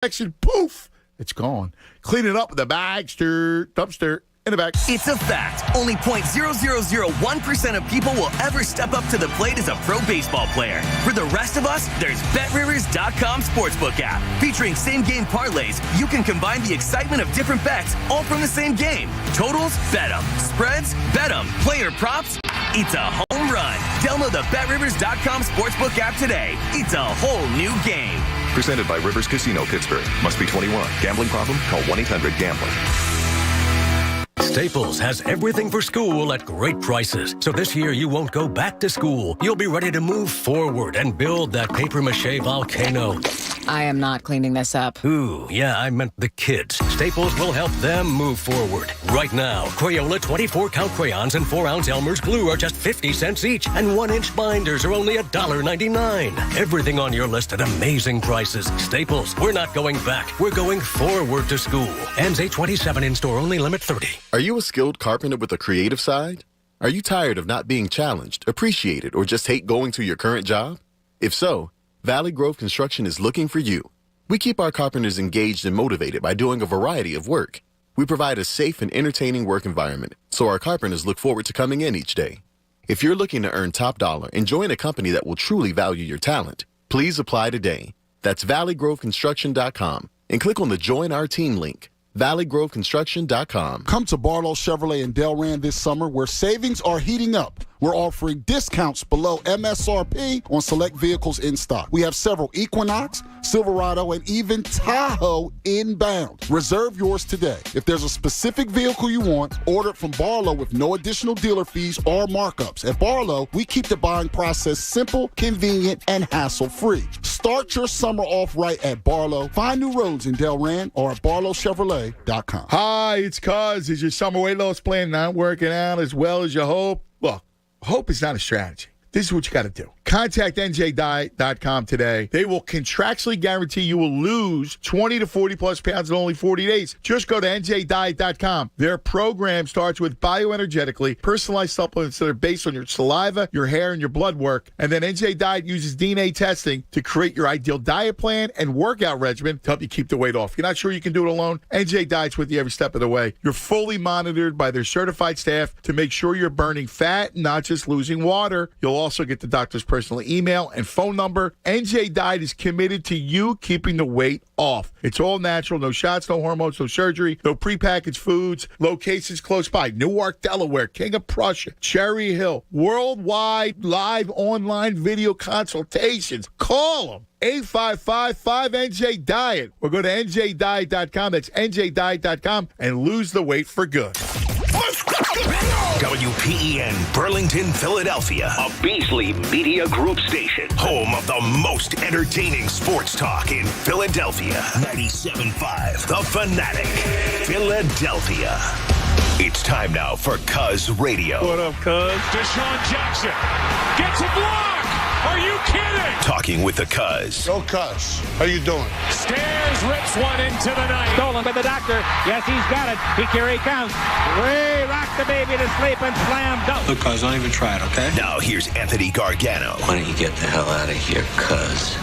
Action, poof, it's gone. Clean it up with a dumpster in the back. It's a fact. Only 0.0001% of people will ever step up to the plate as a pro baseball player. For the rest of us, there's BetRivers.com Sportsbook app. Featuring same-game parlays, you can combine the excitement of different bets all from the same game. Totals? Bet 'em. Spreads? Bet 'em. Player props? It's a home run. Download the BetRivers.com Sportsbook app today. It's a whole new game. Presented by Rivers Casino, Pittsburgh. Must be 21. Gambling problem? Call 1-800-GAMBLER. Staples has everything for school at great prices. So this year you won't go back to school. You'll be ready to move forward and build that papier-mâché volcano. I am not cleaning this up. Ooh, yeah, I meant the kids. Staples will help them move forward. Right now, Crayola 24-count crayons and 4-ounce Elmer's glue are just 50 cents each, and 1-inch binders are only $1.99. Everything on your list at amazing prices. Staples, we're not going back. We're going forward to school. Ends 8/27 in-store only, limit 30. Are you a skilled carpenter with a creative side? Are you tired of not being challenged, appreciated, or just hate going to your current job? If so, Valley Grove Construction is looking for you. We keep our carpenters engaged and motivated by doing a variety of work. We provide a safe and entertaining work environment, so our carpenters look forward to coming in each day. If you're looking to earn top dollar and join a company that will truly value your talent, please apply today. That's valleygroveconstruction.com and click on the Join Our Team link. valleygroveconstruction.com. Come to Barlow Chevrolet in Delran this summer where savings are heating up. We're offering discounts below MSRP on select vehicles in stock. We have several Equinox, Silverado, and even Tahoe inbound. Reserve yours today. If there's a specific vehicle you want, order it from Barlow with no additional dealer fees or markups. At Barlow, we keep the buying process simple, convenient, and hassle-free. Start your summer off right at Barlow. Find new roads in Delran or at barlowchevrolet.com. Hi, it's Cuz. Is your summer weight loss plan not working out as well as you hope? Look, hope is not a strategy. This is what you got to do. Contact njdiet.com today. They will contractually guarantee you will lose 20 to 40 plus pounds in only 40 days. Just go to njdiet.com. Their program starts with bioenergetically personalized supplements that are based on your saliva, your hair, and your blood work. And then NJ Diet uses DNA testing to create your ideal diet plan and workout regimen to help you keep the weight off. You're not sure you can do it alone? NJ Diet's with you every step of the way. You're fully monitored by their certified staff to make sure you're burning fat, not just losing water. You'll also get the doctor's personal email and phone number. NJ Diet is committed to you keeping the weight off. It's all natural, no shots, no hormones, no surgery, no prepackaged foods. Locations close by: Newark, Delaware, King of Prussia, Cherry Hill. Worldwide live online video consultations. Call them. 855-5NJ-DIET. Or go to njdiet.com. That's njdiet.com and lose the weight for good. WPEN Burlington, Philadelphia, a Beasley Media Group station, home of the most entertaining sports talk in Philadelphia. 97.5 The Fanatic, Philadelphia. It's time now for Cuz Radio. What up, Cuz? Deshaun Jackson gets a block. Are you kidding? Talking with the Cuz. Go Cuz. How you doing? Stairs rips one into the night. Stolen by the doctor. Yes, he's got it. Here he comes. Ray rocked the baby to sleep and slam dunk. Look, Cuz, don't even try it, okay? Now here's Anthony Gargano. Why don't you get the hell out of here, Cuz?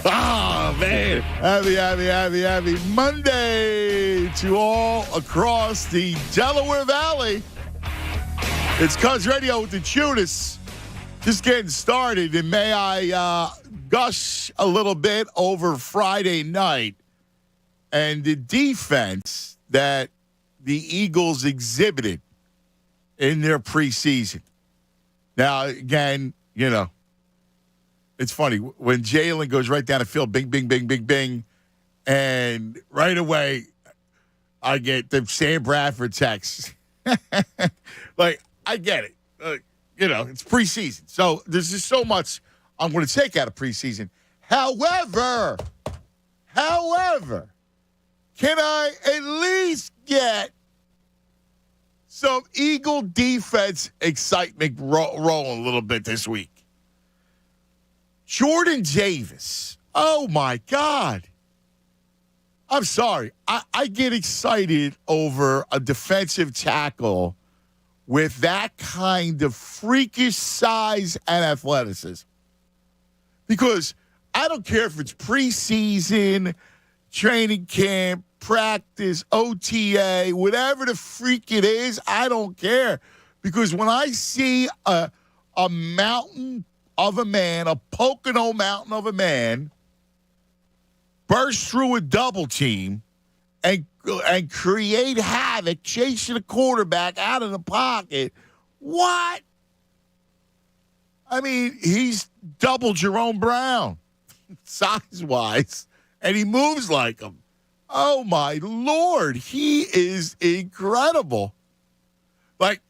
Oh, man. Happy Monday to all across the Delaware Valley. It's Cuz Radio with the Judas. Just getting started, and may I gush a little bit over Friday night and the defense that the Eagles exhibited in their preseason. Now, again, you know, it's funny, when Jalen goes right down the field, bing, bing, bing, bing, bing, and right away I get the Sam Bradford text. Like, I get it. You know, it's preseason. So there's just so much I'm going to take out of preseason. However, can I at least get some Eagle defense excitement rolling a little bit this week. Jordan Davis. Oh, my God. I'm sorry. I get excited over a defensive tackle with that kind of freakish size and athleticism. Because I don't care if it's preseason, training camp, practice, OTA, whatever the freak it is, I don't care. Because when I see a mountain of a man, a Pocono mountain of a man, burst through a double team and create havoc, chasing a quarterback out of the pocket, what? I mean, he's double Jerome Brown, size-wise, and he moves like him. Oh, my Lord. He is incredible. Like,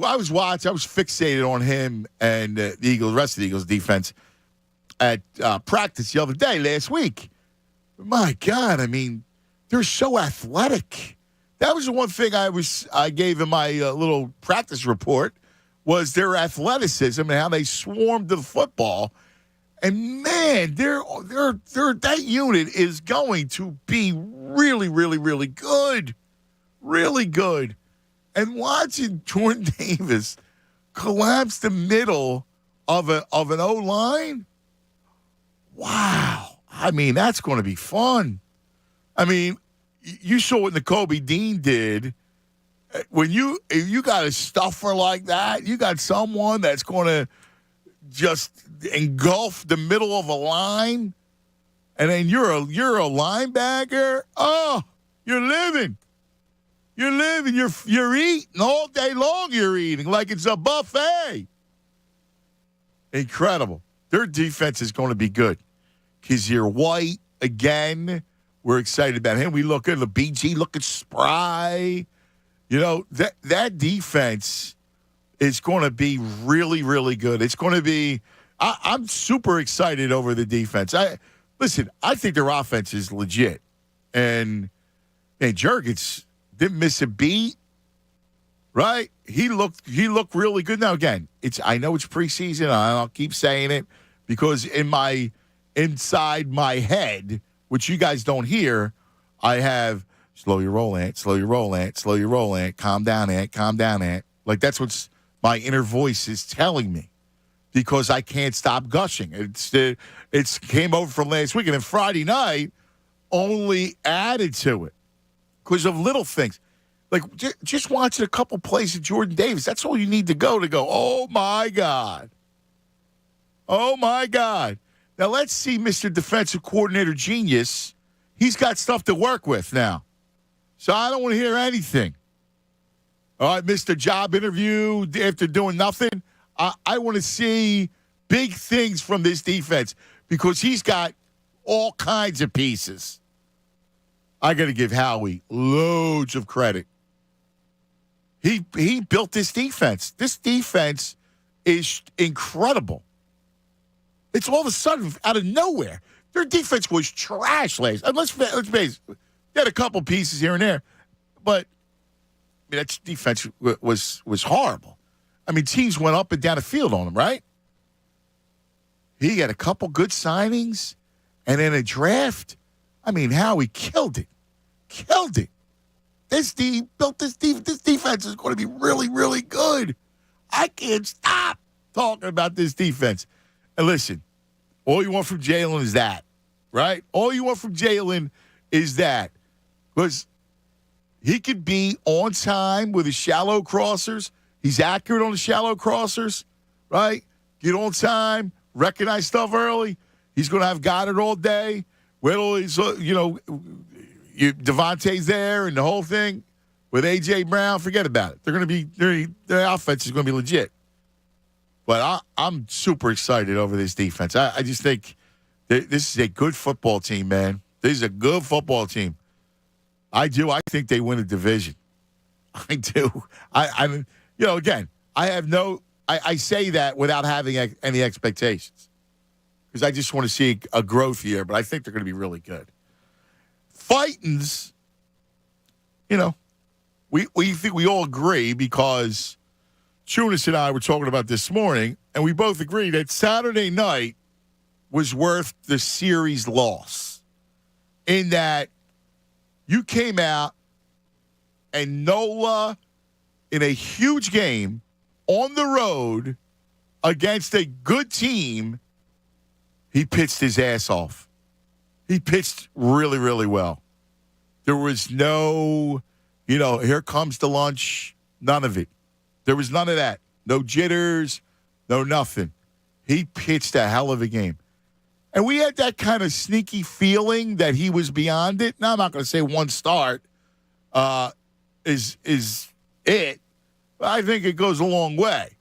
I was fixated on him and the rest of the Eagles defense at practice the other day, last week. My God, I mean, they're so athletic. That was the one thing I gave in my little practice report was their athleticism and how they swarmed the football. And man, that unit is going to be really, really, really good. Really good. And watching Jordan Davis collapse the middle of an O-line, wow. I mean, that's going to be fun. I mean, you saw what Nakobe Dean did. If you got a stuffer like that, you got someone that's going to just engulf the middle of a line, and then you're a linebacker. Oh, you're living. You're eating all day long. You're eating like it's a buffet. Incredible. Their defense is going to be good. Kazir White again. We're excited about him. We look at the BG looking spry. You know that defense is going to be really, really good. It's going to be. I'm super excited over the defense. I think their offense is legit, and Jurgens didn't miss a beat. Right? He looked really good. Now again, I know it's preseason. And I'll keep saying it because inside my head, which you guys don't hear, I have slow your roll, Ant, slow your roll, Ant, slow your roll, Ant, calm down, Ant, calm down, Ant. Like that's what's my inner voice is telling me because I can't stop gushing. It's came over from last week, and then Friday night only added to it because of little things. Like just watching a couple plays of Jordan Davis, that's all you need to go, oh, my God. Oh, my God. Now, let's see Mr. Defensive Coordinator Genius. He's got stuff to work with now. So I don't want to hear anything. All right, Mr. Job Interview, after doing nothing, I want to see big things from this defense because he's got all kinds of pieces. I got to give Howie loads of credit. He built this defense. This defense is incredible. It's all of a sudden out of nowhere. Their defense was trash last. Let's face it. They had a couple pieces here and there, but that defense was horrible. I mean, teams went up and down the field on them, right? He had a couple good signings, and then a draft. I mean, Howie killed it. Killed it. This team built this defense. This defense is going to be really, really good. I can't stop talking about this defense. And listen, all you want from Jalen is that, right? All you want from Jalen is that. Because he could be on time with his shallow crossers. He's accurate on the shallow crossers, right? Get on time, recognize stuff early. He's going to have Goddard all day. Devontae's there and the whole thing with A.J. Brown. Forget about it. Their offense is going to be legit. But I'm super excited over this defense. I just think this is a good football team, man. This is a good football team. I do. I think they win a division. I do. Again, I say that without having any expectations because I just want to see a growth here, but I think they're going to be really good. Fightins, we think we all agree because Chunas and I were talking about this morning, and we both agree that Saturday night was worth the series loss in that you came out and Nola in a huge game on the road against a good team, he pitched his ass off. He pitched really, really well. There was no, here comes the lunch, none of it. There was none of that. No jitters, no nothing. He pitched a hell of a game. And we had that kind of sneaky feeling that he was beyond it. Now, I'm not going to say one start is it, but I think it goes a long way.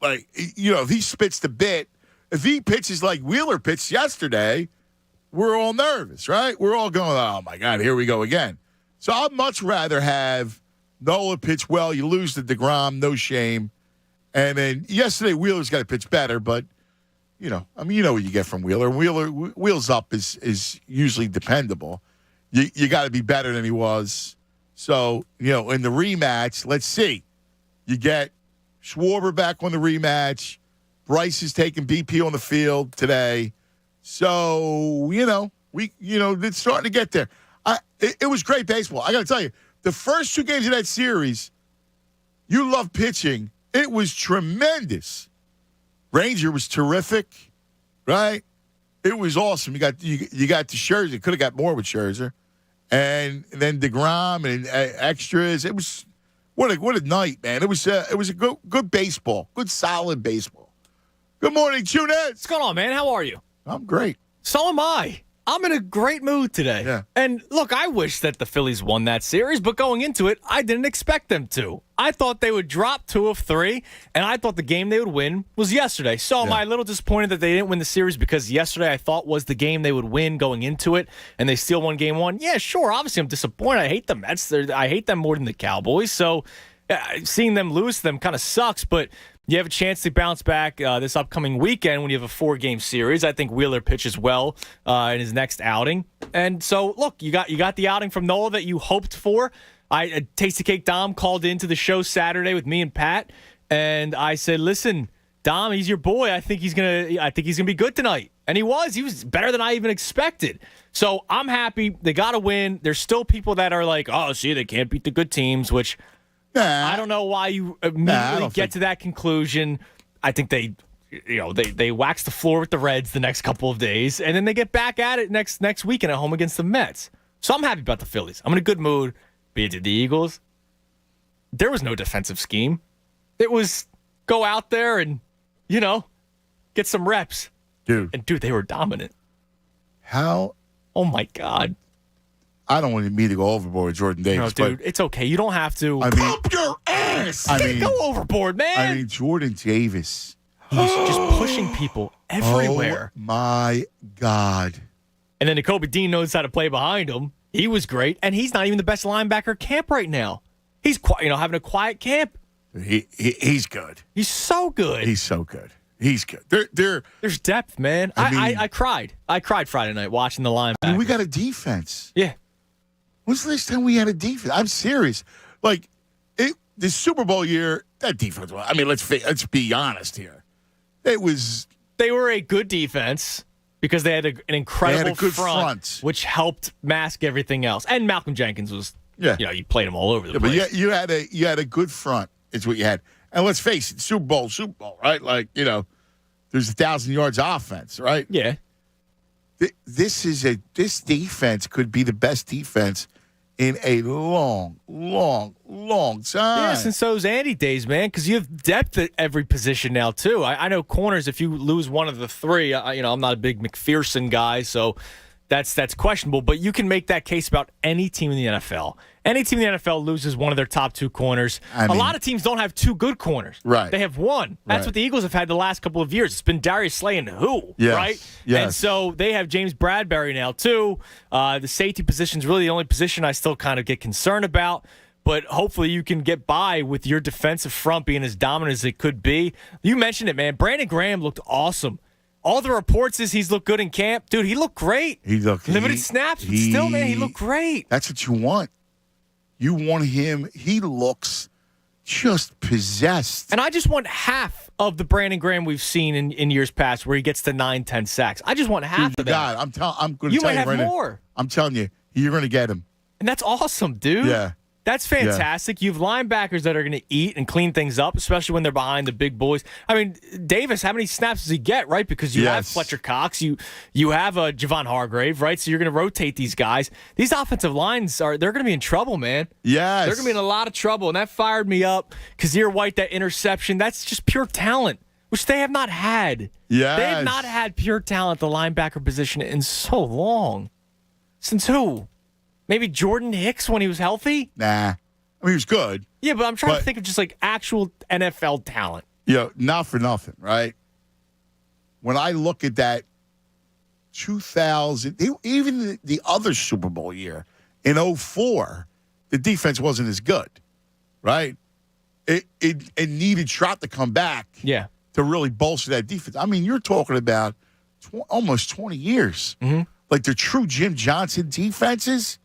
Like, if he spits the bit, if he pitches like Wheeler pitched yesterday, we're all nervous, right? We're all going, oh, my God, here we go again. So I'd much rather have Nola pitch well. You lose to DeGrom, no shame. And then yesterday, Wheeler's got to pitch better, but, you know what you get from Wheeler. Wheels up is usually dependable. You got to be better than he was. So, in the rematch, let's see. You get Schwarber back on the rematch. Bryce is taking BP on the field today. So, it's starting to get there. It was great baseball. I got to tell you, the first two games of that series, you love pitching. It was tremendous. Ranger was terrific, right? It was awesome. You got to Scherzer. Could have got more with Scherzer. And then DeGrom and extras. It was what a night, man. It was a good baseball, good solid baseball. Good morning, Chunas. What's going on, man? How are you? I'm great. So am I. I'm in a great mood today. Yeah. And look, I wish that the Phillies won that series, but going into it, I didn't expect them to. I thought they would drop 2 of 3, and I thought the game they would win was yesterday. So am I a little disappointed that they didn't win the series because yesterday I thought was the game they would win going into it, and they still won game 1? Yeah, sure. Obviously, I'm disappointed. I hate the Mets. I hate them more than the Cowboys. So seeing them lose to them kind of sucks, but you have a chance to bounce back this upcoming weekend when you have a 4-game series. I think Wheeler pitches well in his next outing. And so, look, you got the outing from Nola that you hoped for. Tasty Cake Dom called into the show Saturday with me and Pat, and I said, "Listen, Dom, he's your boy. I think he's gonna be good tonight." And he was better than I even expected. So I'm happy they got to win. There's still people that are like, "Oh, see, they can't beat the good teams," which I don't know why you immediately get to that conclusion. I think they wax the floor with the Reds the next couple of days, and then they get back at it next weekend at home against the Mets. So I'm happy about the Phillies. I'm in a good mood. But the Eagles, there was no defensive scheme. It was go out there and, get some reps. Dude. And, they were dominant. How? Oh, my God. I don't want me to go overboard, Jordan Davis. No, dude, it's okay. You don't have to. Pump your ass. Go overboard, man. Jordan Davis. He's just pushing people everywhere. Oh, my God. And then Nakobe Dean knows how to play behind him. He was great, and he's not even the best linebacker camp right now. He's having a quiet camp. He's good. He's so good. He's so good. He's good. There's depth, man. I cried. I cried Friday night watching the linebacker. We got a defense. Yeah. When's the last time we had a defense? I'm serious. Like, the Super Bowl year, that defense, let's be honest here. They were a good defense because they had an incredible good front, which helped mask everything else. And Malcolm Jenkins was, you played him all over the place. But you had a good front. Is what you had. And let's face it, Super Bowl, right? Like, there's 1,000 yards offense, right? Yeah. This defense could be the best defense in a long, long, long time. Yeah, since those Andy days, man, because you have depth at every position now, too. I know corners, if you lose one of the 3, I'm not a big McPherson guy, so that's questionable. But you can make that case about any team in the NFL. Any team in the NFL loses one of their top 2 corners. A lot of teams don't have 2 good corners. Right. They have 1. That's what the Eagles have had the last couple of years. It's been Darius Slay and right? Yes. And so they have James Bradbury now, too. The safety position is really the only position I still kind of get concerned about. But hopefully you can get by with your defensive front being as dominant as it could be. You mentioned it, man. Brandon Graham looked awesome. All the reports is he's looked good in camp. Dude, he looked great. Limited snaps, but still, man, he looked great. That's what you want. You want him. He looks just possessed. And I just want half of the Brandon Graham we've seen in years past where he gets to 9-10 sacks. I just want half of that. God, I'm going to You tell might you have right more. now. I'm telling you, you're going to get him. And that's awesome, dude. Yeah. That's fantastic. You have linebackers that are going to eat and clean things up, especially when they're behind the big boys. I mean, Davis, how many snaps does he get, right? Because you have Fletcher Cox, you have Javon Hargrave, right? So you're going to rotate these guys. These offensive lines, they're going to be in trouble, man. Yes. They're going to be in a lot of trouble, and that fired me up. Kazir White, that interception, that's just pure talent, which they have not had. Yes. They have not had pure talent at the linebacker position in so long. Since who? Maybe Jordan Hicks when he was healthy? Nah. I mean, he was good. Yeah, but I'm trying to think of just like actual NFL talent. Not for nothing, right? When I look at that 2000, even the other Super Bowl year in 2004, the defense wasn't as good, right? It needed Trot to come back to really bolster that defense. I mean, you're talking about almost 20 years. Mm-hmm. Like the true Jim Johnson defenses.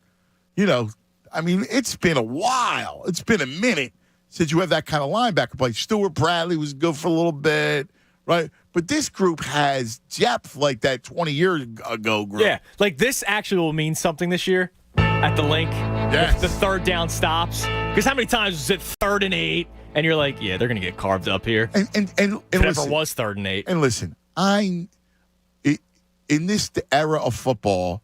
I mean, it's been a while. It's been a minute since you have that kind of linebacker play. Stuart Bradley was good for a little bit, right? But this group has depth like that 20 years ago group. Yeah, like this actually will mean something this year at the link. Yes. The third down stops. Because how many times was it 3rd and 8? And you're like, yeah, they're going to get carved up here. And if it listen, ever was 3rd and 8. And listen, in this era of football,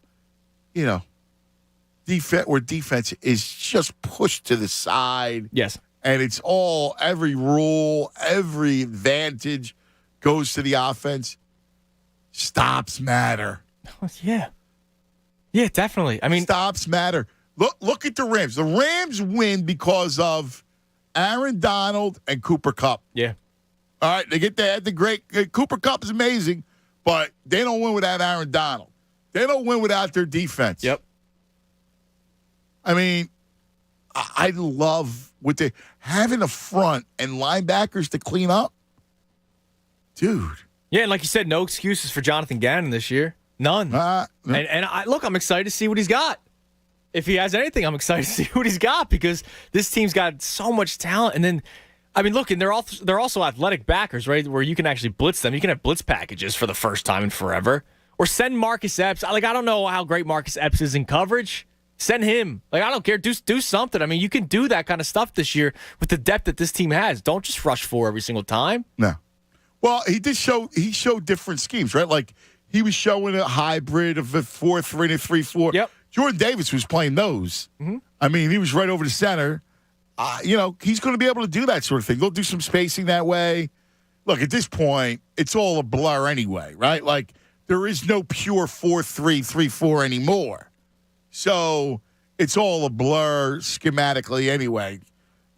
defense is just pushed to the side. Yes. And it's every rule, every advantage goes to the offense. Stops matter. Yeah. Yeah, definitely. I mean, stops matter. Look at the Rams. The Rams win because of Aaron Donald and Cooper Kupp. Yeah. All right, they get the great Cooper Kupp is amazing, but they don't win without Aaron Donald. They don't win without their defense. Yep. I mean, I love having a front and linebackers to clean up. Dude. Yeah, and like you said, no excuses for Jonathan Gannon this year. None. No. And I'm excited to see what he's got. If he has anything, I'm excited to see what he's got because this team's got so much talent. And then, I mean, look, and they're also athletic backers, right, where you can actually blitz them. You can have blitz packages for the first time in forever. Or send Marcus Epps. I don't know how great Marcus Epps is in coverage. Send him. I don't care. Do something. I mean, you can do that kind of stuff this year with the depth that this team has. Don't just rush 4 every single time. No. Well, he showed different schemes, right? Like he was showing a hybrid of a 4-3 and a 3-4. Yep. Jordan Davis was playing those. Mm-hmm. I mean, he was right over the center. He's going to be able to do that sort of thing. He'll do some spacing that way. Look, at this point, it's all a blur anyway, right? Like there is no pure 4-3, 3-4 anymore. So it's all a blur schematically anyway.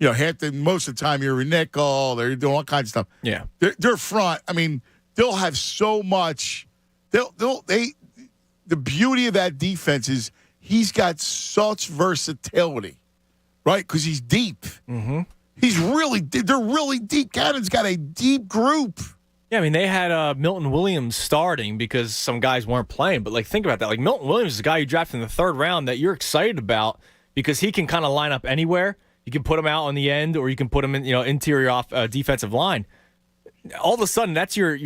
Most of the time you're a nickel. They're doing all kinds of stuff. Yeah. Their front, I mean, they'll have so much. The beauty of that defense is he's got such versatility, right? Because he's deep. Mm-hmm. They're really deep. Cannon's got a deep group. Yeah, I mean, they had Milton Williams starting because some guys weren't playing. But, think about that. Milton Williams is a guy you drafted in the 3rd round that you're excited about because he can kind of line up anywhere. You can put him out on the end or you can put him in, interior off defensive line. All of a sudden, that's your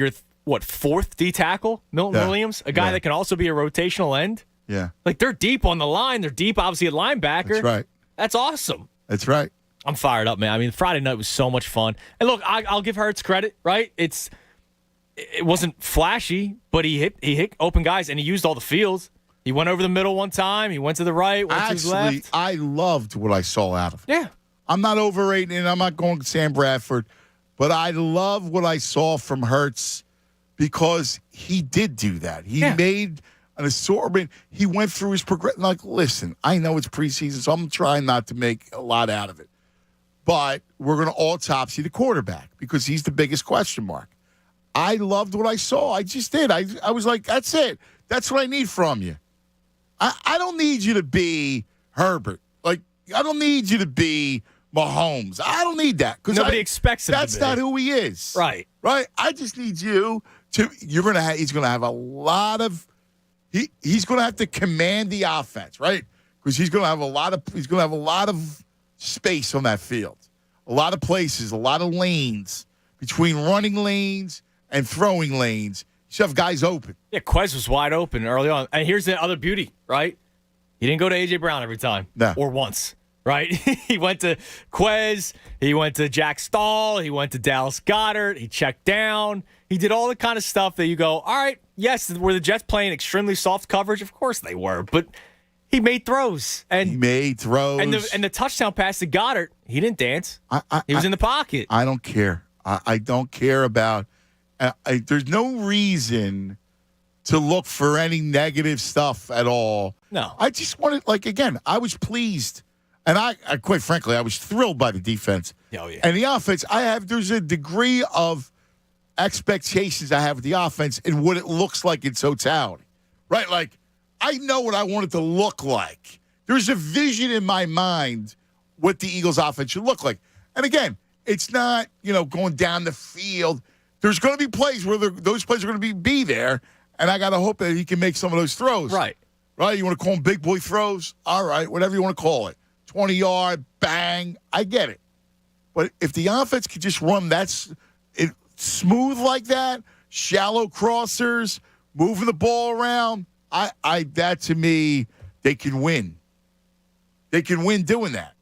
4th D tackle, Milton Williams, a guy that can also be a rotational end. Yeah. They're deep on the line. They're deep, obviously, at linebacker. That's right. That's awesome. That's right. I'm fired up, man. I mean, Friday night was so much fun. And look, I'll give Hurts credit, right? It wasn't flashy, but he hit open guys, and he used all the fields. He went over the middle one time. He went to the right, went to his left. I loved what I saw out of him. Yeah. I'm not overrating it. I'm not going to Sam Bradford, but I love what I saw from Hurts because he did do that. He made an assortment. He went through his progression. Listen, I know it's preseason, so I'm trying not to make a lot out of it. But we're going to autopsy the quarterback because he's the biggest question mark. I loved what I saw. I just did. I was like, that's it. That's what I need from you. I don't need you to be Herbert. I don't need you to be Mahomes. I don't need that. Nobody expects him that's to be. not who he is. Right. Right? I just need you to – he's going to have a lot of – he's going to have to command the offense, right? because he's going to have a lot of space on that field, a lot of places, a lot of lanes between running lanes and throwing lanes. You should have guys open. Yeah, Quez was wide open early on. And here's the other beauty, right? He didn't go to A.J. Brown every time. No. Or once, right? He went to Quez. He went to Jack Stahl. He went to Dallas Goedert. He checked down. He did all the kind of stuff that you go, all right, yes, were the Jets playing extremely soft coverage? Of course they were. But he made throws. And he made throws. And the touchdown pass to Goddard, he didn't dance. He was in the pocket. I don't care. I don't care about there's no reason to look for any negative stuff at all. No. I just wanted, again, I was pleased. And I quite frankly, I was thrilled by the defense. Oh, yeah. And the offense, there's a degree of expectations I have with the offense and what it looks like in totality. Right? Like, I know what I want it to look like. There's a vision in my mind what the Eagles offense should look like. And again, it's not, going down the field. There's going to be plays where those plays are going to be there, and I got to hope that he can make some of those throws. Right. Right? You want to call them big boy throws? All right, whatever you want to call it. 20-yard, bang, I get it. But if the offense could just run smooth like that, shallow crossers, moving the ball around, that to me, they can win. They can win doing that.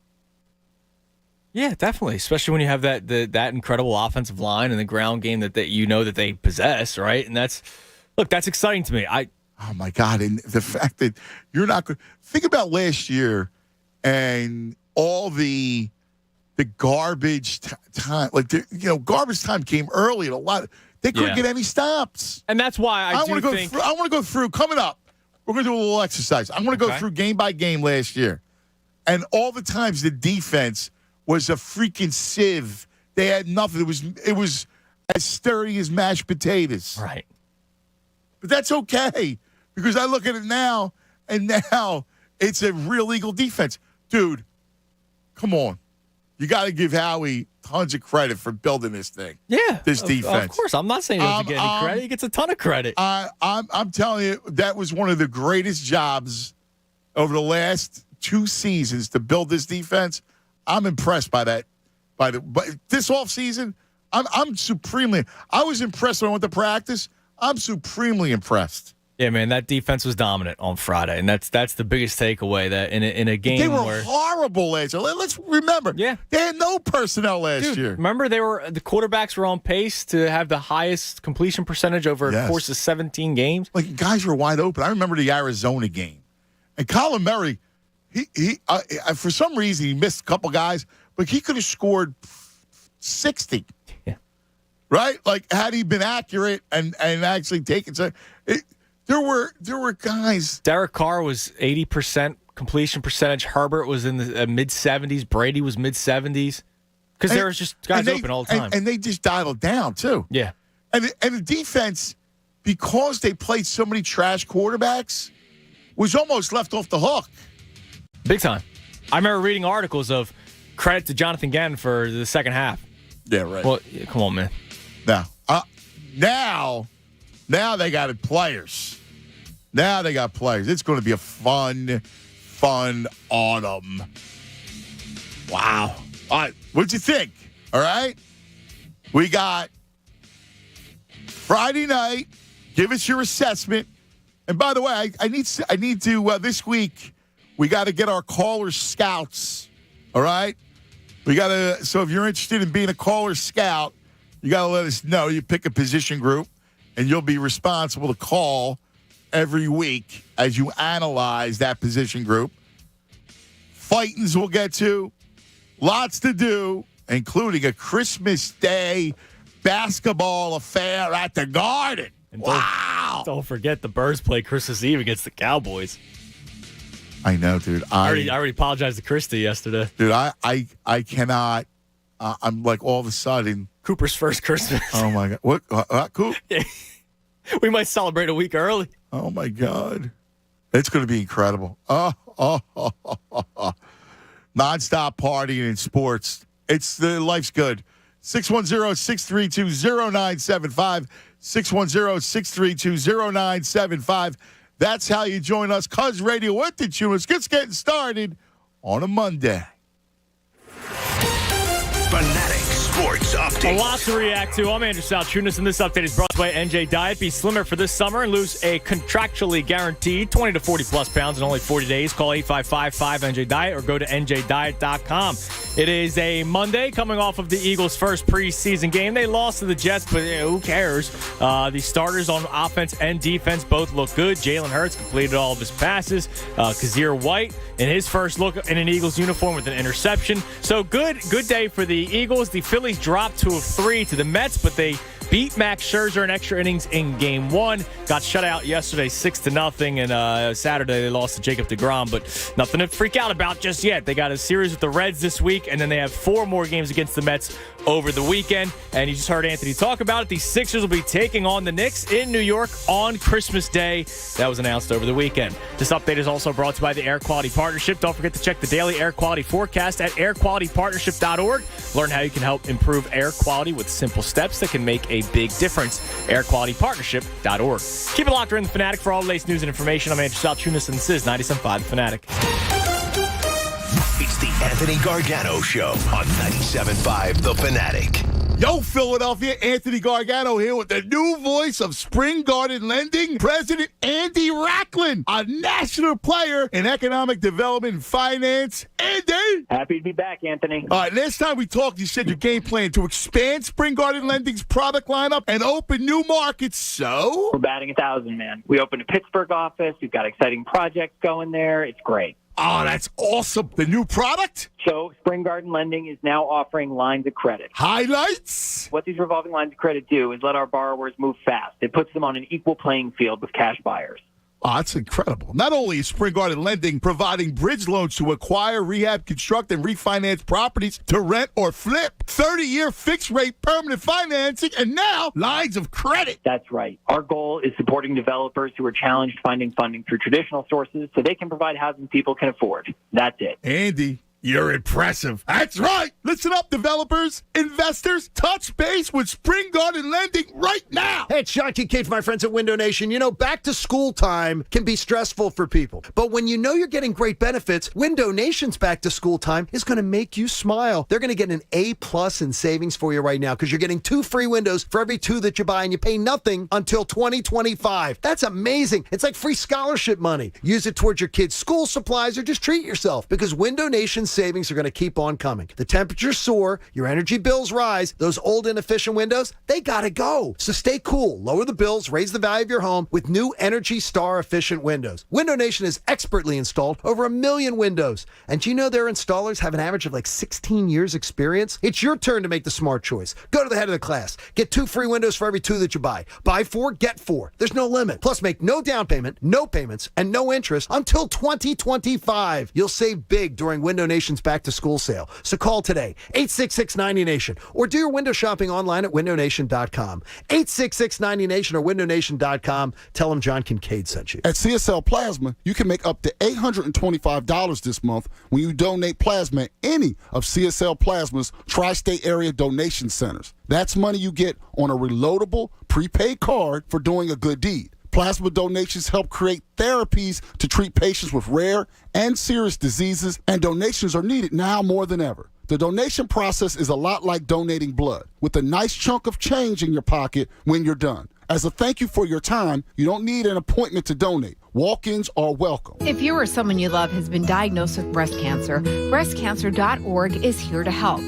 Yeah, definitely. Especially when you have that incredible offensive line and the ground game that they possess, right? And that's exciting to me. Oh my God! And the fact that you're not going. Think about last year and all the garbage time. Garbage time came early and a lot. They couldn't get any stops. And that's why I want to go through. Coming up, we're going to do a little exercise. I want to go through game by game last year, and all the times the defense was a freaking sieve. They had nothing. It was as sturdy as mashed potatoes. Right. But that's okay because I look at it now, and now it's a real Eagle defense. Dude, come on. You got to give Howie tons of credit for building this thing. Yeah. This defense. Of course. I'm not saying he doesn't get any credit. He gets a ton of credit. I'm telling you, that was one of the greatest jobs over the last 2 seasons to build this defense. I'm impressed by that. But this offseason, I'm supremely. I was impressed when I went to practice. I'm supremely impressed. Yeah, man, that defense was dominant on Friday, and that's the biggest takeaway. That in a game they were horrible last year. Let's remember, they had no personnel last year. Remember, the quarterbacks were on pace to have the highest completion percentage over a course of 17 games. Like guys were wide open. I remember the Arizona game, and Kyler Murray. He for some reason he missed a couple guys, but he could have scored 60. Yeah. Right? Like had he been accurate and actually taken there were guys. Derek Carr was 80% completion percentage. Herbert was in the mid-70s. Brady was mid-70s. Because there was just guys open all the time. And they just dialed down too. Yeah. And the defense, because they played so many trash quarterbacks, was almost left off the hook. Big time. I remember reading articles of credit to Jonathan Gannon for the second half. Yeah, right. Well, come on, man. Now they got players. Now they got players. It's going to be a fun autumn. Wow. All right, what'd you think? All right? We got Friday night. Give us your assessment. And by the way, I need to this week, we got to get our caller scouts, all right? So if you're interested in being a caller scout, you got to let us know. You pick a position group, and you'll be responsible to call every week as you analyze that position group. Fightings we'll get to. Lots to do, including a Christmas Day basketball affair at the Garden. And wow. Don't forget the Birds play Christmas Eve against the Cowboys. I know, dude. I already apologized to Christy yesterday. Dude, I cannot. I'm like all of a sudden. Cooper's first Christmas. Oh, my God. What? Coop? Yeah. We might celebrate a week early. Oh, my God. It's going to be incredible. Non-stop partying in sports. Life's good. 610-632-0975. 610-632-0975. That's how you join us. Cuz Radio with the Tuners gets getting started on a Monday. Fanatic Sports Update. A lot to react to. I'm Andrew Salchunas, and this update is brought by NJ Diet. Be slimmer for this summer and lose a contractually guaranteed 20 to 40-plus pounds in only 40 days. Call 855-5NJ-DIET or go to NJDiet.com. It is a Monday coming off of the Eagles' first preseason game. They lost to the Jets, but who cares? The starters on offense and defense both look good. Jalen Hurts completed all of his passes. Kazir White in his first look in an Eagles uniform with an interception. So good day for the Eagles. The Phillies dropped 2-3 to the Mets, but they beat Max Scherzer in extra innings in Game 1. Got shut out yesterday 6-0, and Saturday they lost to Jacob deGrom, but nothing to freak out about just yet. They got a series with the Reds this week, and then they have 4 more games against the Mets over the weekend. And you just heard Anthony talk about it. The Sixers will be taking on the Knicks in New York on Christmas Day. That was announced over the weekend. This update is also brought to you by the Air Quality Partnership. Don't forget to check the daily air quality forecast at airqualitypartnership.org. Learn how you can help improve air quality with simple steps that can make a big difference. airqualitypartnership.org. Keep it locked in the Fanatic for all the latest news and information. I'm Andrew Salchunas, and this is 97.5 The Fanatic. It's the Anthony Gargano Show on 97.5 The Fanatic. Yo, Philadelphia, Anthony Gargano here with the new voice of Spring Garden Lending, President Andy Racklin, a national player in economic development and finance. Andy! Happy to be back, Anthony. All right, last time we talked, you said your game plan to expand Spring Garden Lending's product lineup and open new markets, so? We're batting 1,000, man. We opened a Pittsburgh office. We've got exciting projects going there. It's great. Oh, that's awesome. The new product? So Spring Garden Lending is now offering lines of credit. Highlights? What these revolving lines of credit do is let our borrowers move fast. It puts them on an equal playing field with cash buyers. Oh, that's incredible. Not only is Spring Garden Lending providing bridge loans to acquire, rehab, construct, and refinance properties to rent or flip, 30-year fixed-rate permanent financing, and now lines of credit. That's right. Our goal is supporting developers who are challenged finding funding through traditional sources so they can provide housing people can afford. That's it. Andy, you're impressive. That's right. Listen up, developers, investors. Touch base with Spring Garden Lending right now. Hey, it's John Kincaid from my friends at Window Nation. You know, back to school time can be stressful for people. But when you know you're getting great benefits, Window Nation's back to school time is going to make you smile. They're going to get an A+ in savings for you right now because you're getting 2 free windows for every 2 that you buy, and you pay nothing until 2025. That's amazing. It's like free scholarship money. Use it towards your kids' school supplies or just treat yourself because Window Nation's savings are going to keep on coming. The temperatures soar, your energy bills rise, those old inefficient windows, they got to go. So stay cool, lower the bills, raise the value of your home with new Energy Star efficient windows. Window Nation has expertly installed over 1 million windows. And do you know their installers have an average of like 16 years experience? It's your turn to make the smart choice. Go to the head of the class. Get 2 free windows for every 2 that you buy. Buy 4, get 4. There's no limit. Plus make no down payment, no payments, and no interest until 2025. You'll save big during Window Nation's back to school sale. So call today, 866-90Nation, or do your window shopping online at windownation.com. 866-90Nation or windownation.com. Tell them John Kincaid sent you. At CSL Plasma, you can make up to $825 this month when you donate plasma at any of CSL Plasma's tri-state area donation centers. That's money you get on a reloadable prepaid card for doing a good deed. Plasma donations help create therapies to treat patients with rare and serious diseases, and donations are needed now more than ever. The donation process is a lot like donating blood, with a nice chunk of change in your pocket when you're done. As a thank you for your time, you don't need an appointment to donate. Walk-ins are welcome. If you or someone you love has been diagnosed with breast cancer, breastcancer.org is here to help.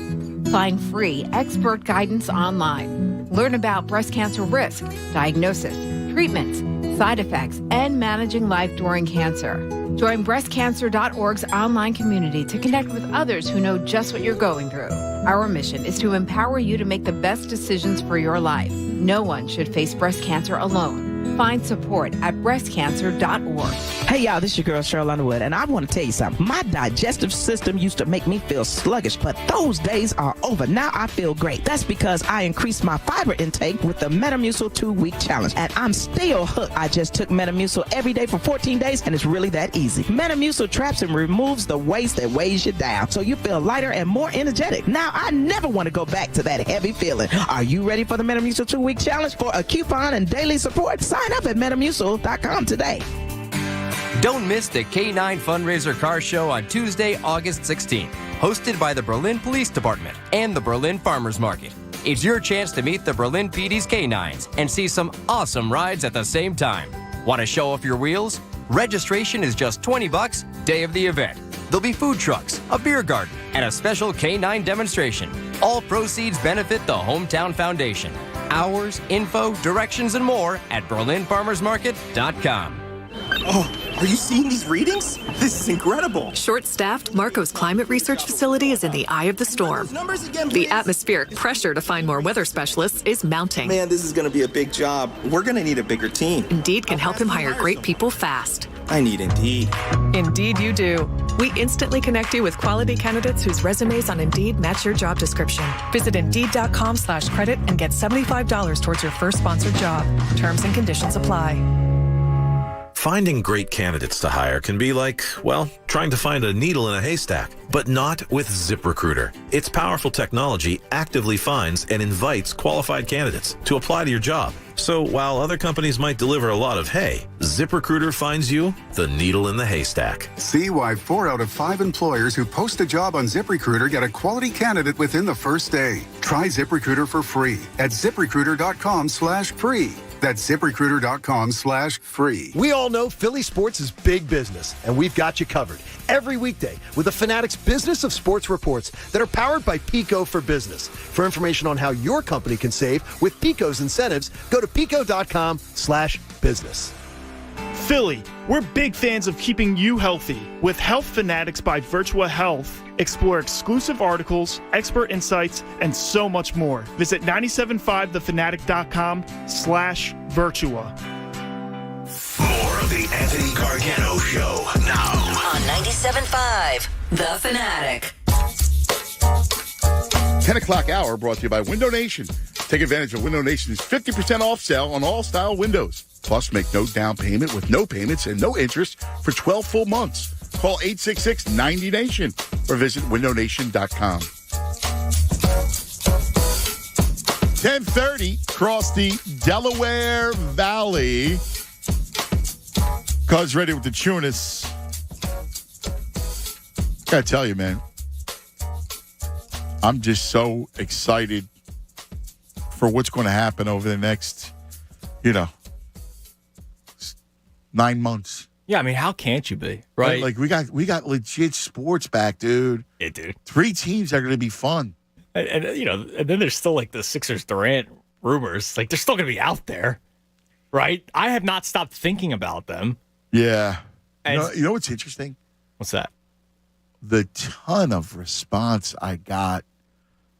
Find free expert guidance online. Learn about breast cancer risk, diagnosis, treatments, side effects, and managing life during cancer. Join breastcancer.org's online community to connect with others who know just what you're going through. Our mission is to empower you to make the best decisions for your life. No one should face breast cancer alone. Find support at breastcancer.org. Hey, y'all, this is your girl, Cheryl Underwood, and I want to tell you something. My digestive system used to make me feel sluggish, but those days are over. Now I feel great. That's because I increased my fiber intake with the Metamucil 2-week challenge, and I'm still hooked. I just took Metamucil every day for 14 days, and it's really that easy. Metamucil traps and removes the waste that weighs you down, so you feel lighter and more energetic. Now I never want to go back to that heavy feeling. Are you ready for the Metamucil 2-week challenge? For a coupon and daily support, sign up at Metamucil.com today. Don't miss the K9 Fundraiser Car Show on Tuesday, August 16th, hosted by the Berlin Police Department and the Berlin Farmers Market. It's your chance to meet the Berlin PD's K9s and see some awesome rides at the same time. Want to show off your wheels? Registration is just $20 day of the event. There'll be food trucks, a beer garden, and a special K9 demonstration. All proceeds benefit the Hometown Foundation. Hours, info, directions, and more at berlinfarmersmarket.com. Oh, are you seeing these readings? This is incredible. Short-staffed, Marco's climate research facility is in the eye of the storm. The atmospheric pressure to find more weather specialists is mounting. Man, this is going to be a big job. We're going to need a bigger team. Indeed can help him hire great people fast. I need Indeed. Indeed you do. We instantly connect you with quality candidates whose resumes on Indeed match your job description. Visit Indeed.com/credit and get $75 towards your first sponsored job. Terms and conditions apply. Finding great candidates to hire can be like, well, trying to find a needle in a haystack, but not with ZipRecruiter. Its powerful technology actively finds and invites qualified candidates to apply to your job. So while other companies might deliver a lot of hay, ZipRecruiter finds you the needle in the haystack. See why 4 out of 5 employers who post a job on ZipRecruiter get a quality candidate within the first day. Try ZipRecruiter for free at ZipRecruiter.com/free. That's ZipRecruiter.com/free. We all know Philly sports is big business, and we've got you covered every weekday with the Fanatic's Business of Sports reports that are powered by Pico for Business. For information on how your company can save with Pico's incentives, go to pico.com/business. Philly, we're big fans of keeping you healthy. With Health Fanatics by Virtua Health, explore exclusive articles, expert insights, and so much more. Visit 97.5thefanatic.com/Virtua. More of the Anthony Gargano Show now on 97.5 The Fanatic. 10 o'clock hour brought to you by Window Nation. Take advantage of Window Nation's 50% off sale on all style windows. Plus, make no down payment with no payments and no interest for 12 full months. Call 866-90-NATION or visit windownation.com. 10:30 across the Delaware Valley. Cuz ready with the Tunis. Gotta tell you, man. I'm just so excited for what's going to happen over the next, 9 months. Yeah, I mean, how can't you be, right? Like we got legit sports back, dude. Yeah, dude. 3 teams are going to be fun. And then there's still like the Sixers Durant rumors. Like they're still going to be out there, right? I have not stopped thinking about them. Yeah. And You know what's interesting? What's that? The ton of response I got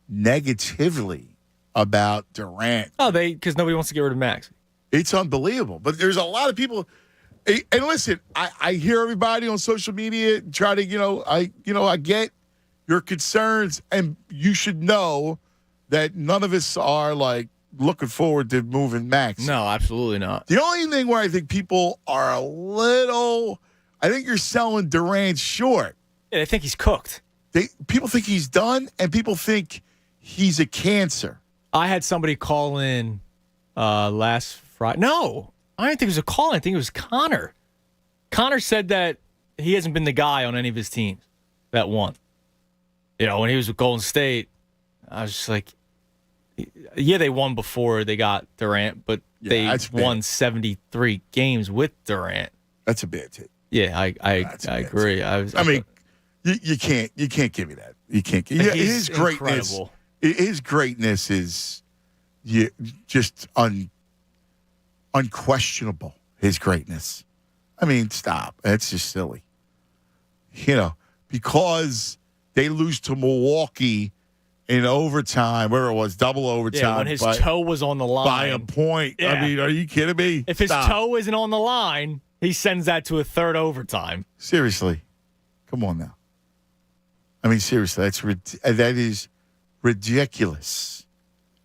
negatively about Durant. Oh, because nobody wants to get rid of Max. It's unbelievable. But there's a lot of people. And listen, I hear everybody on social media try to, I get your concerns, and you should know that none of us are like looking forward to moving Max. No, absolutely not. The only thing where I think people are I think you're selling Durant short. Yeah, they think he's cooked. People think he's done, and people think he's a cancer. I had somebody call in last Friday. No, I didn't think it was a call. I think it was Connor. Connor said that he hasn't been the guy on any of his teams that won. When he was with Golden State, I was just like, yeah, they won before they got Durant, but they won 73 games with Durant. That's a bad take. Yeah, I agree. You can't give me that. You can't. His greatness. Incredible. His greatness is just unquestionable. His greatness. I mean, stop. That's just silly. Because they lose to Milwaukee in overtime, where it was double overtime. Yeah, when his toe was on the line. By a point. Yeah. I mean, are you kidding me? If his toe isn't on the line, he sends that to a third overtime. Seriously. Come on now. I mean, seriously, that is ridiculous.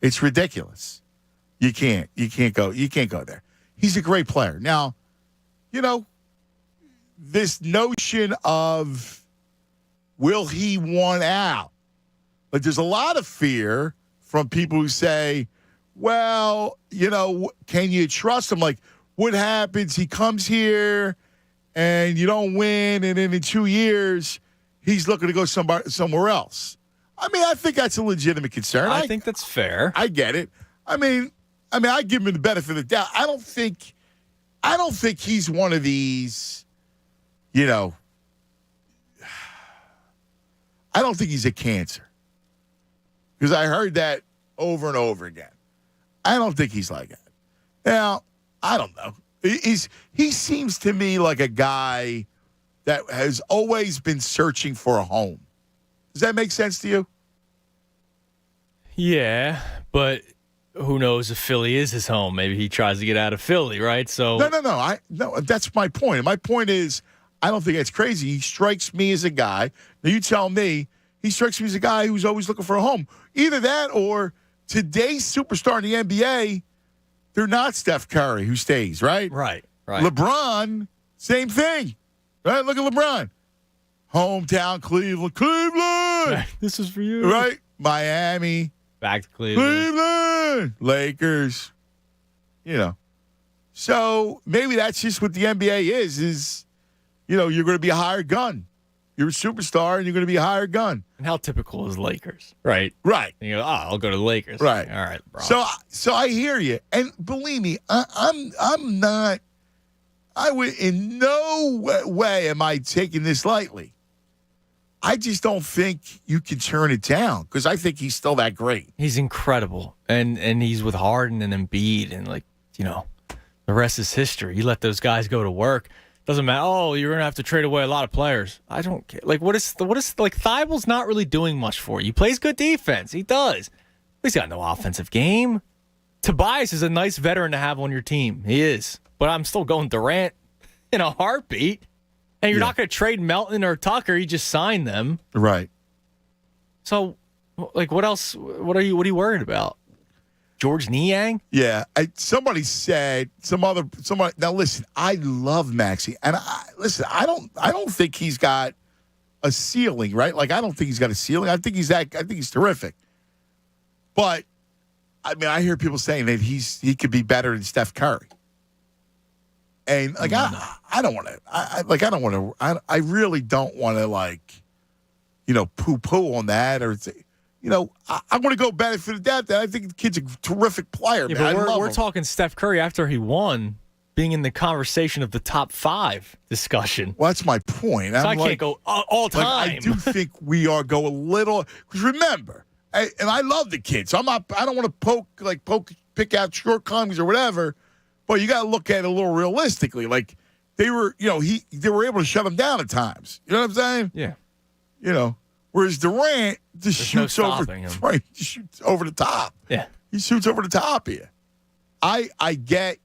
It's ridiculous. You can't go there. He's a great player. Now, this notion of will he want out? But there's a lot of fear from people who say, well, can you trust him? Like, what happens? He comes here and you don't win, and then in 2 years, he's looking to go somewhere else. I mean, I think that's a legitimate concern. I think that's fair. I get it. I mean, I give him the benefit of the doubt. I don't think he's one of these, I don't think he's a cancer. Because I heard that over and over again. I don't think he's like that. Now, I don't know. He seems to me like a guy that has always been searching for a home. Does that make sense to you? Yeah, but who knows if Philly is his home? Maybe he tries to get out of Philly, right? So No. That's my point. My point is, I don't think that's crazy. He strikes me as a guy. Now you tell me, he strikes me as a guy who's always looking for a home. Either that or today's superstar in the NBA, they're not Steph Curry who stays, right? Right. LeBron, same thing. Right? Look at LeBron. Hometown Cleveland. This is for you. Right? Miami. Back to Cleveland. Lakers. So maybe that's just what the NBA is you're going to be a hired gun. You're a superstar and you're going to be a hired gun. And how typical is Lakers, right? Right. And you go, I'll go to the Lakers. Right. All right, bro. So I hear you. And believe me, I'm not, I would in no way am I taking this lightly. I just don't think you can turn it down because I think he's still that great. He's incredible. And he's with Harden and Embiid and the rest is history. You let those guys go to work. Doesn't matter. Oh, you're going to have to trade away a lot of players. I don't care. Thybulle's not really doing much for you. He plays good defense. He does. He's got no offensive game. Tobias is a nice veteran to have on your team. He is. But I'm still going Durant in a heartbeat. And you're not going to trade Melton or Tucker. You just signed them. Right. So, what else? What are you worried about? George Niang? Yeah. Somebody said, somebody. Now, listen, I love Maxey. And I don't think he's got a ceiling, right? I don't think he's got a ceiling. I think he's terrific. But, I hear people saying that he could be better than Steph Curry. And I don't want to. I really don't want to poo-poo on that or. I want to go benefit of that. I think the kid's a terrific player. Yeah, man. but we're talking Steph Curry after he won, being in the conversation of the top 5 discussion. Well, that's my point. So I can't go all time. I do think we are go a little. Because remember, and I love the kid, so I'm not. I don't want to pick out shortcomings or whatever. But you got to look at it a little realistically. They were, they were able to shut him down at times. You know what I'm saying? Yeah. Whereas Durant just shoots over the top. Yeah. He shoots over the top here. I get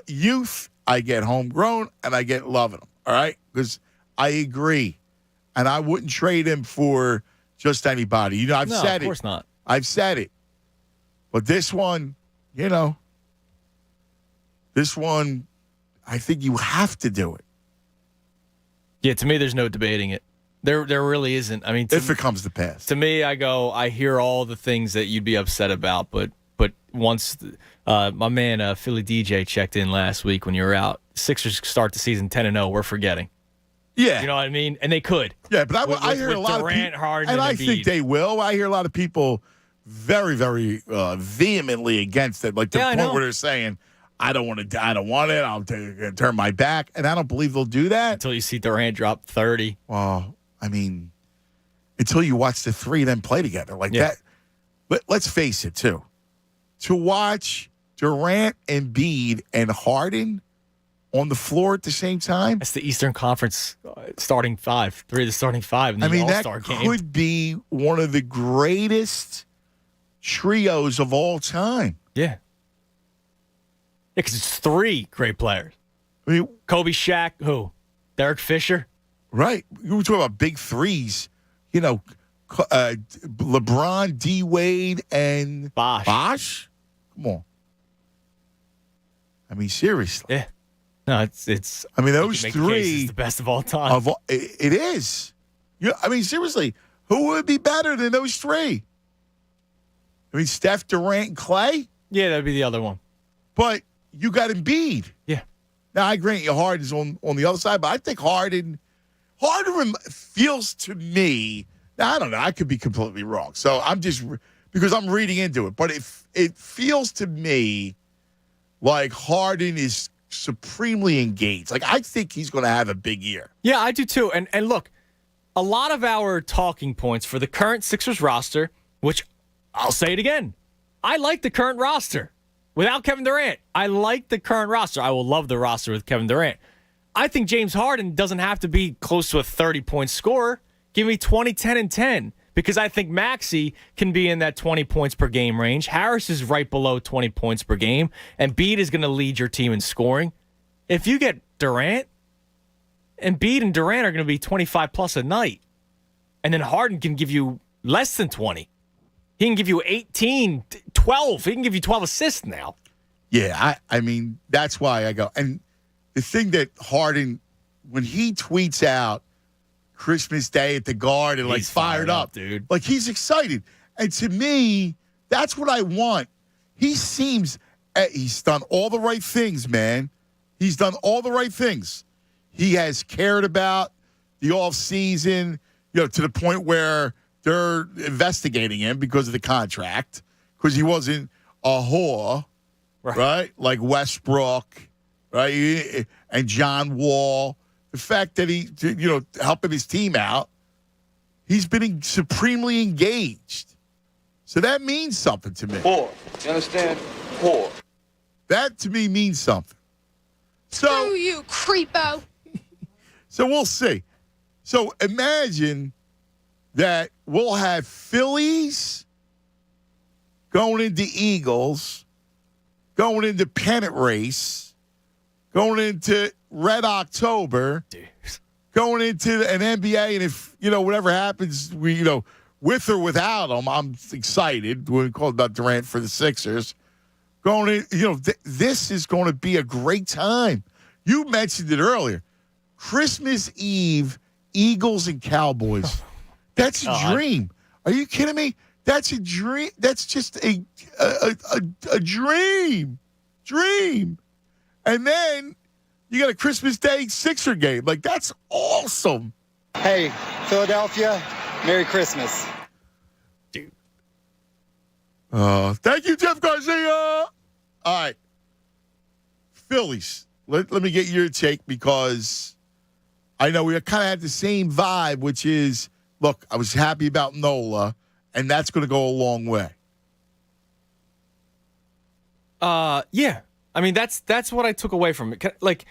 youth, I get homegrown, and I get loving him. All right? Because I agree. And I wouldn't trade him for just anybody. I've said it. Of course not. I've said it. But this one, I think you have to do it. Yeah, to me, there's no debating it. There really isn't. If it comes to pass. To me, I hear all the things that you'd be upset about, but once my man Philly DJ checked in last week when you were out, Sixers start the season 10-0. We're forgetting. Yeah, you know what I mean, and they could. Yeah, but I hear a lot Durant, of people, Harden, and I Embiid. think they will. I hear a lot of people very, very vehemently against it, the point where they're saying, I don't want it. I'll turn my back, and I don't believe they'll do that until you see Durant drop 30. Well, until you watch the three of them play together that. But let's face it, too. To watch Durant, Embiid, and Harden on the floor at the same time. That's the Eastern Conference starting 5. 3 of the starting 5 in the All-Star game. That could be one of the greatest trios of all time. Yeah. Because it's 3 great players. Kobe, Shaq, who? Derek Fisher? Right. You were talking about big threes. LeBron, D. Wade, and Bosh? Come on. Seriously. Yeah. No, it's. Those 3 is the best of all time. It is. Seriously, who would be better than those 3? Steph, Durant, and Clay? Yeah, that'd be the other one. But you got Embiid. Yeah. Now, I grant you Harden's on the other side, but I think Harden feels to me, now I don't know, I could be completely wrong. So I'm just, because I'm reading into it, but it feels to me like Harden is supremely engaged. Like, I think he's going to have a big year. Yeah, I do too. And look, a lot of our talking points for the current Sixers roster, which I'll say it again, I like the current roster. Without Kevin Durant, I like the current roster. I will love the roster with Kevin Durant. I think James Harden doesn't have to be close to a 30-point scorer. Give me 20, 10, and 10, because I think Maxey can be in that 20 points per game range. Harris is right below 20 points per game, and Embiid is going to lead your team in scoring. If you get Durant, Embiid and Durant are going to be 25-plus a night, and then Harden can give you less than 20. He can give you 18, 12. He can give you 12 assists now. Yeah, I mean, that's why I go. And the thing that Harden, when he tweets out Christmas Day at the Garden, like fired up, dude. Like, he's excited. And to me, that's what I want. He seems, he's done all the right things, man. He's done all the right things. He has cared about the offseason, to the point where they're investigating him because of the contract, because he wasn't a whore, right? Like Westbrook, right? And John Wall. The fact that he, helping his team out, he's been supremely engaged. So that means something to me. Whore. You understand? Whore. That to me means something. So you creepo. So we'll see. So imagine that we'll have Phillies going into Eagles, going into pennant race, going into Red October, going into an NBA, and if, whatever happens, we, with or without them, I'm excited. We called about Durant for the Sixers. Going in, this is going to be a great time. You mentioned it earlier. Christmas Eve, Eagles and Cowboys. That's a dream. Are you kidding me? That's a dream. That's just a dream. Dream. And then you got a Christmas Day Sixer game. Like, that's awesome. Hey, Philadelphia, Merry Christmas. Dude. Thank you, Jeff Garcia. All right. Phillies. Let me get your take, because I know we kind of had the same vibe, which is, look, I was happy about Nola, and that's going to go a long way. Yeah. I mean, that's what I took away from it. Like,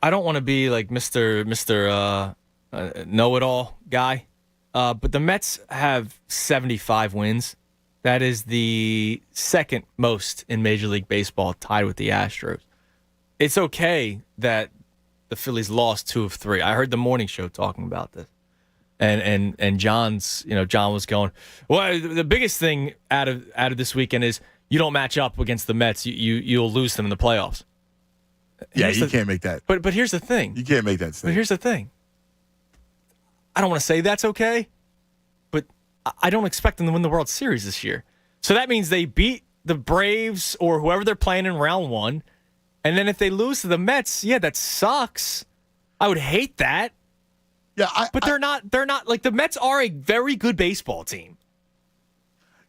I don't want to be like Mr. Know-it-all guy, but the Mets have 75 wins. That is the second most in Major League Baseball, tied with the Astros. It's okay that the Phillies lost 2 of 3. I heard the morning show talking about this. And John's, John was going, well, the biggest thing out of this weekend is you don't match up against the Mets. You'll lose them in the playoffs. Yeah, you can't make that. But here's the thing. You can't make that statement. But here's the thing. I don't want to say that's okay, but I don't expect them to win the World Series this year. So that means they beat the Braves or whoever they're playing in round 1. And then if they lose to the Mets, yeah, that sucks. I would hate that. Yeah, but they're not like, the Mets are a very good baseball team.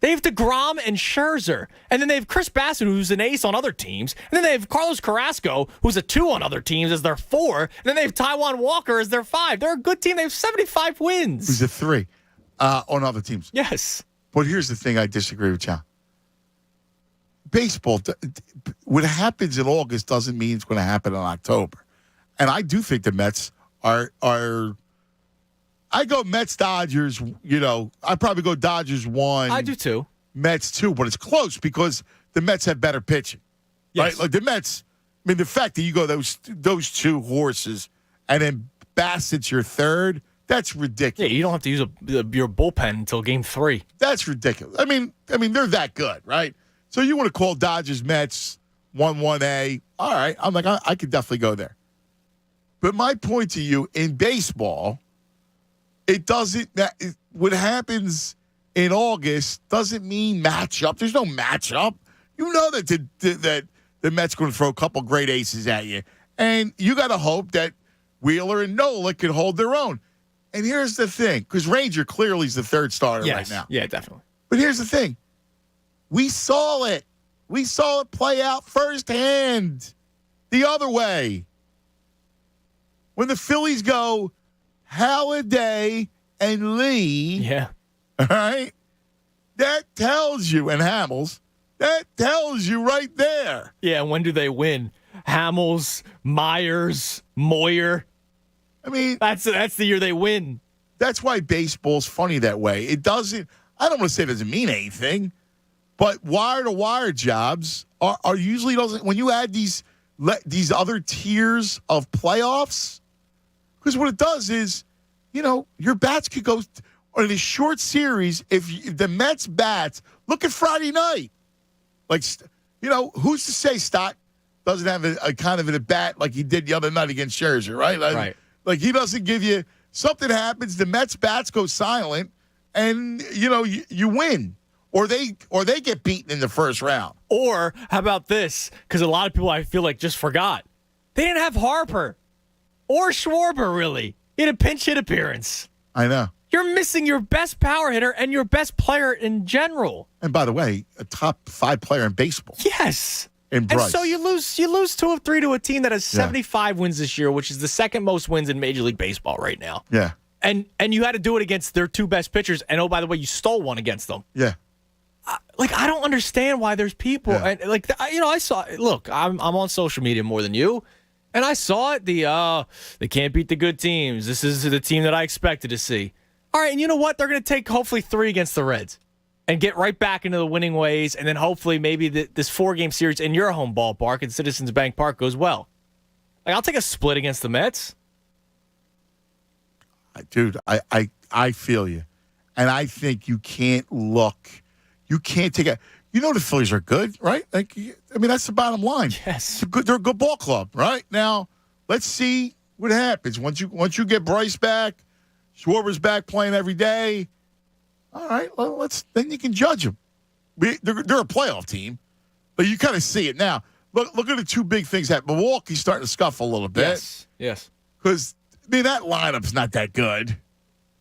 They have DeGrom and Scherzer. And then they have Chris Bassett, who's an ace on other teams. And then they have Carlos Carrasco, who's a 2 on other teams, as their 4. And then they have Taijuan Walker as their 5. They're a good team. They have 75 wins. Who's a 3 on other teams. Yes. But here's the thing I disagree with John. Baseball, what happens in August doesn't mean it's going to happen in October. And I do think the Mets are I go Mets, Dodgers, I probably go Dodgers 1. I do too. Mets 2, but it's close because the Mets have better pitching. Yes. Right? Like the Mets, I mean, the fact that you go those 2 horses and then Bassett's your 3rd, that's ridiculous. Yeah, you don't have to use your bullpen until game 3. That's ridiculous. I mean, they're that good, right? So you want to call Dodgers, Mets 1-1A. All right. I'm like, I could definitely go there. But my point to you, in baseball, it doesn't, what happens in August doesn't mean matchup. There's no matchup. You know that the Mets going to throw a couple great aces at you. And you got to hope that Wheeler and Nola can hold their own. And here's the thing, because Ranger clearly is the third starter right now. Yeah, definitely. But here's the thing. We saw it. We saw it play out firsthand the other way. When the Phillies go Halladay and Lee, yeah, all right, that tells you, and Hamels, that tells you right there. Yeah, when do they win? Hamels, Myers, Moyer. I mean, that's the year they win. That's why baseball's funny that way. It doesn't, I don't want to say it doesn't mean anything, but wire-to-wire jobs are usually doesn't, when you add these other tiers of playoffs, because what it does is, your bats could go in a short series. If the Mets bats, look at Friday night. Like, who's to say Stott doesn't have a kind of a bat like he did the other night against Scherzer, right? Right. Like he doesn't give you, something happens, the Mets bats go silent, and, you win. Or they get beaten in the first round. Or how about this? Because a lot of people, I feel like, just forgot. They didn't have Harper or Schwarber, really. He had a pinch hit appearance. I know. You're missing your best power hitter and your best player in general. And by the way, a top 5 player in baseball. Yes. In Bryce. And so you lose 2 of 3 to a team that has 75 wins this year, which is the second most wins in Major League Baseball right now. Yeah. And you had to do it against their 2 best pitchers. And, oh, by the way, you stole one against them. Yeah. I don't understand why there's people. Yeah. And I saw. Look, I'm on social media more than you, and I saw it. They can't beat the good teams. This is the team that I expected to see. All right, and you know what? They're going to take hopefully 3 against the Reds, and get right back into the winning ways, and then hopefully maybe this 4-game series in your home ballpark in Citizens Bank Park goes well. Like, I'll take a split against the Mets. Dude, I feel you, and I think you can't look. You can't take a. The Phillies are good, right? Like, that's the bottom line. Yes, they're a good ball club, right? Now, let's see what happens once you get Bryce back, Schwarber's back playing every day. All right, well, then you can judge them. They're a playoff team, but you kind of see it now. Look at the 2 big things that Milwaukee's starting to scuffle a little bit. Yes. Because that lineup's not that good.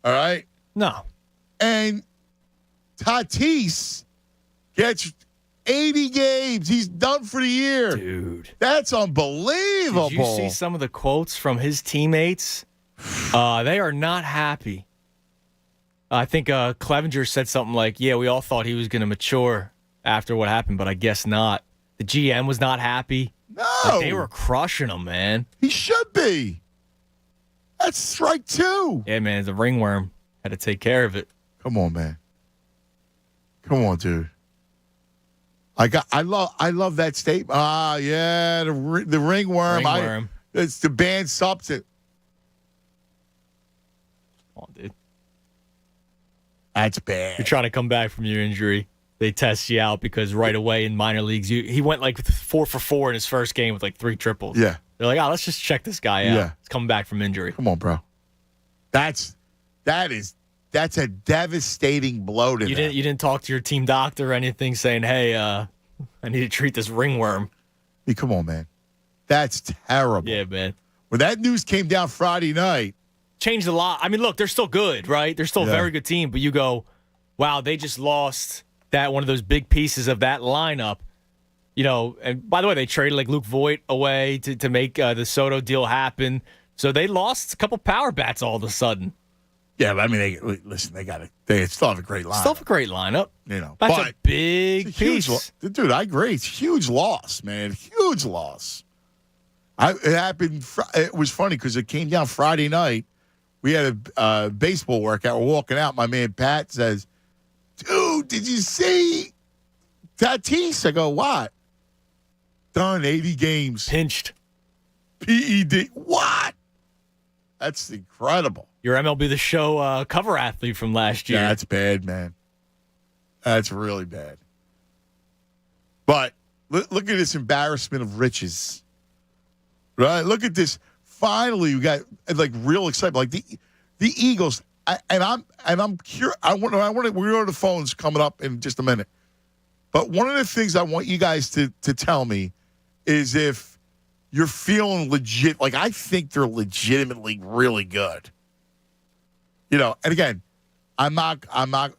All right. No. And Tatis gets 80 games. He's done for the year. Dude. That's unbelievable. Did you see some of the quotes from his teammates? They are not happy. I think Clevenger said something like, yeah, we all thought he was going to mature after what happened, but I guess not. The GM was not happy. No. They were crushing him, man. He should be. That's strike 2. Yeah, man, the ringworm had to take care of it. Come on, man. Come on, dude. I love that statement. Yeah, the ringworm. Ringworm. It's the banned substance. Come on, dude. That's bad. You're trying to come back from your injury. They test you out because right away in minor leagues, he went like 4 for 4 in his first game with like 3 triples. Yeah. They're like, let's just check this guy out. Yeah. He's coming back from injury. Come on, bro. That's a devastating blow to them. You didn't talk to your team doctor or anything saying, hey, I need to treat this ringworm. Hey, come on, man. That's terrible. Yeah, man. When that news came down Friday night. Changed a lot. I mean, look, they're still good, right? They're still a very good team, but you go, wow, they just lost that one of those big pieces of that lineup. And by the way, they traded like Luke Voigt away to make the Soto deal happen. So they lost a couple power bats all of a sudden. Yeah, but I mean, they still have a great lineup. Still have a great lineup. That's a big piece. Dude, I agree. It's a huge loss, man. Huge loss. It was funny because it came down Friday night. We had a baseball workout. We're walking out. My man Pat says, dude, did you see Tatis? I go, what? Done 80 games. Pinched. PED. What? That's incredible. Your MLB The Show cover athlete from last year. Yeah, that's bad, man. That's really bad. But look at this embarrassment of riches. Right? Look at this. Finally, we got like real excitement. Like the Eagles. I'm curious. We're on the phones coming up in just a minute. But one of the things I want you guys to tell me is if you're feeling legit. Like, I think they're legitimately really good. And again, I'm not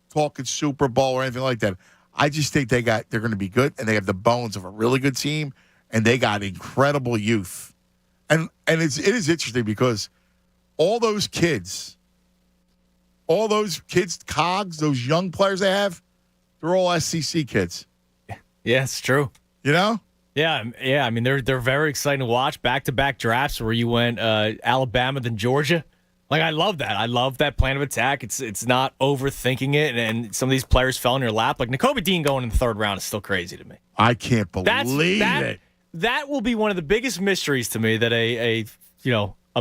talking Super Bowl or anything like that. I just think they're going to be good, and they have the bones of a really good team, and they got incredible youth. And it is interesting because all those kids, cogs, those young players they have, they're all SEC kids. Yeah, it's true. Yeah. I mean, they're very exciting to watch. Back-to-back drafts where you went Alabama then Georgia. Like, I love that. I love that plan of attack. It's not overthinking it, and some of these players fell in your lap. Like, Nakobe Dean going in the third round is still crazy to me. I can't believe it. That will be one of the biggest mysteries to me, that a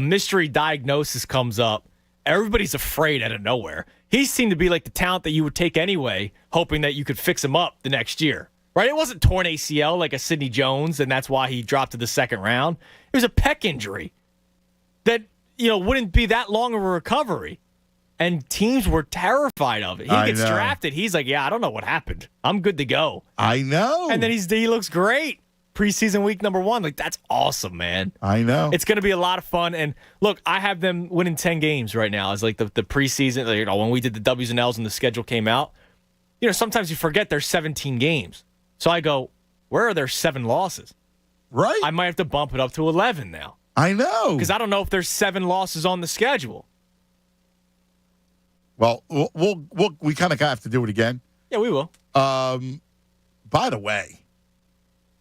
mystery diagnosis comes up. Everybody's afraid out of nowhere. He seemed to be like the talent that you would take anyway, hoping that you could fix him up the next year. Right? It wasn't torn ACL like a Sidney Jones, and that's why he dropped to the second round. It was a pec injury that wouldn't be that long of a recovery. And teams were terrified of it. He gets drafted. He's like, I don't know what happened. I'm good to go. I know. And then he looks great. Preseason week number 1. Like, that's awesome, man. I know. It's going to be a lot of fun. And look, I have them winning 10 games right now. It's like the preseason, when we did the W's and L's and the schedule came out, sometimes you forget there's 17 games. So I go, where are their 7 losses? Right. I might have to bump it up to 11 now. I know. Because I don't know if there's 7 losses on the schedule. Well, we kind of have to do it again. Yeah, we will. By the way,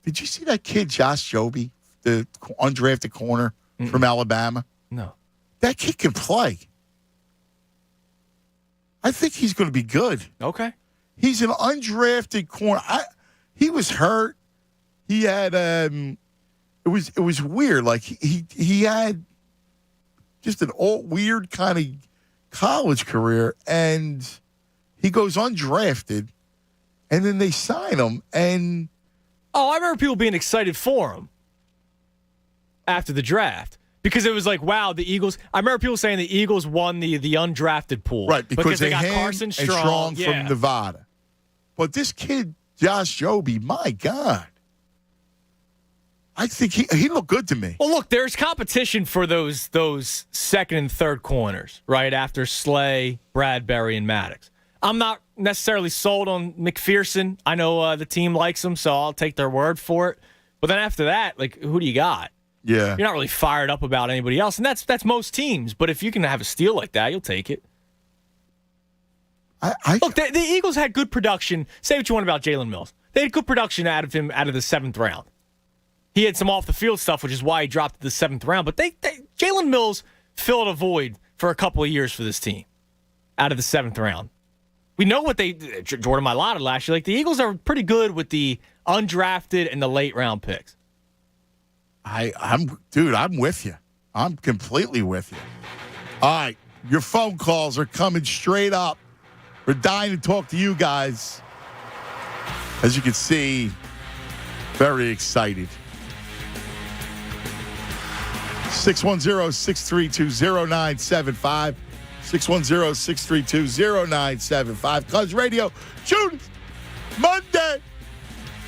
did you see that kid, Josh Jobe, the undrafted corner from Alabama? No. That kid can play. I think he's going to be good. Okay. He's an undrafted corner. He was hurt. He had it was weird. Like he had just an old weird kind of college career, and he goes undrafted, and then they sign him. And I remember people being excited for him after the draft. Because it was like, wow, the Eagles. I remember people saying the Eagles won the undrafted pool. Right, because they got him Carson and Strong from Nevada. But this kid, Josh Jobe, my God. I think he looked good to me. Well, look, there's competition for those second and third corners, right, after Slay, Bradbury, and Maddox. I'm not necessarily sold on McPherson. I know the team likes him, so I'll take their word for it. But then after that, like, who do you got? Yeah. You're not really fired up about anybody else, and that's most teams. But if you can have a steal like that, you'll take it. Look, the Eagles had good production. Say what you want about Jalen Mills. They had good production out of him out of the 7th round. He had some off-the-field stuff, which is why he dropped to the 7th round. But Jalen Mills filled a void for a couple of years for this team out of the 7th round. We know what Jordan Mailata last year. Like, the Eagles are pretty good with the undrafted and the late-round picks. I'm with you. I'm completely with you. All right, your phone calls are coming straight up. We're dying to talk to you guys. As you can see, very excited. 610-632-0975. 610-632-0975. Cuz Radio, June, Monday,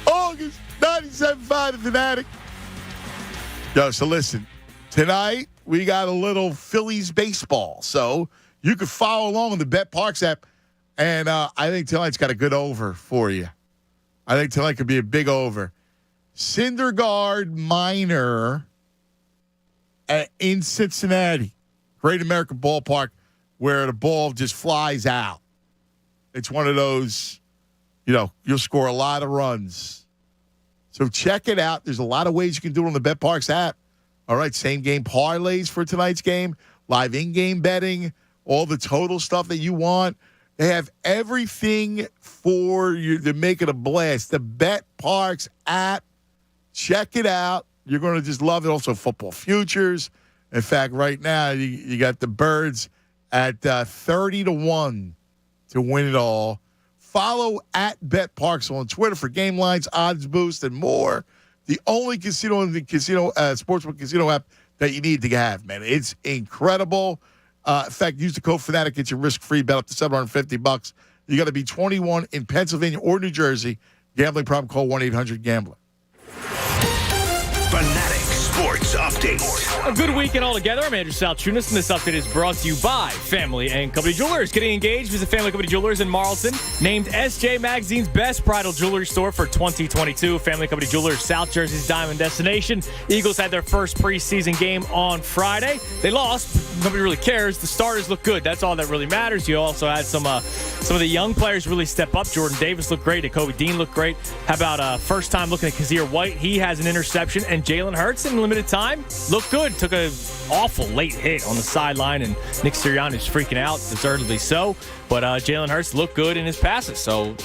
August, 97.5 The Fanatic. Yo, so listen, tonight we got a little Phillies baseball. So you can follow along on the Bet Parks app. And I think tonight's got a good over for you. I think tonight could be a big over. Syndergaard Minor in Cincinnati. Great American Ballpark where the ball just flies out. It's one of those, you'll score a lot of runs. So check it out. There's a lot of ways you can do it on the Bet Parks app. All right, same game parlays for tonight's game, live in-game betting, all the total stuff that you want. They have everything for you to make it a blast. The Bet Parks app. Check it out. You're going to just love it. Also, football futures. In fact, right now, you got the Birds at 30-1 to win it all. Follow at Bet Parks on Twitter for game lines, odds boost, and more. The only sportsbook casino app that you need to have, man. It's incredible. In fact, use the code FANATIC, get your risk-free bet up to $750. You got to be 21 in Pennsylvania or New Jersey. Gambling problem, call 1-800-GAMBLER. State. A good weekend altogether. I'm Andrew Salchunas, and this update is brought to you by Family and Company Jewelers. Getting engaged, visit Family and Company Jewelers in Marlton. Named SJ Magazine's best bridal jewelry store for 2022. Family and Company Jewelers, South Jersey's diamond destination. Eagles had their first preseason game on Friday. They lost. Nobody really cares. The starters look good. That's all that really matters. You also had some of the young players really step up. Jordan Davis looked great. Kobe Dean looked great. How about first time looking at Kazir White? He has an interception. And Jalen Hurts in limited time looked good. Took a awful late hit on the sideline, and Nick Sirianni's freaking out, deservedly so. But Jalen Hurts looked good in his passes. So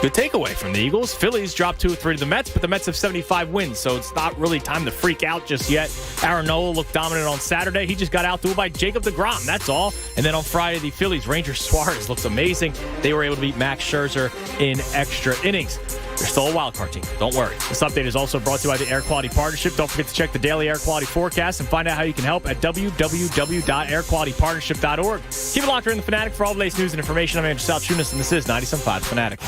good takeaway from the Eagles. Phillies dropped 2-3 to the Mets, but the Mets have 75 wins, so it's not really time to freak out just yet. Aaron Nola looked dominant on Saturday. He just got outdueled by Jacob deGrom, that's all. And then on Friday, the Phillies, Ranger Suarez looks amazing. They were able to beat Max Scherzer in extra innings. They're still a wild card team. Don't worry. This update is also brought to you by the Air Quality Partnership. Don't forget to check the daily air quality forecast and find out how you can help at www.airqualitypartnership.org. Keep it locked here in The Fanatic for all the latest news and information. I'm Andrew Salchunas, and this is 97.5 The Fanatic.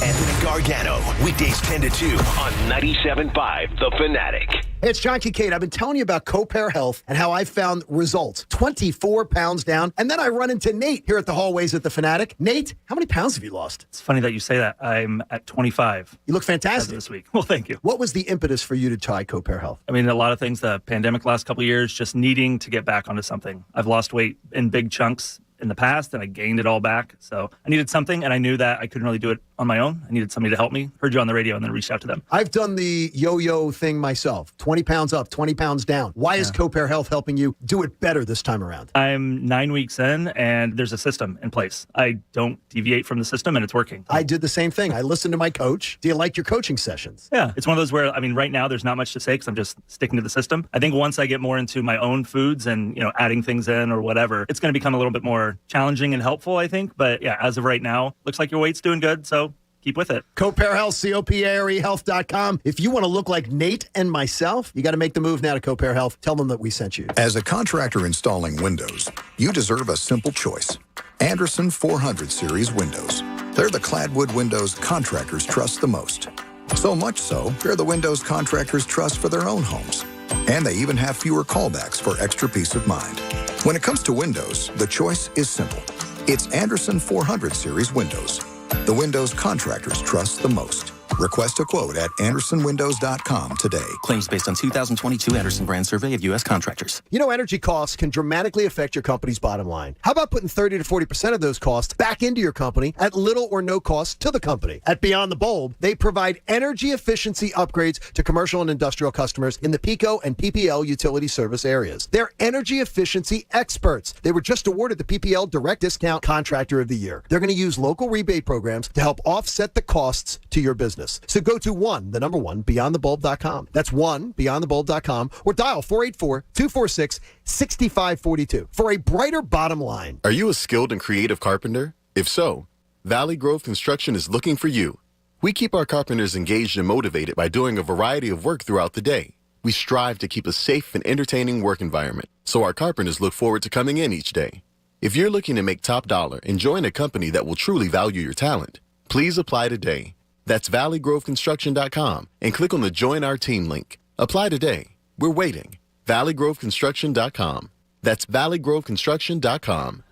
Anthony Gargano, weekdays 10 to 2 on 97.5 The Fanatic. Hey, it's John Kincaid. I've been telling you about CoPair Health and how I found results. 24 pounds down. And then I run into Nate here at the hallways at The Fanatic. Nate, how many pounds have you lost? It's funny that you say that. I'm at 25. You look fantastic. This week. Well, thank you. What was the impetus for you to try CoPair Health? I mean, a lot of things, the pandemic last couple of years, just needing to get back onto something. I've lost weight in big chunks in the past, and I gained it all back. So I needed something, and I knew that I couldn't really do it on my own. I needed somebody to help me. Heard you on the radio and then reached out to them. I've done the yo-yo thing myself. 20 pounds up, 20 pounds down. Why is CoPair Health helping you do it better this time around? I'm 9 weeks in, and there's a system in place. I don't deviate from the system, and it's working. I did the same thing. I listened to my coach. Do you like your coaching sessions? Yeah. It's one of those where, I mean, right now there's not much to say because I'm just sticking to the system. I think once I get more into my own foods and, adding things in or whatever, it's going to become a little bit more challenging and helpful, I think. But yeah, as of right now, looks like your weight's doing good, so keep with it. CoPair Health, CoPairHealth.com. If you want to look like Nate and myself, you got to make the move now to CoPair Health. Tell them that we sent you. As a contractor installing windows, you deserve a simple choice. Anderson 400 Series windows. They're the clad-wood windows contractors trust the most. So much so, they're the windows contractors trust for their own homes. And they even have fewer callbacks for extra peace of mind. When it comes to windows, the choice is simple. It's Anderson 400 Series windows. The windows contractors trust the most. Request a quote at AndersonWindows.com today. Claims based on 2022 Anderson brand survey of U.S. contractors. Energy costs can dramatically affect your company's bottom line. How about putting 30 to 40% of those costs back into your company at little or no cost to the company? At Beyond the Bulb, they provide energy efficiency upgrades to commercial and industrial customers in the PICO and PPL utility service areas. They're energy efficiency experts. They were just awarded the PPL Direct Discount Contractor of the Year. They're going to use local rebate programs to help offset the costs to your business. So go to beyondthebulb.com. That's beyondthebulb.com, or dial 484-246-6542 for a brighter bottom line. Are you a skilled and creative carpenter? If so, Valley Grove Construction is looking for you. We keep our carpenters engaged and motivated by doing a variety of work throughout the day. We strive to keep a safe and entertaining work environment, so our carpenters look forward to coming in each day. If you're looking to make top dollar and join a company that will truly value your talent, please apply today. That's valleygroveconstruction.com and click on the Join Our Team link. Apply today. We're waiting. valleygroveconstruction.com. That's valleygroveconstruction.com.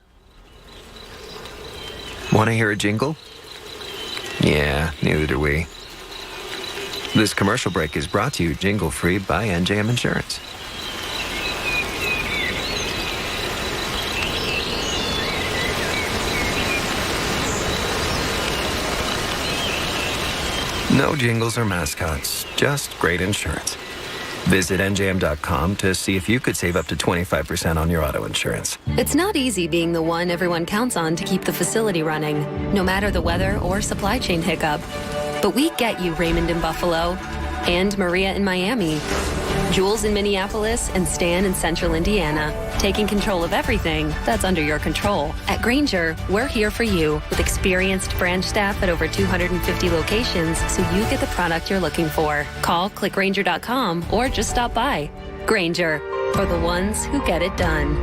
Want to hear a jingle? Yeah, neither do we. This commercial break is brought to you jingle-free by NJM Insurance. No jingles or mascots, just great insurance. Visit NJM.com to see if you could save up to 25% on your auto insurance. It's not easy being the one everyone counts on to keep the facility running, no matter the weather or supply chain hiccup. But we get you, Raymond in Buffalo, and Maria in Miami, Jules in Minneapolis, and Stan in Central Indiana, taking control of everything that's under your control. At Grainger, we're here for you with experienced branch staff at over 250 locations so you get the product you're looking for. Call, click Grainger.com, or just stop by. Grainger, for the ones who get it done.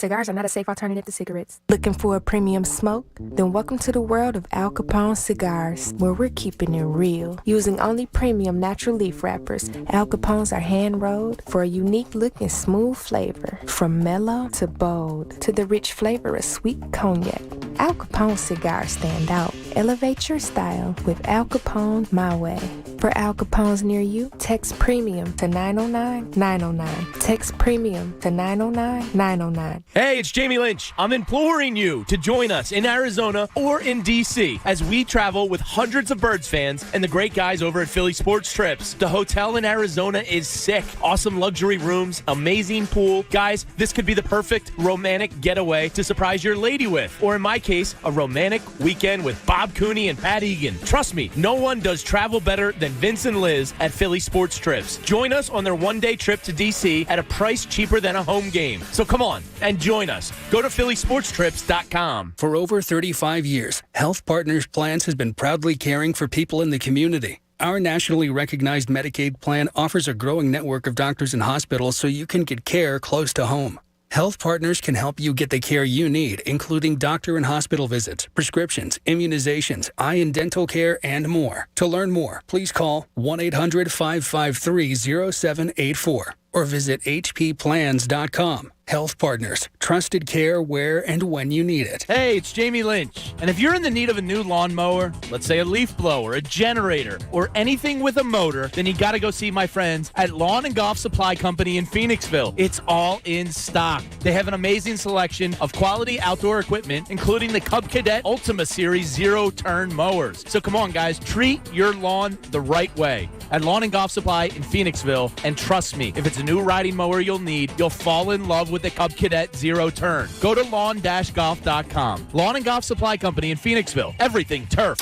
Cigars are not a safe alternative to cigarettes. Looking for a premium smoke? Then welcome to the world of Al Capone cigars, where we're keeping it real. Using only premium natural leaf wrappers, Al Capones are hand-rolled for a unique look and smooth flavor. From mellow to bold to the rich flavor of sweet cognac, Al Capone cigars stand out. Elevate your style with Al Capone My Way. For Al Capones near you, text premium to 909-909. Text premium to 909-909. Hey, it's Jamie Lynch. I'm imploring you to join us in Arizona or in D.C. as we travel with hundreds of Birds fans and the great guys over at Philly Sports Trips. The hotel in Arizona is sick. Awesome luxury rooms, amazing pool. Guys, this could be the perfect romantic getaway to surprise your lady with. Or in my case, a romantic weekend with Bob Cooney and Pat Egan. Trust me, no one does travel better than Vince and Liz at Philly Sports Trips. Join us on their one-day trip to D.C. at a price cheaper than a home game. So come on and join us. Go to phillysportstrips.com. For over 35 years, Health Partners Plans has been proudly caring for people in the community. Our nationally recognized Medicaid plan offers a growing network of doctors and hospitals so you can get care close to home. Health Partners can help you get the care you need, including doctor and hospital visits, prescriptions, immunizations, eye and dental care, and more. To learn more, please call 1-800-553-0784 or visit hpplans.com. Health Partners, trusted care where and when you need it. Hey, it's Jamie Lynch. And if you're in the need of a new lawnmower, let's say a leaf blower, a generator, or anything with a motor, then you got to go see my friends at Lawn and Golf Supply Company in Phoenixville. It's all in stock. They have an amazing selection of quality outdoor equipment, including the Cub Cadet Ultima Series zero-turn mowers. So come on, guys, treat your lawn the right way at Lawn and Golf Supply in Phoenixville. And trust me, if it's a new riding mower you'll need, you'll fall in love with the Cub Cadet Zero Turn. Go to lawn-golf.com. Lawn and Golf Supply Company in Phoenixville. Everything turf.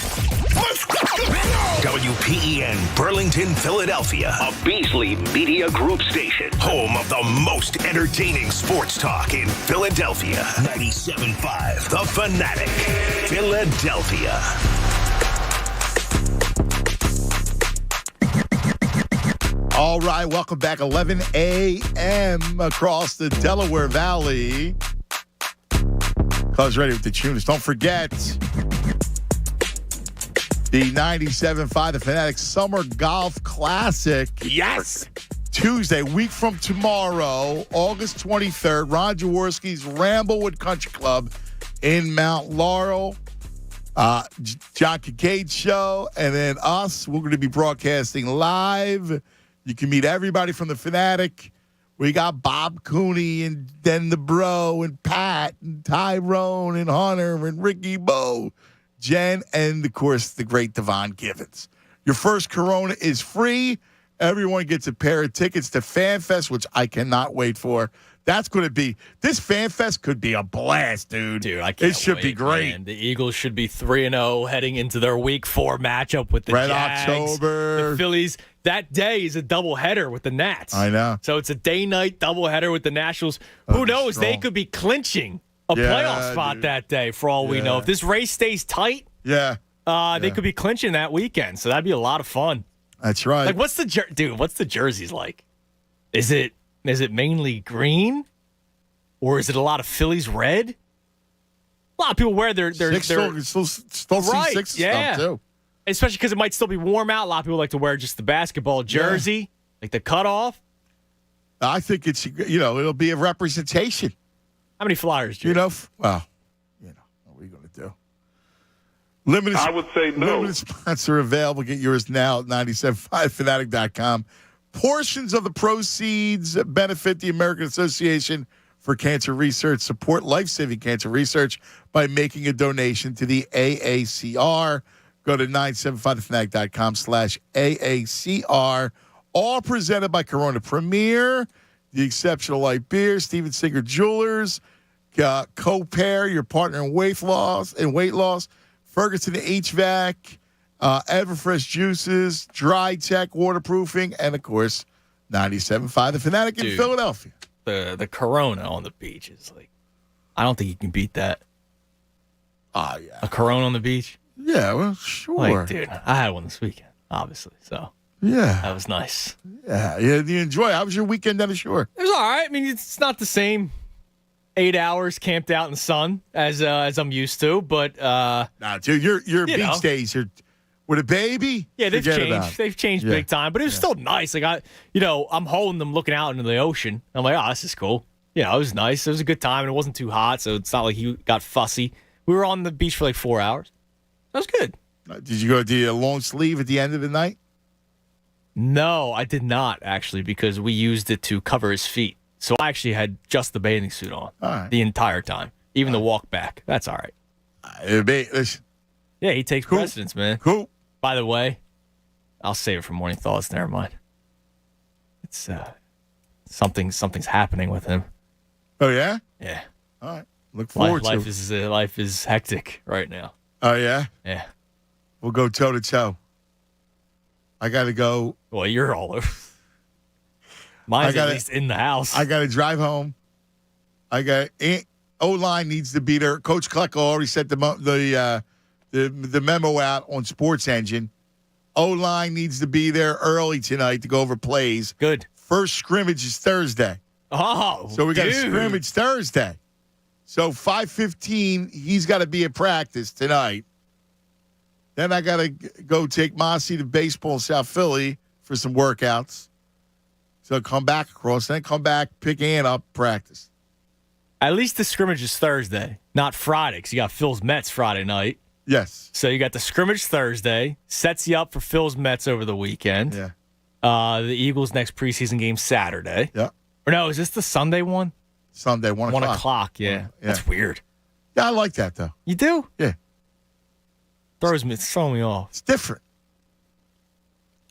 WPEN Burlington, Philadelphia, a Beasley Media Group station, home of the most entertaining sports talk in Philadelphia. 97.5 The Fanatic, Philadelphia. All right, welcome back. 11 a.m. across the Delaware Valley. Cuz ready with the tuners. Don't forget the 97.5 The Fanatic Summer Golf Classic. Yes! Tuesday, week from tomorrow, August 23rd, Ron Jaworski's Ramblewood Country Club in Mount Laurel. John Kincaid show, and then us. We're going to be broadcasting live. You can meet everybody from the Fanatic. We got Bob Cooney and then the Bro and Pat and Tyrone and Hunter and Ricky Bo, Jen, and, of course, the great Devon Givens. Your first Corona is free. Everyone gets a pair of tickets to FanFest, which I cannot wait for. That's going to be – this FanFest could be a blast, dude. Dude, I can't It should be great. Man. The Eagles should be 3-0 heading into their Week 4 matchup with the Red Jags. October. The Phillies. That day is a doubleheader with the Nats. I know. So it's a day-night doubleheader with the Nationals. Who knows? They could be clinching a playoff spot that day for all we know. If this race stays tight, they could be clinching that weekend. So that'd be a lot of fun. That's right. Like, what's the jerseys like? Is it mainly green, or is it a lot of Phillies red? A lot of people wear their still right, six yeah. stuff too. Especially because it might still be warm out. A lot of people like to wear just the basketball jersey, like the cutoff. I think it's it'll be a representation. How many Flyers do you know? Well, what are we going to do? Limited. I would say no. Limited sponsor available. Get yours now at 975fanatic.com. Portions of the proceeds benefit the American Association for Cancer Research. Support life-saving cancer research by making a donation to the AACR. Go to 975fanatic.com/AACR. All presented by Corona Premier, the Exceptional Light Beer, Steven Singer Jewelers, Co-Pair, your partner in weight loss, Ferguson HVAC, Everfresh Juices, Dry Tech Waterproofing, and, of course, 97.5 The Fanatic in Philadelphia. The Corona on the beach is like, I don't think you can beat that. Oh, yeah. A Corona on the beach? Yeah, well, sure. Like, dude, I had one this weekend, obviously, so. Yeah. That was nice. Yeah, you enjoy it. How was your weekend down the shore? It was all right. I mean, it's not the same 8 hours camped out in the sun as I'm used to. But nah, dude, your beach days are with a baby. Yeah, they've forget changed. about it. They've changed big time, but it was still nice. Like I'm holding them, looking out into the ocean. I'm like, oh, this is cool. It was nice. It was a good time, and it wasn't too hot, so it's not like he got fussy. We were on the beach for like 4 hours. That was good. Did you go to the long sleeve at the end of the night? No, I did not actually, because we used it to cover his feet. So I actually had just the bathing suit on the entire time, even the walk back. That's all right. Listen. Yeah, he takes precedence, man. Cool. By the way, I'll save it for morning thoughts. Never mind. It's something's happening with him. Oh yeah. Yeah. All right. Look forward to it. Life is hectic right now. Oh yeah. Yeah. We'll go toe to toe. I got to go. Well, you're all over. Mine's at least in the house. I got to drive home. O-line needs to be there. Coach Klecko already sent the memo out on Sports Engine. O-line needs to be there early tonight to go over plays. Good. First scrimmage is Thursday. Oh, so we got a scrimmage Thursday. So 5:15, he's got to be at practice tonight. Then I got to go take Mossy to baseball in South Philly for some workouts. So come back across, then come back, pick Ann up, practice. At least the scrimmage is Thursday, not Friday, because you got Phil's Mets Friday night. Yes. So you got the scrimmage Thursday, sets you up for Phil's Mets over the weekend. Yeah. The Eagles' next preseason game Saturday. Yeah. Or no, is this the Sunday one? Sunday, 1 o'clock. 1 o'clock, yeah. That's weird. Yeah, I like that, though. You do? Yeah. Throws me off. It's different.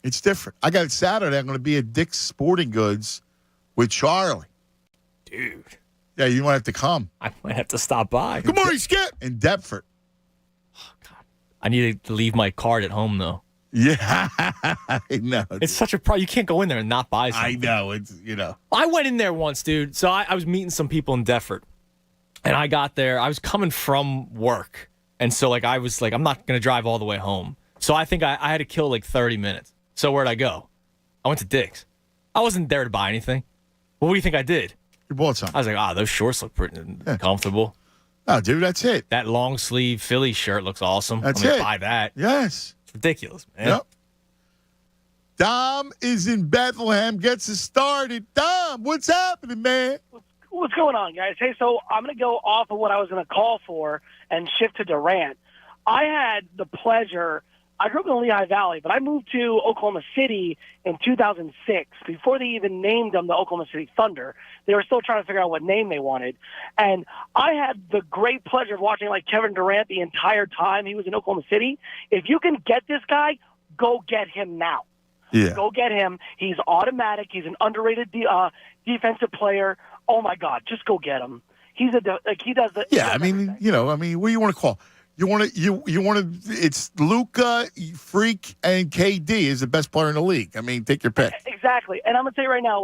It's different. I got it Saturday. I'm going to be at Dick's Sporting Goods with Charlie. Dude. Yeah, you might have to come. I might have to stop by. Good morning, Skip. In Deptford. Oh, God. I need to leave my card at home, though. Yeah, I know. It's such a problem. You can't go in there and not buy something. I know. It's, I went in there once, dude. So I was meeting some people in Deptford. And I got there. I was coming from work. And so, I was like, I'm not going to drive all the way home. So I think I had to kill 30 minutes. So where'd I go? I went to Dick's. I wasn't there to buy anything. Well, what do you think I did? You bought something. I was like, those shorts look pretty comfortable. Oh, dude, that's it. That long sleeve Philly shirt looks awesome. That's I'm gonna it. buy that. Yes. It's ridiculous, man. Yep. Dom is in Bethlehem. Gets us started. Dom, what's happening, man? What's going on, guys? Hey, so I'm going to go off of what I was going to call for and shift to Durant. I had the pleasure. I grew up in the Lehigh Valley, but I moved to Oklahoma City in 2006. Before they even named them the Oklahoma City Thunder, they were still trying to figure out what name they wanted. And I had the great pleasure of watching Kevin Durant the entire time he was in Oklahoma City. If you can get this guy, go get him now. Yeah. Go get him. He's automatic. He's an underrated defensive player. Oh my God, just go get him. He does the. Yeah, I mean, what do you want to call? You want to. It's Luka, Freak, and KD is the best player in the league. I mean, take your pick. Exactly, and I'm gonna say right now,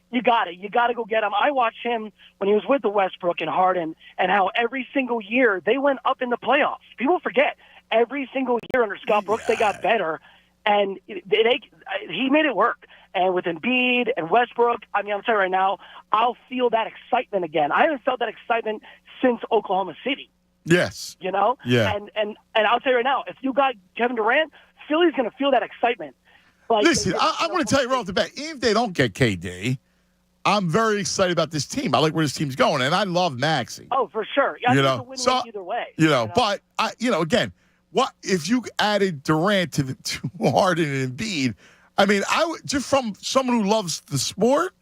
you got to go get him. I watched him when he was with the Westbrook and Harden, and how every single year they went up in the playoffs. People forget every single year under Scott Brooks they got better, and he made it work. And with Embiid and Westbrook, I mean, I'm saying right now, I'll feel that excitement again. I haven't felt that excitement since Oklahoma City. Yes. Yeah. And I'll tell you right now, if you got Kevin Durant, Philly's going to feel that excitement. Listen, I'm going to tell you right off the bat, even if they don't get KD, I'm very excited about this team. I like where this team's going, and I love Maxey. Oh, for sure. I think it's a win-win either way. But again, what if you added Durant to Harden and Embiid? I mean, I would, just from someone who loves the sport,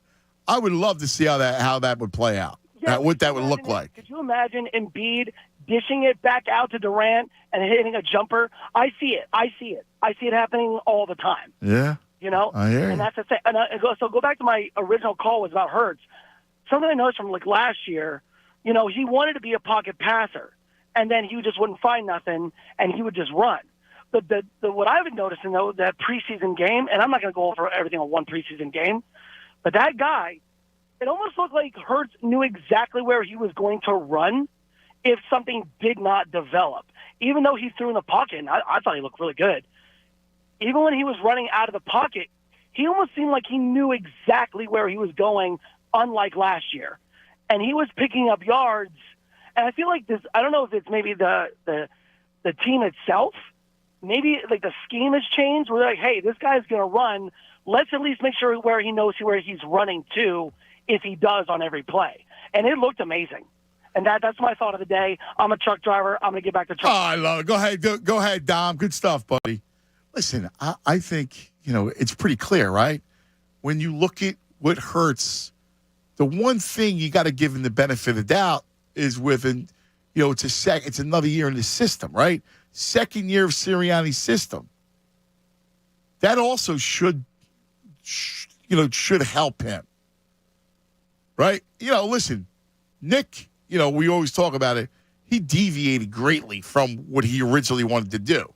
I would love to see how that would play out. Yeah, what that would look like. Could you imagine Embiid dishing it back out to Durant and hitting a jumper? I see it. I see it happening all the time. Yeah. I hear you. And that's the thing. So go back to my original call was about Hurts. Something I noticed from last year, he wanted to be a pocket passer, and then he just wouldn't find nothing, and he would just run. But what I've been noticing, though, that preseason game, and I'm not going to go over everything on one preseason game, but that guy, it almost looked like Hurts knew exactly where he was going to run if something did not develop. Even though he threw in the pocket, and I thought he looked really good. Even when he was running out of the pocket, he almost seemed like he knew exactly where he was going, unlike last year. and he was picking up yards. And I feel like this. I don't know if it's maybe the team itself. Maybe like the scheme has changed. We're like, hey, this guy's going to run. Let's at least make sure where he knows where he's running to if he does on every play. And it looked amazing. And that's my thought of the day. I'm a truck driver. I'm going to get back to truck. Oh, I love it. Go ahead, Dom. Good stuff, buddy. Listen, I think, it's pretty clear, right? When you look at what hurts, the one thing you got to give him the benefit of the doubt is it's another year in the system, right? Second year of Sirianni's system. That also should help him. Right? Listen, Nick, we always talk about it. He deviated greatly from what he originally wanted to do.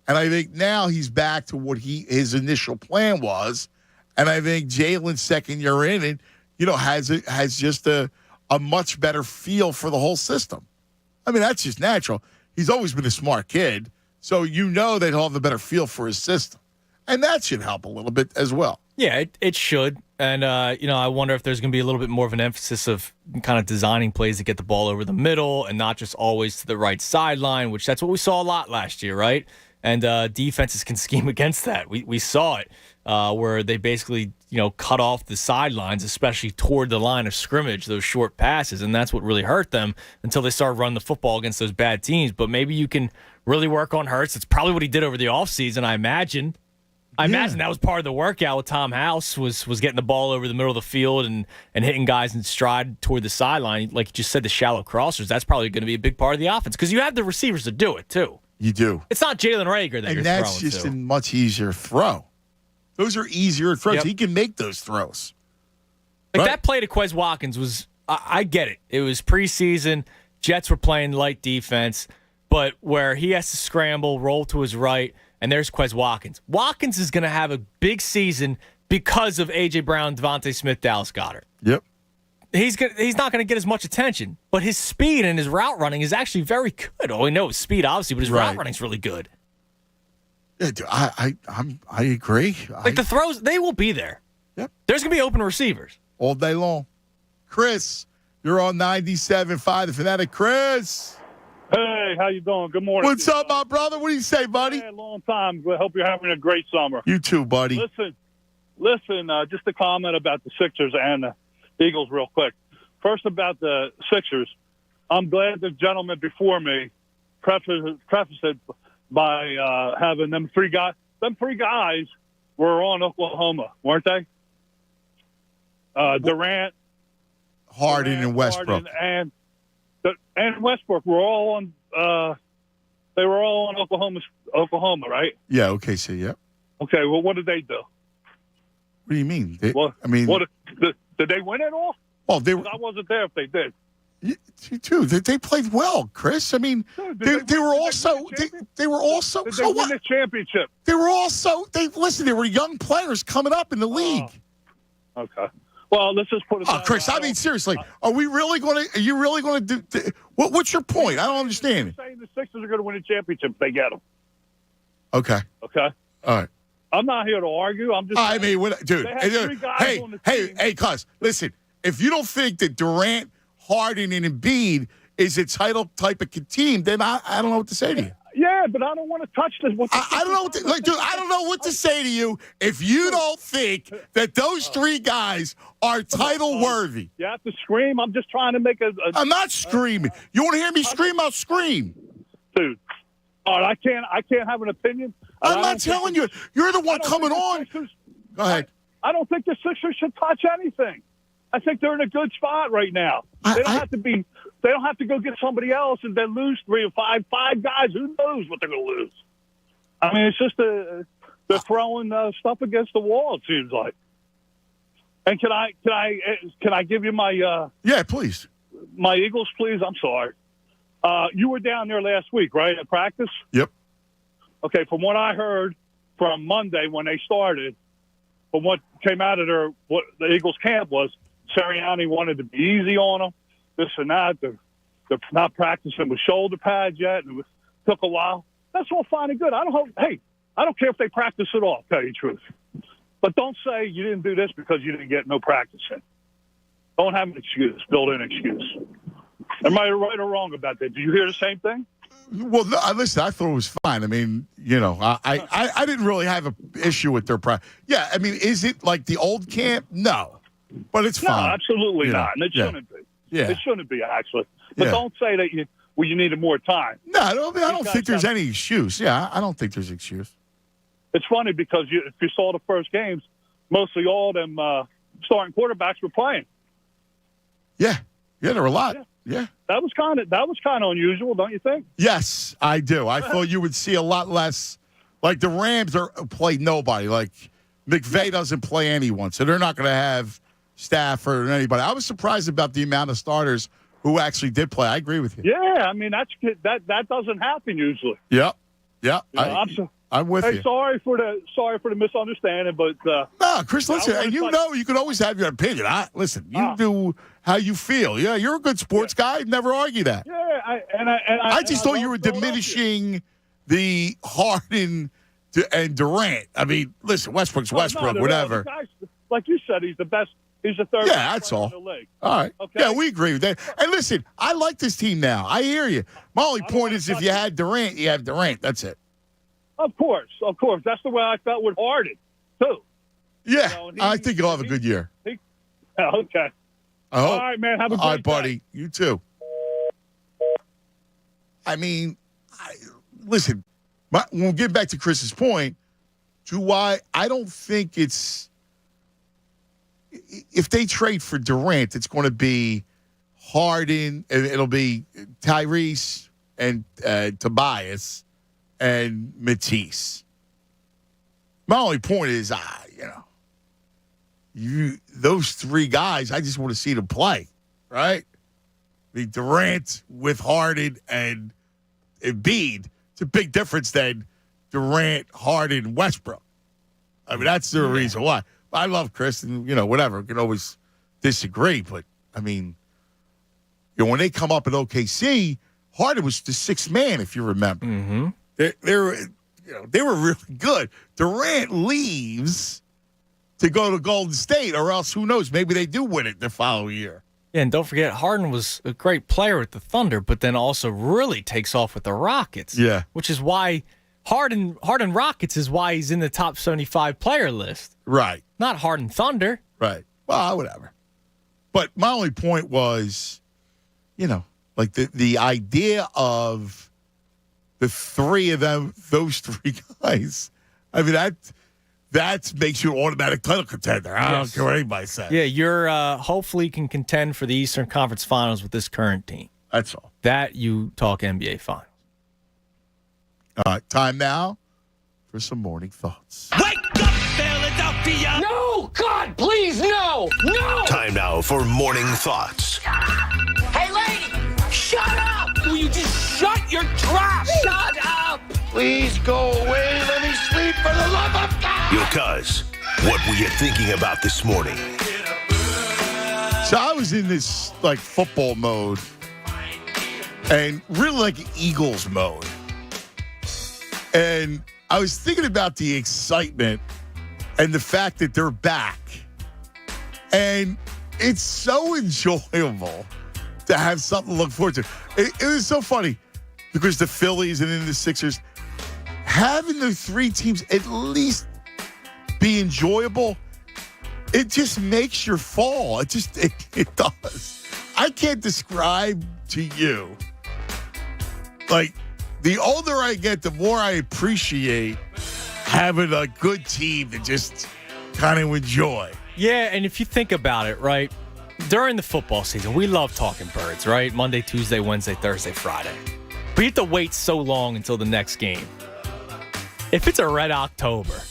And I think now he's back to what his initial plan was. And I think Jalen's second year in it, has just a much better feel for the whole system. I mean, that's just natural. He's always been a smart kid. So that he'll have a better feel for his system. And that should help a little bit as well. Yeah, it should. And, I wonder if there's going to be a little bit more of an emphasis of kind of designing plays to get the ball over the middle and not just always to the right sideline, which that's what we saw a lot last year, right? And defenses can scheme against that. We saw it where they basically, cut off the sidelines, especially toward the line of scrimmage, those short passes. And that's what really hurt them until they started running the football against those bad teams. But maybe you can really work on Hurts. It's probably what he did over the offseason, I imagine. I imagine that was part of the workout with Tom House was getting the ball over the middle of the field and hitting guys in stride toward the sideline. Like you just said, the shallow crossers, that's probably going to be a big part of the offense because you have the receivers to do it, too. You do. It's not Jalen Reagor that you're throwing to. And that's just a much easier throw. Those are easier throws. Yep. He can make those throws. Like that play to Quez Watkins was, I get it. It was preseason. Jets were playing light defense, but where he has to scramble, roll to his right, and there's Quez Watkins. Watkins is going to have a big season because of A.J. Brown, Devontae Smith, Dallas Goedert. Yep. He's not going to get as much attention, but his speed and his route running is actually very good. All we know is speed, obviously, but his route running is really good. Yeah, I agree. Like the throws, they will be there. Yep. There's going to be open receivers. All day long. Chris, you're on 97.5 The Fanatic. Chris. Hey, how you doing? Good morning. What's up, my brother? What do you say, buddy? Hey, long time. I hope you're having a great summer. You too, buddy. Listen. Just a comment about the Sixers and the Eagles real quick. First about the Sixers. I'm glad the gentleman before me prefaced it by having them three guys. Them three guys were on Oklahoma, weren't they? Durant, Harden, and Westbrook. Harden, and Westbrook were all on. They were all on Oklahoma, right? Yeah. Okay. So yeah. Okay. Well, what did they do? What do you mean? Did they win it all? Well, I wasn't there if they did. Too. They played well, Chris. I mean, they were also. They were also. Did they win the championship? They were also. They were young players coming up in the league. Okay. Well, let's just put it. Chris, I mean, seriously, are you really going to do? What's your point? I don't understand it. I'm saying the Sixers are going to win a championship if they get them. Okay. Okay. All right. I'm not here to argue. I'm just. I mean, dude. They had three guys on the team. Hey, cuz, listen. If you don't think that Durant, Harden, and Embiid is a title type of team, then I don't know what to say to you. Yeah, but I don't want to touch this. I don't know I don't know what to say to you if you don't think that those three guys are title worthy. You have to scream. I'm just trying to make I'm not screaming. You want to hear me scream? I'll scream. Dude. All right, I can't have an opinion. I'm not telling you. You're the one coming on. Go ahead. I don't think the Sixers should touch anything. I think they're in a good spot right now. They don't have to be. They don't have to go get somebody else and then lose 3 or 5 guys. Who knows what they're going to lose? I mean, it's just they're throwing stuff against the wall. It seems like. And can I give you my? Yeah, please. My Eagles, please. I'm sorry. You were down there last week, right, at practice? Yep. Okay. From what I heard from Monday when they started, from what came out of what the Eagles camp was. Sirianni wanted to be easy on them, this and that. They're not practicing with shoulder pads yet, and it took a while. That's all fine and good. I don't care if they practice at all, to tell you the truth. But don't say you didn't do this because you didn't get no practice in. Don't have an excuse. Built-in excuse. Am I right or wrong about that? Do you hear the same thing? Well, no, listen, I thought it was fine. I mean, I didn't really have an issue with their Yeah, I mean, is it like the old camp? No. But it's fine. No, absolutely not. And it shouldn't be. Yeah. It shouldn't be, actually. But don't say that you needed more time. No, I don't think there's any excuse. Yeah, I don't think there's excuse. It's funny because if you saw the first games, mostly all them starting quarterbacks were playing. Yeah, there were a lot. Yeah. That was kind of unusual, don't you think? Yes, I do. I thought you would see a lot less. Like the Rams play nobody. Like McVay doesn't play anyone, so they're not going to have Stafford or anybody. I was surprised about the amount of starters who actually did play. I agree with you. Yeah, I mean that doesn't happen usually. Yep. I'm with you. Sorry for the misunderstanding, but no, Chris. Listen, you can always have your opinion. You do how you feel. Yeah, you're a good sports guy. I'd never argue that. Yeah, I just thought you were diminishing the Harden and Durant. I mean, listen, Westbrook's Westbrook, whatever. Guys, like you said, he's the best. He's the third. Yeah, that's all. In the league. All right. Okay? Yeah, we agree with that. And listen, I like this team now. I hear you. My only point is, if you had Durant, you have Durant. That's it. Of course. That's the way I felt with Harden too. Yeah, I think you'll have a good year. Okay. I hope. All right, man. Have a great day. Buddy. You too. I mean, listen, we'll get back to Chris's point to why I don't think it's – if they trade for Durant, it's going to be Harden, and it'll be Tyrese and Tobias and Matisse. My only point is, those three guys, I just want to see them play, right? I mean, Durant with Harden and Embiid, it's a big difference than Durant, Harden, Westbrook. I mean, that's the reason why. I love Chris, and, whatever. We can always disagree, but, I mean, when they come up at OKC, Harden was the sixth man, if you remember. Mm-hmm. They were really good. Durant leaves to go to Golden State, or else who knows? Maybe they do win it the following year. Yeah, and don't forget, Harden was a great player with the Thunder, but then also really takes off with the Rockets. Yeah. Which is why Harden Rockets is why he's in the top 75 player list. Right. Not Harden Thunder. Right. Well, whatever. But my only point was, like the idea of the three of them, those three guys, I mean, that makes you an automatic title contender. I don't care what anybody says. Yeah, you're hopefully can contend for the Eastern Conference Finals with this current team. That's all. That you talk NBA Finals. All right, time now for some morning thoughts. Wake up, Philadelphia! No! God, please, no! No! Time now for morning thoughts. Hey, lady! Shut up! Will you just shut your trap? Shut up! Please go away. Let me sleep for the love of God. Yo, cuz, what were you thinking about this morning? So I was in this football mode and really Eagles mode. And I was thinking about the excitement and the fact that they're back. And it's so enjoyable to have something to look forward to. It was so funny because the Phillies and then the Sixers, having the three teams at least be enjoyable, it just makes your fall. It does. I can't describe to you, the older I get, the more I appreciate having a good team to just kind of enjoy. Yeah, and if you think about it, right, during the football season, we love talking birds, right? Monday, Tuesday, Wednesday, Thursday, Friday. But you have to wait so long until the next game. If it's a red October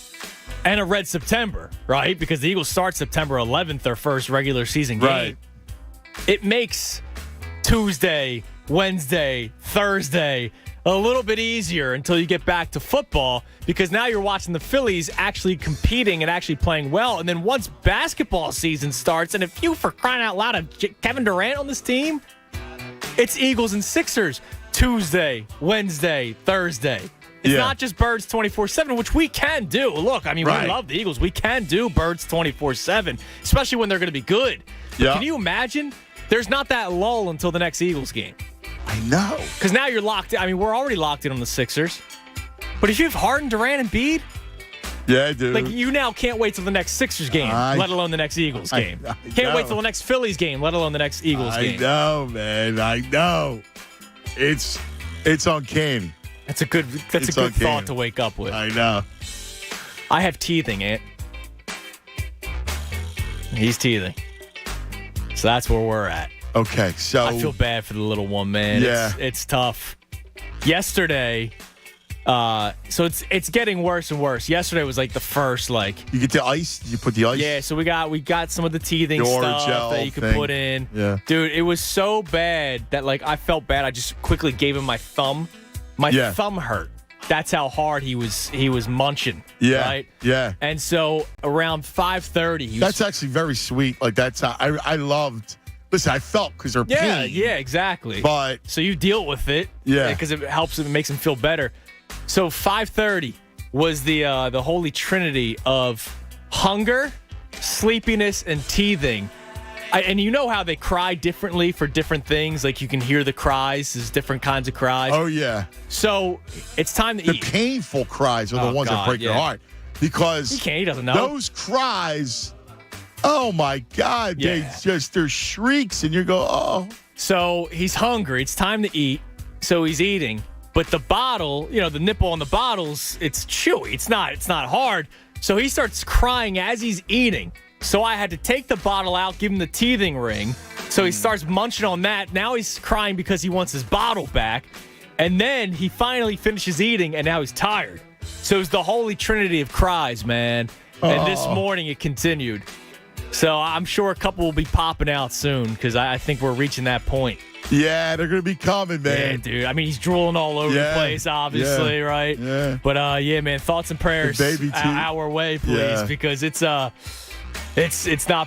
and a red September, right, because the Eagles start September 11th, their first regular season game, right, it makes Tuesday, Wednesday, Thursday a little bit easier until you get back to football, because now you're watching the Phillies actually competing and actually playing well. And then once basketball season starts, and if you, for crying out loud, have Kevin Durant on this team, it's Eagles and Sixers Tuesday, Wednesday, Thursday. It's not just birds 24/7, which we can do. Look, I mean, we love the Eagles. We can do birds 24/7, especially when they're going to be good. But can you imagine? There's not that lull until the next Eagles game. I know. Because now you're locked in. I mean, we're already locked in on the Sixers. But if you have Harden, Durant, and Bede, yeah, dude. Like, you now can't wait till the next Sixers game, let alone the next Eagles game. Can't wait till the next Phillies game, let alone the next Eagles game. I know, man. I know. It's uncanny. That's a good thought to wake up with. I know. I have teething, Ant. He's teething. So that's where we're at. Okay, so I feel bad for the little one, man. Yeah. It's tough. Yesterday, so it's getting worse and worse. Yesterday was like the first, like, you get the ice. You put the ice. Yeah, so we got some of the teething the stuff that you could put in. Yeah, dude, it was so bad that like I felt bad. I just quickly gave him my thumb. My thumb hurt. That's how hard he was munching. Yeah, right. Yeah, and so around 5:30, that's actually very sweet. Like that's I loved. Listen, I felt because they're pain. Yeah, exactly. But so you deal with it. Yeah, because it helps. It makes him feel better. So 5:30 was the holy trinity of hunger, sleepiness, and teething. And you know how they cry differently for different things. Like you can hear the cries. There's different kinds of cries. Oh yeah. So it's time to eat. The painful cries are the ones that break your heart because he doesn't know those cries. Oh my God! Yeah. They're shrieks, and you go, oh. So he's hungry. It's time to eat. So he's eating. But the bottle, the nipple on the bottles, it's chewy. It's not hard. So he starts crying as he's eating. So I had to take the bottle out, give him the teething ring. So he starts munching on that. Now he's crying because he wants his bottle back. And then he finally finishes eating, and now he's tired. So it's the holy trinity of cries, man. And this morning it continued. So I'm sure a couple will be popping out soon because I think we're reaching that point. Yeah, they're going to be coming, man. Yeah, dude. I mean, he's drooling all over the place, obviously, right? Yeah. But, man, thoughts and prayers our way, please, because it's not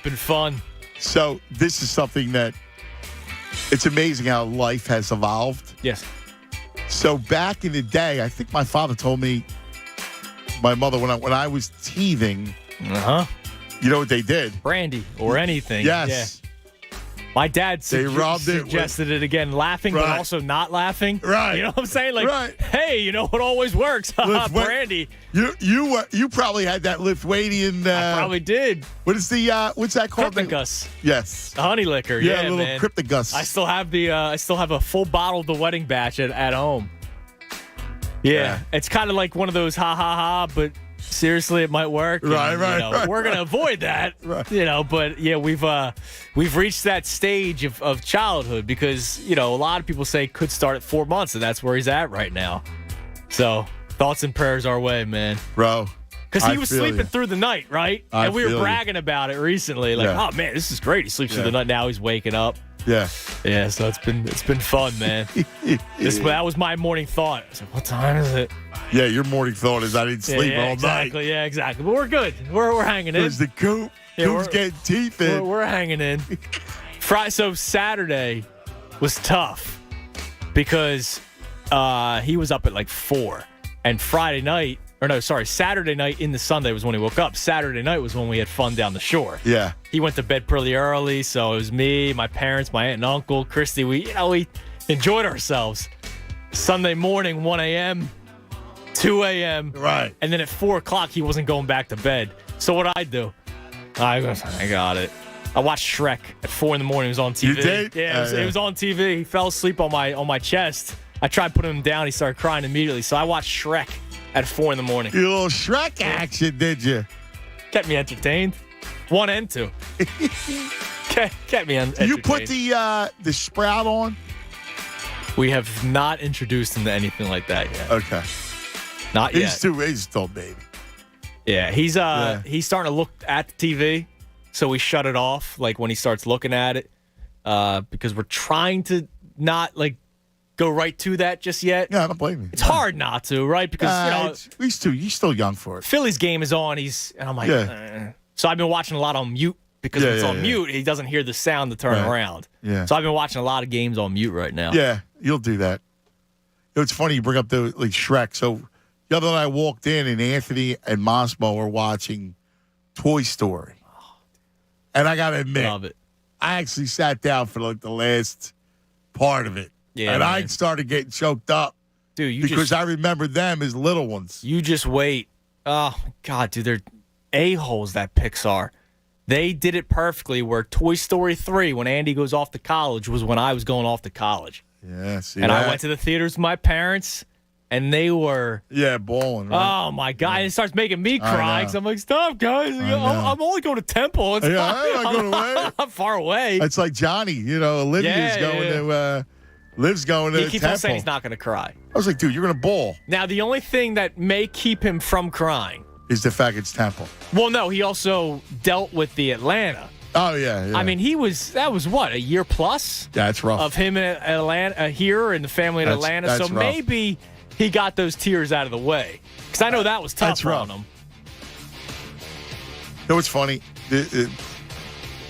been fun. So this is something that it's amazing how life has evolved. Yes. So back in the day, I think my father told me, my mother, when I was teething, you know what they did? Brandy or anything. Yes. Yeah. My dad suggested it again, laughing, but also not laughing. Right. You know what I'm saying? Like, hey, you know what always works? Brandy. You probably had that Lithuanian. I probably did. What is what's that called? Cryptogus. Yes. The honey liquor. Yeah, Yeah, a little man. Cryptogus. I still have a full bottle of the wedding batch at home. Yeah. It's kind of like one of those ha, but seriously, it might work. Right. We're gonna avoid that. Right. But yeah, we've reached that stage of childhood because a lot of people say could start at 4 months, and that's where he's at right now. So thoughts and prayers our way, man, bro. Because he was sleeping through the night, right? And we were bragging about it recently, like, oh man, this is great. He sleeps through the night. Now he's waking up. Yeah. Yeah. So it's been fun, man. That was my morning thought. I was like, what time is it? Yeah, your morning thought is I didn't sleep all night. Yeah, exactly. But we're good. We're hanging in. There's the coop. Coop's getting teeth in. We're hanging in. So Saturday was tough because he was up at like 4. And Saturday night into Sunday was when he woke up. Saturday night was when we had fun down the shore. Yeah. He went to bed pretty early, so it was me, my parents, my aunt and uncle, Christy. We enjoyed ourselves. Sunday morning, 1 a.m., 2 a.m. Right. And then at 4 o'clock, he wasn't going back to bed. So what'd I do? I got it. I watched Shrek at 4 in the morning. It was on TV. You did? Yeah, it was on TV. He fell asleep on my chest. I tried putting him down. He started crying immediately. So I watched Shrek at 4 in the morning. You little Shrek action, did you? Kept me entertained. 1 and 2. Kept me entertained. You put the sprout on? We have not introduced him to anything like that yet. Okay. Not yet. He's still baby. Yeah, he's starting to look at the TV, so we shut it off like when he starts looking at it, because we're trying to not like go right to that just yet. Yeah, I don't blame you. It's hard not to, right? Because he's still young for it. Philly's game is on. And I'm like, So I've been watching a lot on mute because if it's on mute, he doesn't hear the sound to turn around. Yeah. So I've been watching a lot of games on mute right now. Yeah, you'll do that. It's funny you bring up the Shrek. So The other night I walked in and Anthony and Mosmo were watching Toy Story. And I got to admit, Love it. I actually sat down for like the last part of it. Yeah, and man. I started getting choked up. Dude, because I remember them as little ones. You just wait. Oh, my God, dude. They're a-holes, that Pixar. They did it perfectly where Toy Story 3, when Andy goes off to college, was when I was going off to college. Yeah, see And that? I went to the theaters with my parents, and they were... Yeah, bawling, right? Oh, my God. And it starts making me I cry know. because I'm like, stop, guys. know. I'm only going to Temple. It's Yeah, not, I'm not going away. I'm far away. It's like Johnny, Olivia's Liv's going to He keeps Temple. on saying he's not going to cry. I was like, dude, you're going to bawl. Now, the only thing that may keep him from crying... Is the fact it's Temple. Well, no, he also dealt with the Atlanta. Oh, yeah. I mean, that was what, a year plus? Yeah, it's rough. Of him in Atlanta, here and the family in Atlanta. That's so rough. maybe he got those tears out of the way. Because I know that was tough That's rough. on him. You know what's funny?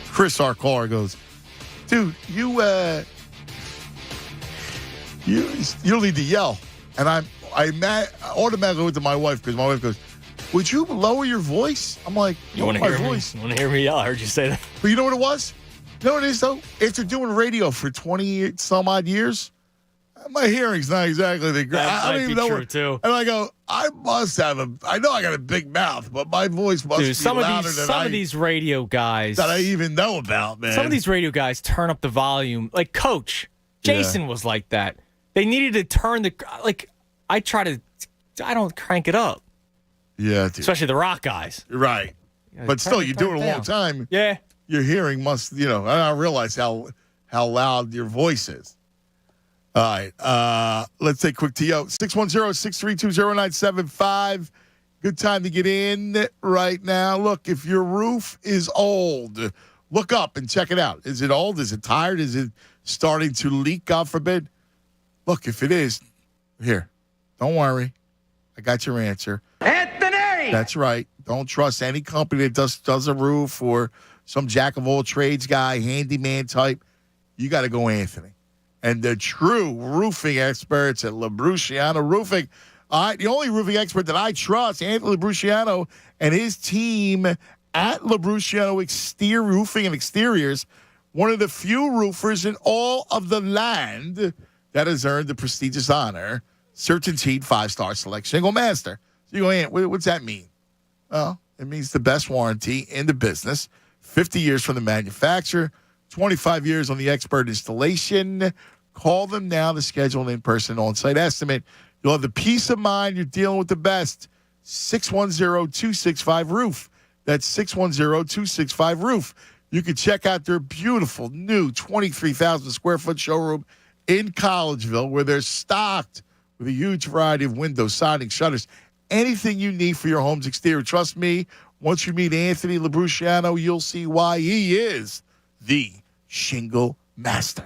Chris, our caller, goes, dude, you need to yell. And I automatically went to my wife because my wife goes, would you lower your voice? I'm like, You want to hear me? You want to hear me yell? I heard you say that. But you know what it was? You know what it is, though? After doing radio for 20-some-odd years, my hearing's not exactly the great. That I might don't be even know. true, too. And I go, I must have I know I got a big mouth, but my voice must be louder than Some of these radio guys that I even know about, man. Some of these radio guys turn up the volume. Like Coach Jason was like that. They needed to turn I don't crank it up. Yeah, dude. Especially the rock guys. Right. But still, you do it a long time. Yeah. Your hearing must, I don't realize how loud your voice is. All right. Let's take a quick TO. 610-632-0975. Good time to get in right now. Look, if your roof is old, look up and check it out. Is it old? Is it tired? Is it starting to leak, God forbid? Look, if it is, here, don't worry. I got your answer. Anthony! That's right. Don't trust any company that does a roof or some jack-of-all-trades guy, handyman type. You got to go Anthony. And the true roofing experts at LaBruciano Roofing. The only roofing expert that I trust, Anthony LaBruciano and his team at LaBruciano Roofing and Exteriors, one of the few roofers in all of the land that has earned the prestigious honor, Certainteed 5-star select shingle master. So you go, what's that mean? Well, it means the best warranty in the business, 50 years from the manufacturer, 25 years on the expert installation. Call them now to schedule an in-person on-site estimate. You'll have the peace of mind you're dealing with the best. 610-265-ROOF. That's 610-265-ROOF. You can check out their beautiful new 23,000 square foot showroom in Collegeville, where they're stocked with a huge variety of windows, siding, shutters, anything you need for your home's exterior. Trust me, once you meet Anthony LaBruciano, you'll see why he is the shingle master.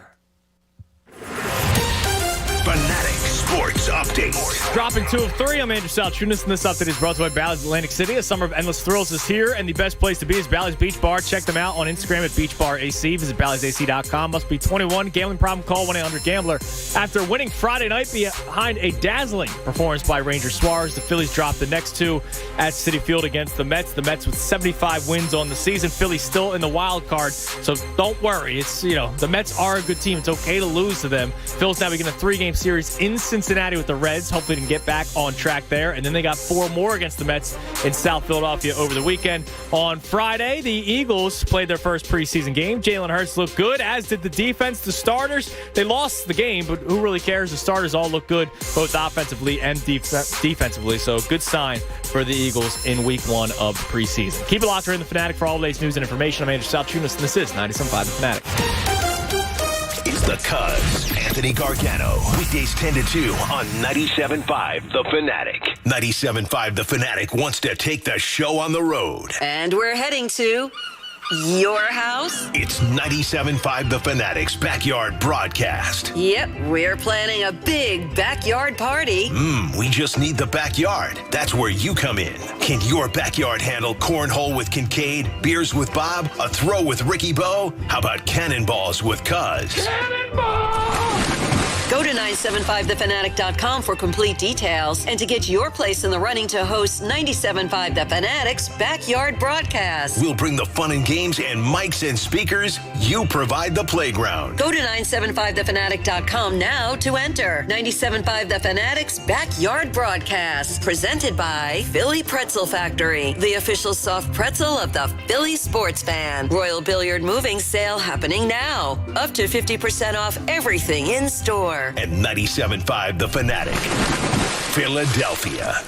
Fanatic Sports Update. Dropping 2 of 3. I'm Andrew Salchunas, and this update is brought to you by Bally's Atlantic City. A summer of endless thrills is here, and the best place to be is Bally's Beach Bar. Check them out on Instagram at Beach Bar AC. Visit Bally'sAC.com. Must be 21. Gambling problem? Call 1-800-GAMBLER. After winning Friday night behind a dazzling performance by Ranger Suarez, the Phillies dropped the next 2 at Citi Field against the Mets. The Mets with 75 wins on the season. Phillies still in the wild card, so don't worry. It's the Mets are a good team. It's okay to lose to them. Phillies now begin a 3-game series in Cincinnati with the Reds. Hopefully they can get back on track there. And then they got 4 more against the Mets in South Philadelphia over the weekend. On Friday, the Eagles played their first preseason game. Jalen Hurts looked good, as did the defense. The starters, they lost the game, but who really cares? The starters all look good, both offensively and defensively. So good sign for the Eagles in week 1 of the preseason. Keep it locked here in the Fanatic for all the latest news and information. I'm Andrew Salchunas, and this is 97.5 The Fanatic. It's the Cuz, Anthony Gargano. Weekdays 10 to 2 on 97.5 The Fanatic. 97.5 The Fanatic wants to take the show on the road. And we're heading to your house? It's 97.5 The Fanatic's backyard broadcast. Yep, we're planning a big backyard party. We just need the backyard. That's where you come in. Can your backyard handle cornhole with Kincaid, beers with Bob, a throw with Ricky Bo? How about cannonballs with Cuz? Cannonball! Go to 975thefanatic.com for complete details and to get your place in the running to host 97.5 The Fanatic's Backyard Broadcast. We'll bring the fun and games and mics and speakers. You provide the playground. Go to 975thefanatic.com now to enter 97.5 The Fanatic's Backyard Broadcast. Presented by Philly Pretzel Factory, the official soft pretzel of the Philly sports fan. Royal Billiard Moving Sale happening now. Up to 50% off everything in store. And 97.5 The Fanatic, Philadelphia.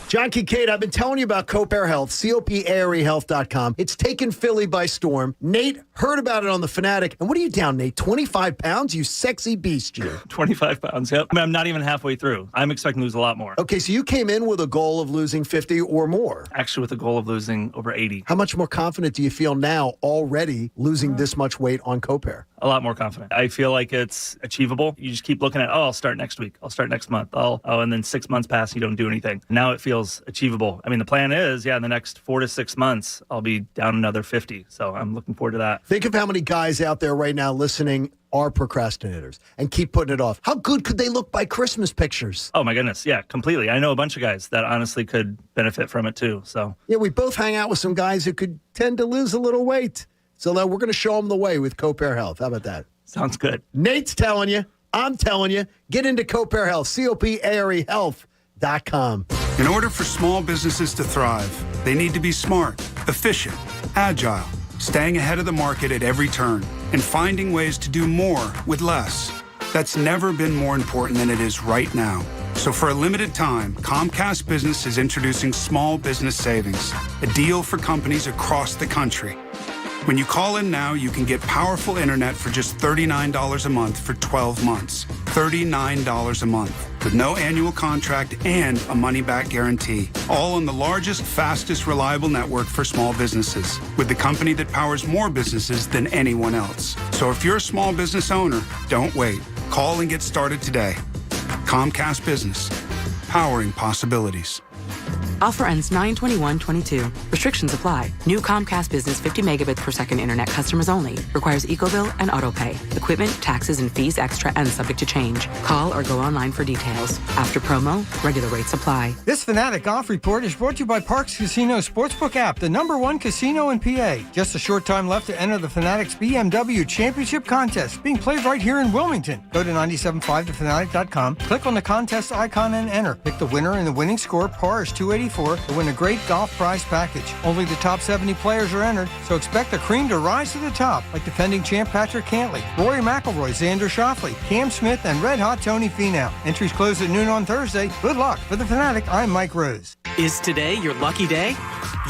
John Kincaid, I've been telling you about Copair Health, COPAREhealth.com. It's taken Philly by storm. Nate heard about it on The Fanatic. And what are you down, Nate? 25 pounds? You sexy beast, you. 25 pounds, yep. I mean, I'm not even halfway through. I'm expecting to lose a lot more. Okay, so you came in with a goal of losing 50 or more. Actually, with a goal of losing over 80. How much more confident do you feel now already losing this much weight on Copair? A lot more confident. I feel like it's achievable. You just keep looking at, I'll start next week. I'll start next month. And then 6 months pass and you don't do anything. Now it feels achievable. I mean, the plan is, in the next 4 to 6 months, I'll be down another 50. So I'm looking forward to that. Think of how many guys out there right now listening are procrastinators and keep putting it off. How good could they look by Christmas pictures? Oh, my goodness. Yeah, completely. I know a bunch of guys that honestly could benefit from it too. So yeah, we both hang out with some guys who could tend to lose a little weight. So now we're going to show them the way with Copair Health. How about that? Sounds good. Nate's telling you. I'm telling you. Get into Copair Health. COPAREhealth.com. In order for small businesses to thrive, they need to be smart, efficient, agile, staying ahead of the market at every turn, and finding ways to do more with less. That's never been more important than it is right now. So for a limited time, Comcast Business is introducing Small Business Savings, a deal for companies across the country. When you call in now, you can get powerful internet for just $39 a month for 12 months. $39 a month with no annual contract and a money-back guarantee. All on the largest, fastest, reliable network for small businesses with the company that powers more businesses than anyone else. So if you're a small business owner, don't wait. Call and get started today. Comcast Business, powering possibilities. Offer ends 9/21/22. Restrictions apply. New Comcast Business 50 megabits per second internet customers only. Requires EcoBill and AutoPay. Equipment, taxes, and fees extra and subject to change. Call or go online for details. After promo, regular rates apply. This Fanatic Off Report is brought to you by Parks Casino Sportsbook app, the #1 casino in PA. Just a short time left to enter the Fanatic's BMW Championship Contest, being played right here in Wilmington. Go to 97.5thefanatic.com, click on the contest icon and enter. Pick the winner and the winning score, par is 284, to win a great golf prize package. Only the top 70 players are entered, so expect the cream to rise to the top, like defending champ Patrick Cantley, Rory McIlroy, Xander Schauffele, Cam Smith, and Red Hot Tony Finau. Entries close at noon on Thursday. Good luck. For the Fanatic, I'm Mike Rose. Is today your lucky day?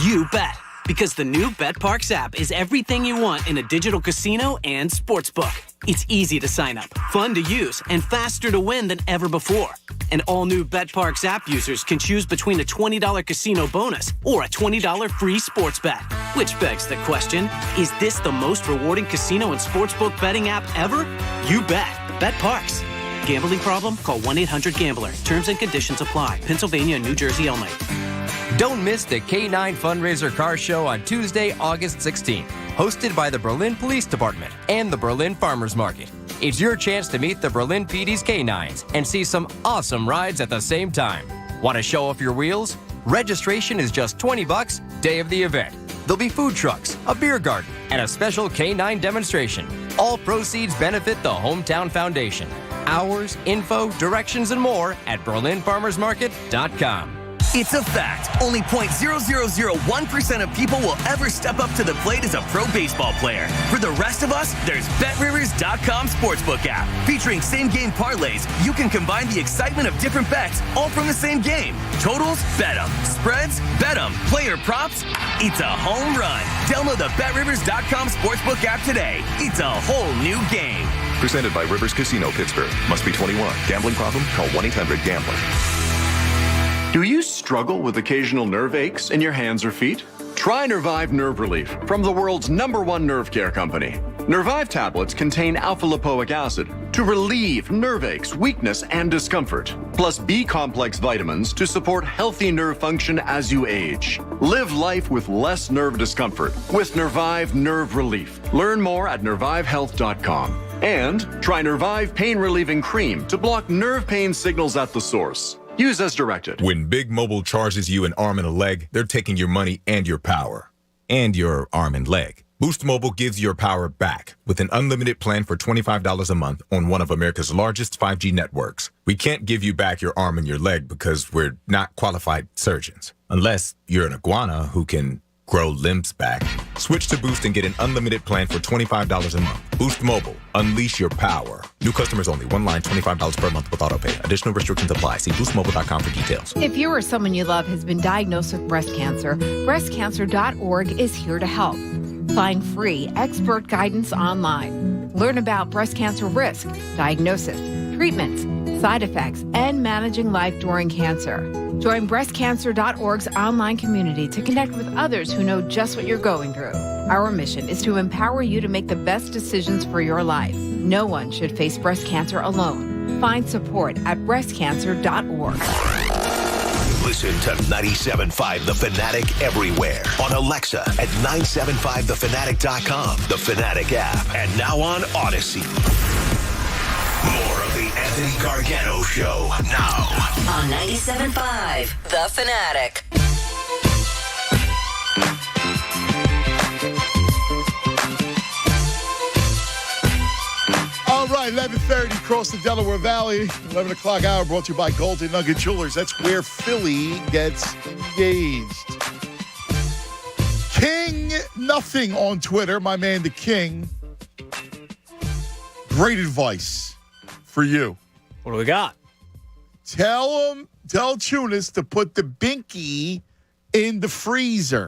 You bet. Because the new BetParks app is everything you want in a digital casino and sportsbook. It's easy to sign up, fun to use, and faster to win than ever before. And all new BetParks app users can choose between a $20 casino bonus or a $20 free sports bet. Which begs the question, is this the most rewarding casino and sportsbook betting app ever? You bet. BetParks. Gambling problem? Call 1-800-GAMBLER. Terms and conditions apply. Pennsylvania and New Jersey only. Don't miss the K9 Fundraiser Car Show on Tuesday, August 16th, hosted by the Berlin Police Department and the Berlin Farmers Market. It's your chance to meet the Berlin PD's K9s and see some awesome rides at the same time. Want to show off your wheels? Registration is just $20 day of the event. There'll be food trucks, a beer garden, and a special K9 demonstration. All proceeds benefit the Hometown Foundation. Hours, info, directions, and more at berlinfarmersmarket.com. It's a fact. Only 0.0001% of people will ever step up to the plate as a pro baseball player. For the rest of us, there's BetRivers.com Sportsbook app. Featuring same-game parlays, you can combine the excitement of different bets, all from the same game. Totals? Bet 'em. Spreads? Bet 'em. Player props? It's a home run. Download the BetRivers.com Sportsbook app today. It's a whole new game. Presented by Rivers Casino, Pittsburgh. Must be 21. Gambling problem? Call 1-800-GAMBLER. Do you struggle with occasional nerve aches in your hands or feet? Try Nervive Nerve Relief from the world's #1 nerve care company. Nervive tablets contain alpha-lipoic acid to relieve nerve aches, weakness, and discomfort, plus B-complex vitamins to support healthy nerve function as you age. Live life with less nerve discomfort with Nervive Nerve Relief. Learn more at nervivehealth.com. And try Nervive Pain Relieving Cream to block nerve pain signals at the source. Use as directed. When Big Mobile charges you an arm and a leg, they're taking your money and your power. And your arm and leg. Boost Mobile gives your power back with an unlimited plan for $25 a month on one of America's largest 5G networks. We can't give you back your arm and your leg because we're not qualified surgeons. Unless you're an iguana who can grow limbs back. Switch to Boost and get an unlimited plan for $25 a month. Boost Mobile. Unleash your power. New customers only. One line, $25 per month with autopay. Additional restrictions apply. See boostmobile.com for details. If you or someone you love has been diagnosed with breast cancer, breastcancer.org is here to help. Find free expert guidance online. Learn about breast cancer risk, diagnosis, treatments, side effects, and managing life during cancer. Join breastcancer.org's online community to connect with others who know just what you're going through. Our mission is to empower you to make the best decisions for your life. No one should face breast cancer alone. Find support at breastcancer.org. Listen to 97.5 The Fanatic everywhere. On Alexa at 975thefanatic.com, the Fanatic app, and now on Odyssey. More of the Anthony Gargano Show now. On 97.5 The Fanatic. All right, 11:30 across the Delaware Valley. 11 o'clock hour brought to you by Golden Nugget Jewelers. That's where Philly gets engaged. King Nothing on Twitter, my man the King. Great advice for you. What do we got? Tell Tunis to put the binky in the freezer.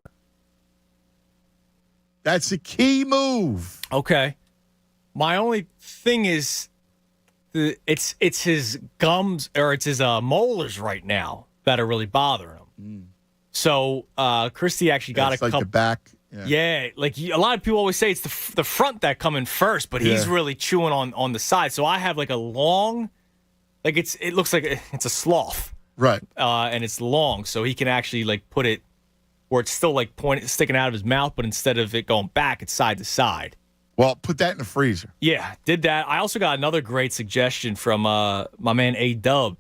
That's a key move. Okay. My only thing is, it's his gums or it's his molars right now that are really bothering him. So Christy actually got a couple. The back. Yeah, like a lot of people always say it's the front that come in first, but he's really chewing on the side. So I have like a long, like it looks like it's a sloth, right? And it's long, so he can actually like put it where it's still like sticking out of his mouth, but instead of it going back, it's side to side. Well, put that in the freezer. Yeah, did that. I also got another great suggestion from my man A-Dub.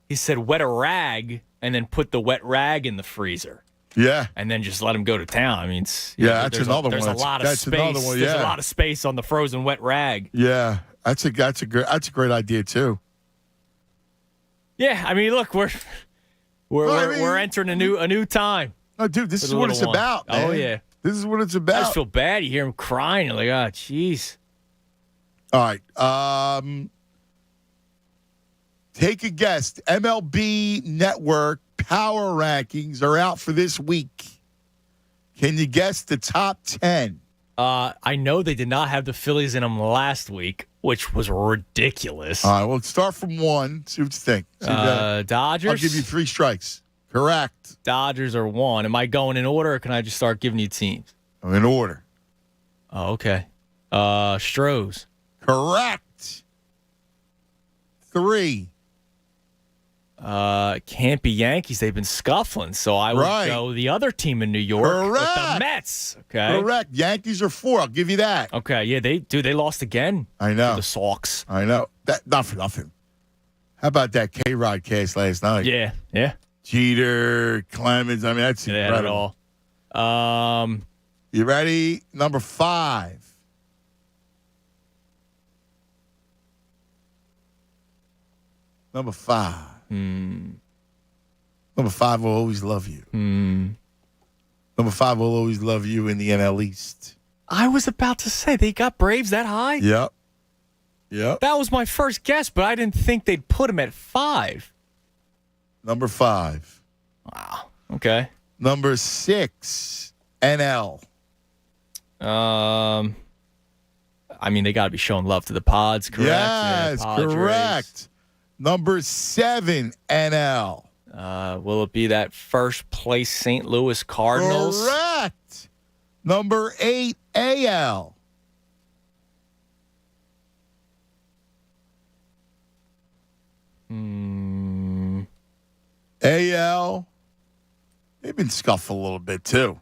He said wet a rag and then put the wet rag in the freezer. Yeah. And then just let him go to town. I mean, that's another one. There's a lot of space. Another one, There's a lot of space on the frozen wet rag. Yeah, that's a great idea too. Yeah, I mean, look, we're entering a new time. Oh, dude, this is what it's about, man. Oh yeah. This is what it's about. I just feel bad. You hear him crying. You're like, oh, jeez. All right. Take a guess. MLB Network power rankings are out for this week. Can you guess the top 10? I know they did not have the Phillies in them last week, which was ridiculous. All right. Well, start from 1. See what you think. Dodgers? I'll give you 3 strikes. Correct. Dodgers are 1. Am I going in order, or can I just start giving you teams? I'm in order. Oh, okay. Stros. Correct. 3. Can't be Yankees. They've been scuffling, so I would go the other team in New York with the Mets. Okay. Correct. Yankees are 4. I'll give you that. Okay. Yeah, they lost again. I know. To the Sox. I know. That not for nothing. How about that K-Rod cast last night? Yeah. Yeah. Jeter, Clemens. I mean, that's incredible. It all. You ready? Number 5. Number 5. Number 5 will always love you. Number 5 will always love you in the NL East. I was about to say, they got Braves that high? Yep. That was my first guess, but I didn't think they'd put him at 5. Number 5. Wow. Okay. Number 6, NL. I mean, they got to be showing love to the Pods, correct? Yes, correct. Number 7, NL. Will it be that first place St. Louis Cardinals? Correct. Number 8, AL. AL. They've been scuffling a little bit too.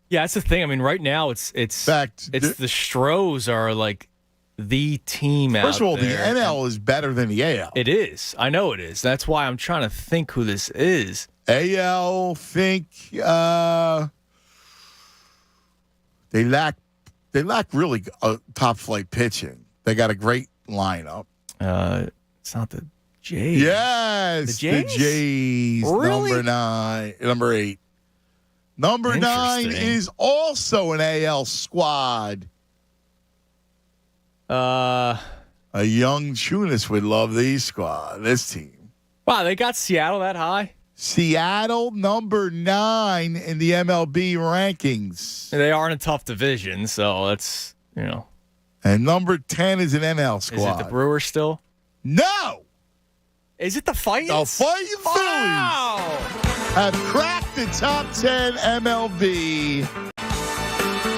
Yeah, that's the thing. I mean, right now it's the Stros are like the team out First of all, there. the NL is better than the AL. It is. I know it is. That's why I'm trying to think who this is. AL, think they lack really top flight pitching. They got a great lineup. It's not the Jays. Yes, the Jays. Number Really? 9, number 8. Number 9 is also an AL squad. A young Chunas would love this team. Wow, they got Seattle that high? Seattle, number 9 in the MLB rankings. They are in a tough division, so that's, And number 10 is an NL squad. Is it the Brewers still? No! Is it the Fighting? The Fighting Phillies have cracked the top 10 MLB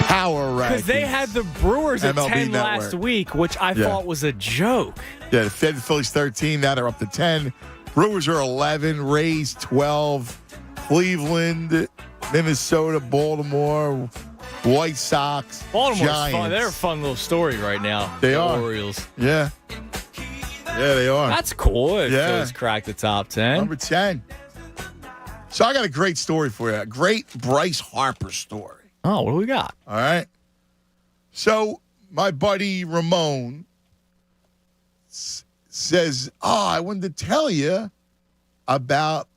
power rankings. Because they had the Brewers at MLB 10 Network. last week, which I thought was a joke. Yeah, the Phillies 13, now they're up to 10. Brewers are 11, Rays 12, Cleveland, Minnesota, Baltimore, White Sox, Baltimore's Giants. fun. They're a fun little story right now. They the are. Orioles. Yeah. Yeah, they are. That's cool. If Yeah. Phillies cracked the top 10. Number 10. So I got a great story for you. A great Bryce Harper story. Oh, what do we got? All right. So my buddy Ramon says, I wanted to tell you about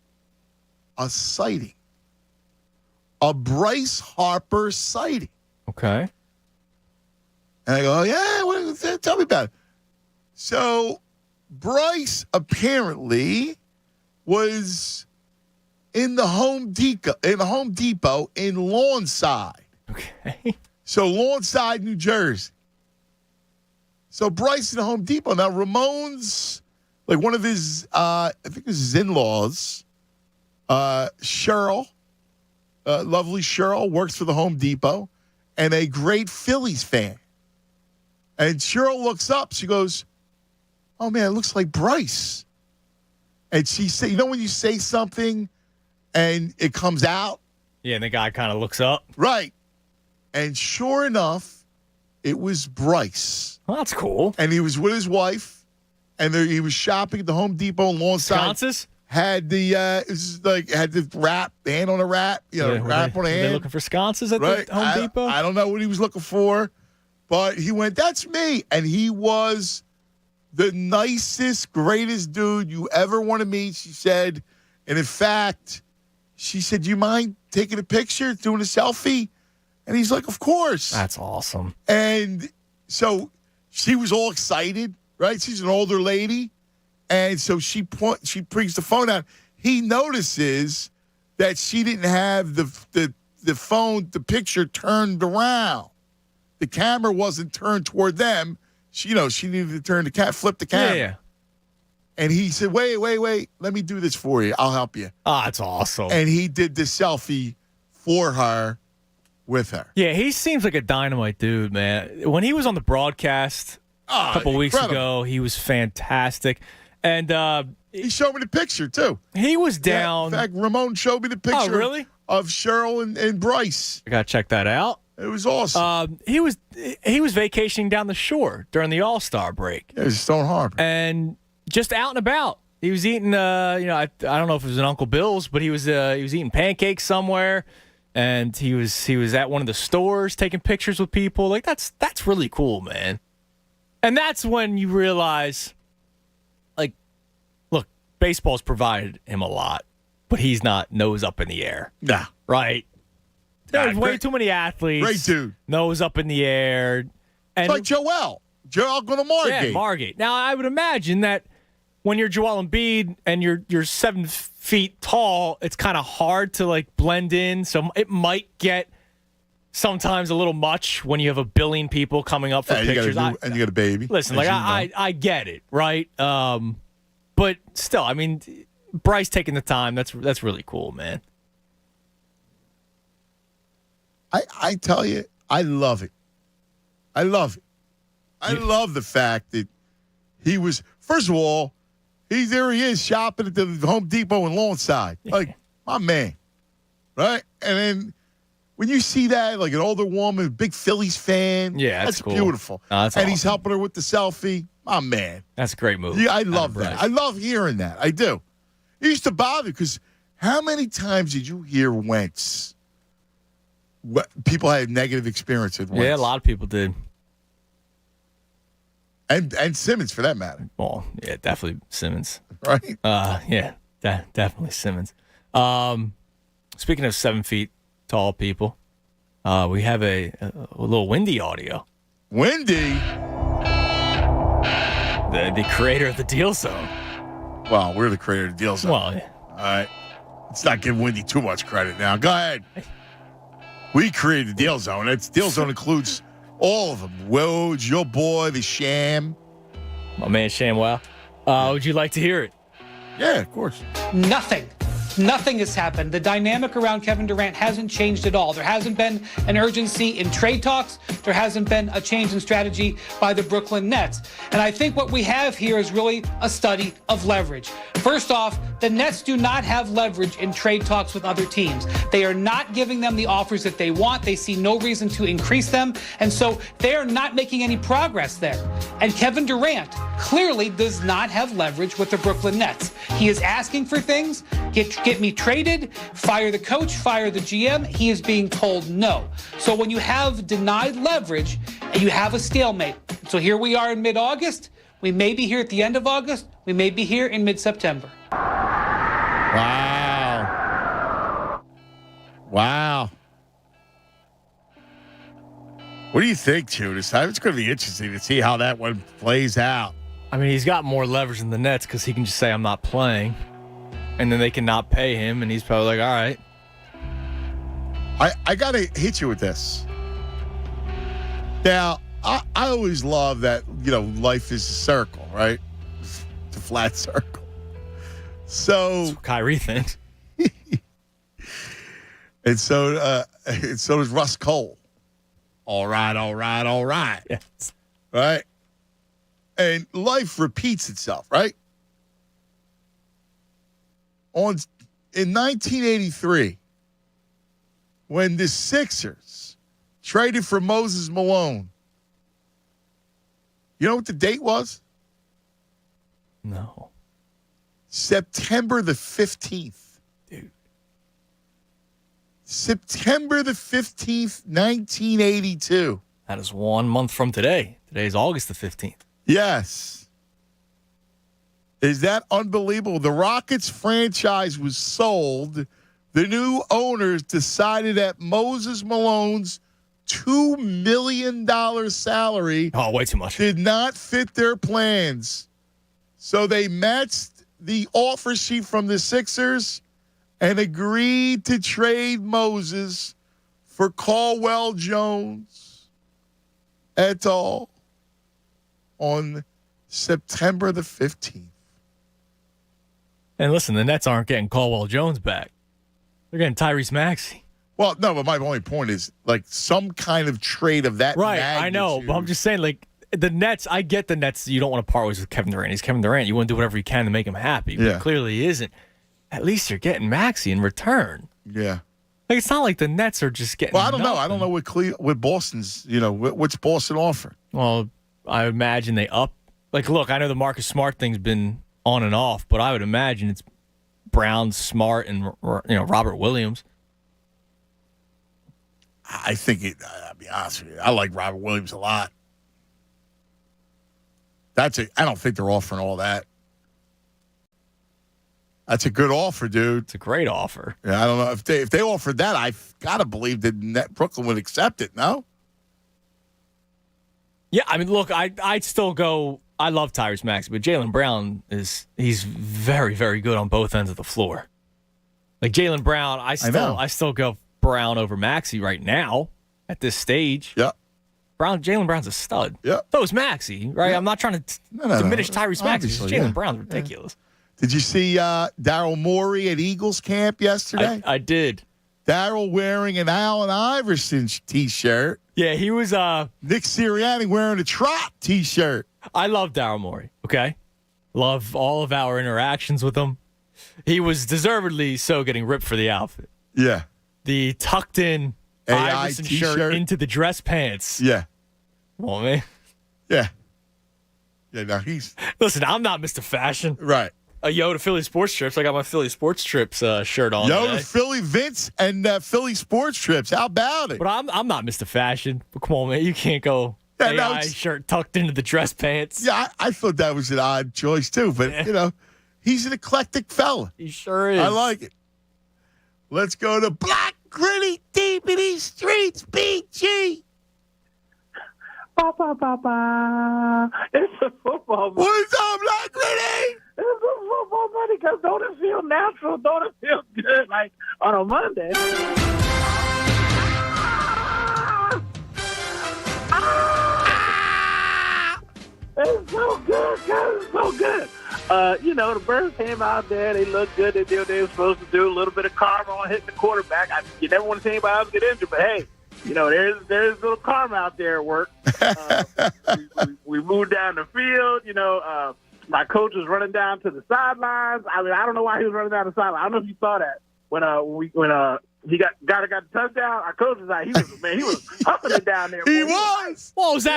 a sighting. A Bryce Harper sighting. Okay. And I go, yeah, tell me about it. So Bryce apparently was in the Home Depot in Lawnside. Okay. So Lawnside, New Jersey. So Bryce in the Home Depot. Now Ramon's like one of his I think it was his in-laws, Cheryl, lovely Cheryl, works for the Home Depot and a great Phillies fan. And Cheryl looks up, she goes, oh man, it looks like Bryce. And she said, when you say something and it comes out? Yeah, and the guy kind of looks up. Right. And sure enough, it was Bryce. Well, that's cool. And he was with his wife, and he was shopping at the Home Depot in Lawnside. Sconces? Had the had the wrap, the hand on a wrap, wrap on a hand. Were they looking for sconces at Right. the Home Depot? I don't know what he was looking for, but he went, that's me. And he was the nicest, greatest dude you ever want to meet, she said. And in fact, she said, do you mind taking a picture, doing a selfie? And he's like, of course. That's awesome. And so she was all excited, right? She's an older lady. And so she brings the phone out. He notices that she didn't have the phone, the picture turned around. The camera wasn't turned toward them. She needed to flip the camera. Yeah. And he said, wait, let me do this for you. I'll help you. Oh, that's awesome. And he did the selfie for her, with her. Yeah, he seems like a dynamite dude, man. When he was on the broadcast a couple weeks ago, he was fantastic. And he showed me the picture, too. He was down. Yeah, in fact, Ramon showed me the picture really? Of Cheryl and Bryce. I got to check that out. It was awesome. He was vacationing down the shore during the All-Star break. It was Stone Harbor. And just out and about. He was eating, I don't know if it was an Uncle Bill's, but he was eating pancakes somewhere. And he was at one of the stores taking pictures with people. Like, that's really cool, man. And that's when you realize, like, look, baseball's provided him a lot, but he's not nose up in the air. Nah. Right? There's way too many athletes. Great dude. Nose up in the air. And it's like Joel going to Margate. Yeah, Margate. Now, I would imagine that when you're Joel Embiid and you're 7 feet tall, it's kind of hard to like blend in. So it might get sometimes a little much when you have a billion people coming up for pictures. And you got a baby. Listen, like I get it, right? But still, I mean, Bryce taking the time, that's really cool, man. I tell you, I love it. I love it. I love the fact that he was, first of all, there he is shopping at the Home Depot in Lawnside. Like, my man. Right? And then When you see that, like an older woman, big Phillies fan, Yeah, that's cool. beautiful. No, that's and he's awesome. helping her with the selfie. My man. That's a great move. Yeah, I love that. I love hearing that. I do. It used to bother because how many times did you hear Wentz? People had negative experience with Wentz. Yeah, a lot of people did. And Simmons, for that matter. Well, yeah, definitely Simmons. Right? Yeah, definitely Simmons. Speaking of 7 feet tall people, we have a little Windy audio. Windy? The creator of the Deal Zone. Well, we're the creator of the Deal Zone. Well, yeah. All right. Let's not give Windy too much credit now. Go ahead. We created the Deal Zone. That Deal Zone includes all of them. Woj, your boy, the Sham. My man Shamwow. Would you like to hear it? Yeah, of course. Nothing has happened. The dynamic around Kevin Durant hasn't changed at all. There hasn't been an urgency in trade talks. There hasn't been a change in strategy by the Brooklyn Nets. And I think what we have here is really a study of leverage. First off, the Nets do not have leverage in trade talks with other teams. They are not giving them the offers that they want. They see no reason to increase them. And so they are not making any progress there. And Kevin Durant clearly does not have leverage with the Brooklyn Nets. He is asking for things. Get me traded, fire the coach, fire the GM. He is being told no. So when you have denied leverage and you have a stalemate, so here we are in mid-August. We may be here at the end of August. We may be here in mid-September. Wow. What do you think, Chew? This time it's going to be interesting to see how that one plays out. I mean, he's got more leverage than the Nets because he can just say, I'm not playing. And then they can not pay him, and he's probably like, all right. I got to hit you with this. Now, I always love that, life is a circle, right? It's a flat circle. So that's what Kyrie thinks. and so does Russ Cole. All right. Yes. Right? And life repeats itself, right? In 1983, when the Sixers traded for Moses Malone, you know what the date was? No. September the 15th. Dude. September the 15th, 1982. That is 1 month from today. Today is August the 15th. Yes. Is that unbelievable? The Rockets franchise was sold. The new owners decided that Moses Malone's $2 million salary way too much. Did not fit their plans. So they matched the offer sheet from the Sixers and agreed to trade Moses for Caldwell Jones et al. On September the 15th. And listen, the Nets aren't getting Caldwell Jones back. They're getting Tyrese Maxey. Well, no, but my only point is, like, some kind of trade of that right, magnitude. I know, but I'm just saying, like, the Nets, I get the Nets, you don't want to part ways with Kevin Durant. He's Kevin Durant. You want to do whatever you can to make him happy, but clearly he isn't. At least you're getting Maxey in return. Yeah. Like, it's not like the Nets are just getting Well, I don't know. I don't know what Boston's, what's Boston offering? Well, I imagine they up. Like, look, I know the Marcus Smart thing's been on and off, but I would imagine it's Brown, Smart, and Robert Williams. I think I'll be honest with you. I like Robert Williams a lot. I don't think they're offering all that. That's a good offer, dude. It's a great offer. Yeah, I don't know if they offered that. I've got to believe that Brooklyn would accept it. No. Yeah, I mean, look, I'd still go. I love Tyrese Maxey, but Jaylen Brown he's very, very good on both ends of the floor. Like Jaylen Brown, I still go Brown over Maxey right now at this stage. Yeah. Jaylen Brown's a stud. Yeah. So is Maxey, right? Yeah. I'm not trying to diminish Tyrese Maxey. Jaylen Brown's ridiculous. Did you see Daryl Morey at Eagles camp yesterday? I did. Daryl wearing an Allen Iverson T-shirt. Yeah, he was Nick Sirianni wearing a Trot T-shirt. I love Daryl Morey, okay? Love all of our interactions with him. He was deservedly so getting ripped for the outfit. Yeah. The tucked-in AI Iverson t-shirt. shirt into the dress pants. Yeah. Come on, man. Yeah. Yeah, now he's... Listen, I'm not Mr. Fashion. Right. Yo to Philly Sports Trips. I got my Philly Sports Trips shirt on Yo today. to Philly Vince and Philly Sports Trips. How about it? But I'm not Mr. Fashion. But come on, man. You can't go AI shirt tucked into the dress pants. Yeah, I thought that was an odd choice, too. But, he's an eclectic fella. He sure is. I like it. Let's go to Black Gritty Deep in these streets, BG. Ba, ba, ba, ba. It's a football money. What's up, Black Gritty? It's a football money because don't it feel natural? Don't it feel good like on a Monday? It's so good, guys. It's so good. The Birds came out there. They looked good. They did what they were supposed to do. A little bit of karma on hitting the quarterback. You never want to see anybody else get injured, but hey, there's little karma out there at work. We moved down the field. My coach was running down to the sidelines. I mean, I don't know why he was running down the sideline. I don't know if you saw that when he got the touchdown. Our coach was like, he was huffing it down there. He was. Well, it was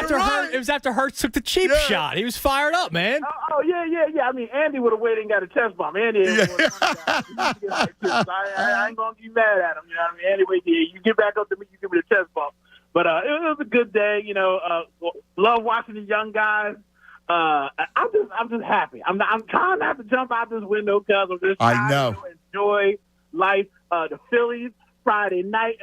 after Hurts took the cheap shot. He was fired up, man. Oh yeah. I mean, Andy would have waited and got a chest bump. Andy, I ain't gonna be mad at him. You know what I mean? Anyway, you get back up to me, you give me the chest bump. But it was a good day. Love watching the young guys. I'm just happy. I'm trying not to jump out this window because I'm just trying to enjoy life. The Phillies Friday night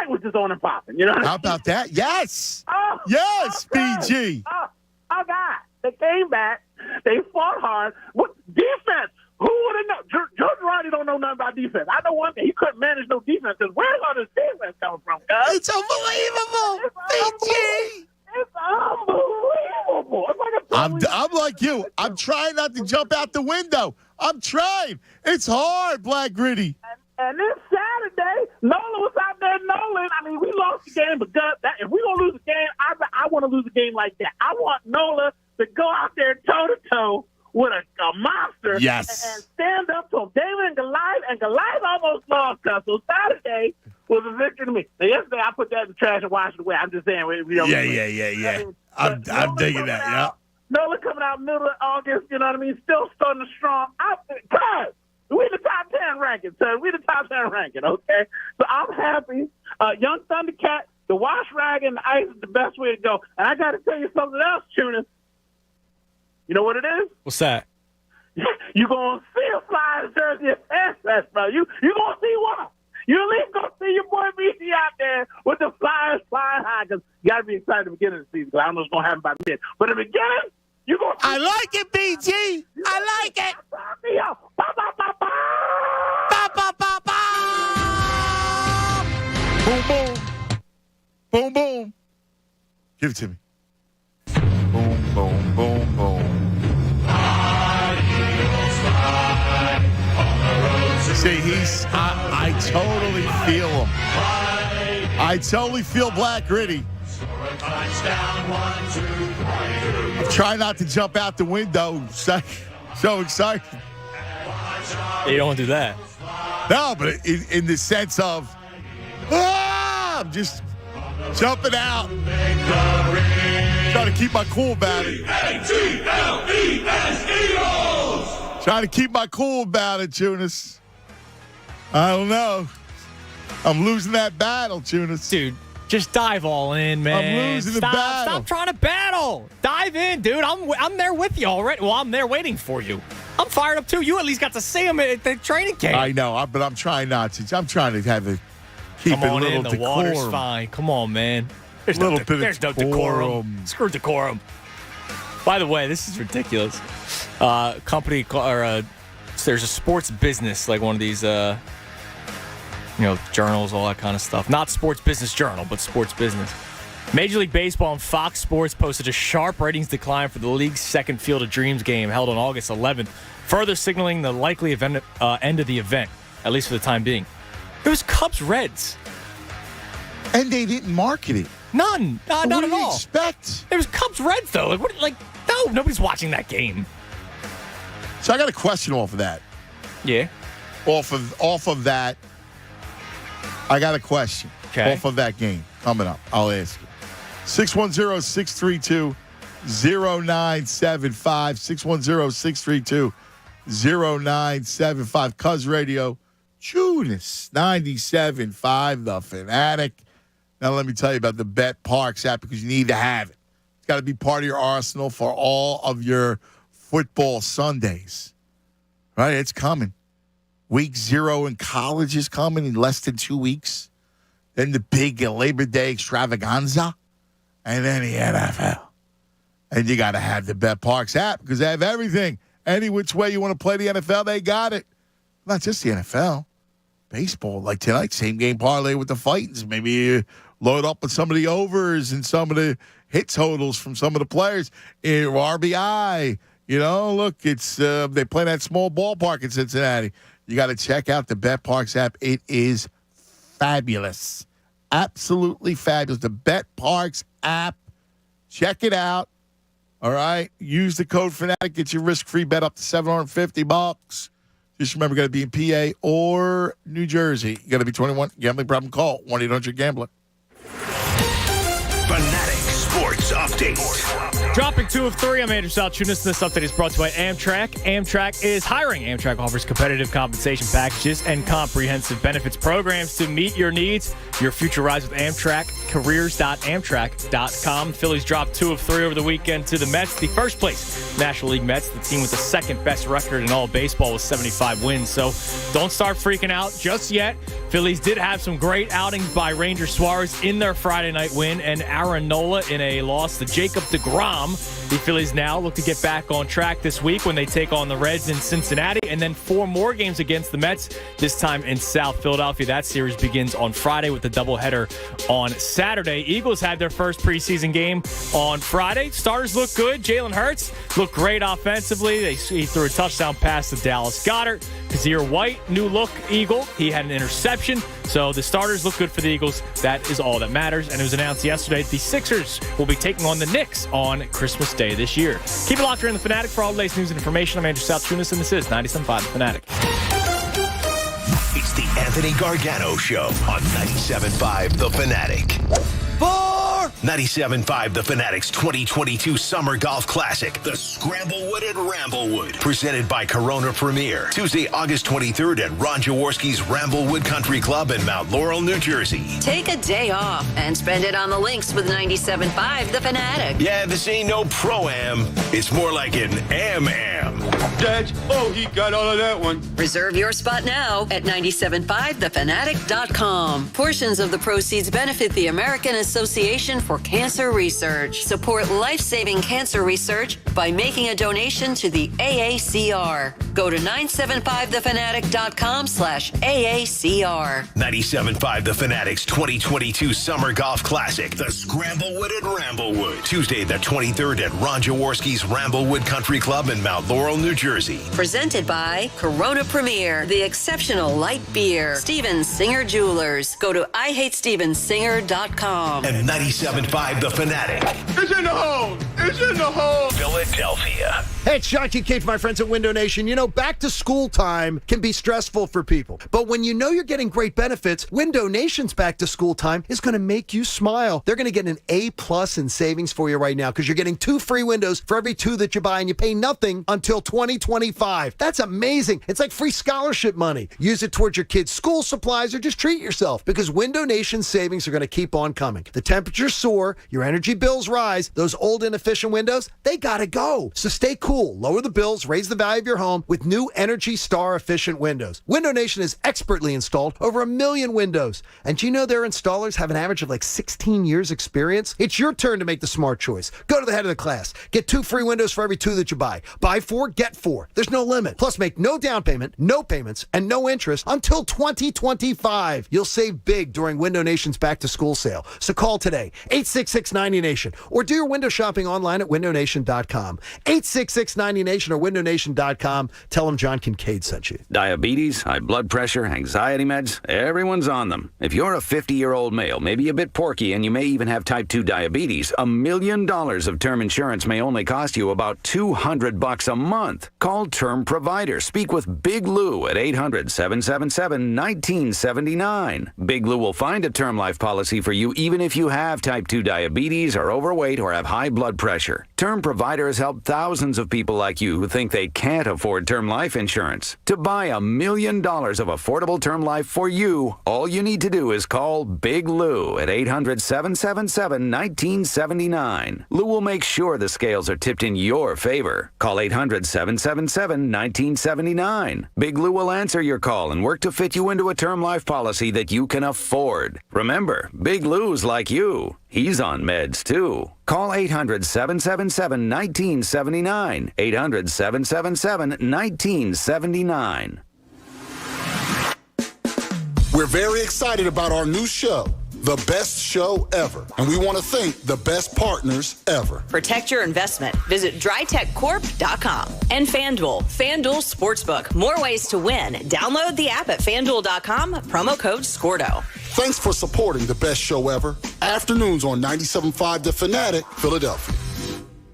was just on and popping. You know what How about that? Yes. Yes, BG. Oh God, they came back. They fought hard. What defense? Who would have known? George Ronnie don't know nothing about defense. I know one thing. He couldn't manage no defense. Because where's all this defense coming from, guys? It's unbelievable. BG. It's unbelievable. It's like I'm like you. I'm trying not to jump out the window. I'm trying. It's hard, Black Gritty. And this Saturday, Nolan was out there. Nolan, I mean, we lost the game, but if we're going to lose a game, I want to lose a game like that. I want Nolan to go out there toe-to-toe with a monster and stand up to him. David and Goliath almost lost us. So Saturday was a victory to me. Now, yesterday, I put that in the trash and washed it away. I'm just saying. Yeah. I'm digging that, yeah. Nolan coming out middle of August, you know what I mean? Still starting strong. God, we the top 10 ranking, sir. We the top 10 ranking, okay? So I'm happy. Young Thundercat, the wash rag and the ice is the best way to go. And I got to tell you something else, Tunis. You know what it is? What's that? You're going to see a Flyers jersey at FanFest, bro. You're going to see one. You at least going to see your boy BC out there with the Flyers flying high because you got to be excited at the beginning of the season because I don't know what's going to happen by the mid. But at the beginning, you're going to see. I like it, BG. I like it. Boom, boom. Boom, boom. Give it to me. Boom, boom, boom, boom. See, I totally feel him. I totally feel Black Gritty. I'm trying not to jump out the window. So excited. You don't want to do that. No, but in the sense of, I'm just jumping out. Trying to keep my cool about it. Trying to keep my cool about it, Tunis. I don't know. I'm losing that battle, Tunis. Dude, just dive all in, man. I'm losing the battle. Stop trying to battle. Dive in, dude. I'm there with you already. Well, I'm there waiting for you. I'm fired up, too. You at least got to see him at the training camp. I know, but I'm trying not to. I'm trying to have keep Come it a on little in. The decorum. water's fine. Come on, man. There's no decorum. Screw decorum. By the way, this is ridiculous. There's a sports business, like one of these, journals, all that kind of stuff. Not Sports Business Journal, but sports business. Major League Baseball and Fox Sports posted a sharp ratings decline for the league's second Field of Dreams game held on August 11th, further signaling the likely end of the event, at least for the time being. It was Cubs-Reds. And they didn't market it. None. Not what at do you all. Expect? It was Cubs-Reds, though. No, nobody's watching that game. So I got a question off of that. Yeah. Off of that. I got a question Okay. off of that game coming up. I'll ask you. 610-632-0975. 610-632-0975. Cuz Radio. Tunis 97.5 The Fanatic. Now let me tell you about the Bet Parks app because you need to have it. It's got to be part of your arsenal for all of your football Sundays. Right? It's coming. Week 0 in college is coming in less than 2 weeks. Then the big Labor Day extravaganza. And then the NFL. And you got to have the Bet Parks app because they have everything. Any which way you want to play the NFL, they got it. Not just the NFL. Baseball, like tonight, same game parlay with the Fightins. Maybe you load up with some of the overs and some of the hit totals from some of the players. RBI, look, it's they play that small ballpark in Cincinnati. You got to check out the Bet Parks app. It is fabulous. Absolutely fabulous. The Bet Parks app. Check it out. All right. Use the code FANATIC. Get your risk-free bet up to $750. Just remember, got to be in PA or New Jersey. You got to be 21. Gambling problem? Call 1-800-GAMBLER. Fanatic Sports Update. Dropping 2 of 3, I'm Andrew Salchunas. This update is brought to you by Amtrak. Amtrak is hiring. Amtrak offers competitive compensation packages and comprehensive benefits programs to meet your needs. Your future rides with Amtrak. Careers.amtrak.com. Phillies dropped 2 of 3 over the weekend to the Mets. The first place National League Mets, the team with the second best record in all of baseball with 75 wins. So don't start freaking out just yet. Phillies did have some great outings by Ranger Suarez in their Friday night win and Aaron Nola in a loss to Jacob deGrom. The Phillies now look to get back on track this week when they take on the Reds in Cincinnati and then 4 more games against the Mets, this time in South Philadelphia. That series begins on Friday with the doubleheader on Saturday. Eagles had their first preseason game on Friday. Starters look good. Jalen Hurts looked great offensively. He threw a touchdown pass to Dallas Goedert. Kazir White, new look Eagle. He had an interception. So the starters look good for the Eagles. That is all that matters. And it was announced yesterday the Sixers will be taking on the Knicks on Christmas Day this year. Keep it locked here in The Fanatic for all the latest news and information. I'm Andrew Salchunas, and this is 97.5 The Fanatic. It's the Anthony Gargano Show on 97.5 The Fanatic. 97.5 The Fanatic's 2022 Summer Golf Classic, the Scramblewood at Ramblewood, presented by Corona Premier. Tuesday, August 23rd at Ron Jaworski's Ramblewood Country Club in Mount Laurel, New Jersey. Take a day off and spend it on the links with 97.5 The Fanatic. Yeah, this ain't no pro-am. It's more like an am-am. Dad, he got all of that one. Reserve your spot now at 97.5thefanatic.com. Portions of the proceeds benefit the American Association for Cancer Research. Support life-saving cancer research by making a donation to the AACR. Go to 975thefanatic.com/AACR. 97.5 The Fanatic's 2022 Summer Golf Classic, the Scramblewood at Ramblewood. Tuesday, the 23rd at Ron Jaworski's Ramblewood Country Club in Mount Laurel, New Jersey. Presented by Corona Premier, the exceptional light beer. Steven Singer Jewelers. Go to IHateStevenSinger.com. And 97.5 The Fanatic. It's in the hole! It's in the hole! Philadelphia. Hey, it's John Kincaid, my friends at Window Nation. Back to school time can be stressful for people. But when you know you're getting great benefits, Window Nation's back to school time is going to make you smile. They're going to get an A+ in savings for you right now because you're getting 2 free windows for every 2 that you buy, and you pay nothing until 2025. That's amazing. It's like free scholarship money. Use it towards your kids' school supplies or just treat yourself because Window Nation savings are going to keep on coming. The temperatures soar, your energy bills rise, those old inefficient windows, they got to go. So stay cool, lower the bills, raise the value of your home with new Energy Star efficient windows. Window Nation has expertly installed over 1 million windows. And do you know their installers have an average of like 16 years experience? It's your turn to make the smart choice. Go to the head of the class. Get 2 free windows for every 2 that you buy. Buy 4, get 4. There's no limit. Plus make no down payment, no payments, and no interest until 2025. You'll save big during Window Nation's back to school sale. So call today, 866-90Nation, or do your window shopping online at windownation.com. 866 866-90Nation or WindowNation.com. Tell them John Kincaid sent you. Diabetes, high blood pressure, anxiety meds, everyone's on them. If you're a 50-year-old male, maybe a bit porky, and you may even have type 2 diabetes, $1 million of term insurance may only cost you about $200 a month. Call Term Provider. Speak with Big Lou at 800-777-1979. Big Lou will find a term life policy for you even if you have type 2 diabetes, are overweight, or have high blood pressure. Term Provider has helped thousands of people like you who think they can't afford term life insurance. To buy $1 million of affordable term life for you, all you need to do is call Big Lou at 800-777-1979. Lou will make sure the scales are tipped in your favor. Call 800-777-1979. Big Lou will answer your call and work to fit you into a term life policy that you can afford. Remember, Big Lou's like you. He's on meds, too. Call 800-777-1979. 800-777-1979. We're very excited about our new show, The Best Show Ever. And we want to thank the best partners ever. Protect your investment. Visit drytechcorp.com. And FanDuel Sportsbook. More ways to win. Download the app at FanDuel.com. Promo code SCORDO. Thanks for supporting The Best Show Ever. Afternoons on 97.5 The Fanatic, Philadelphia.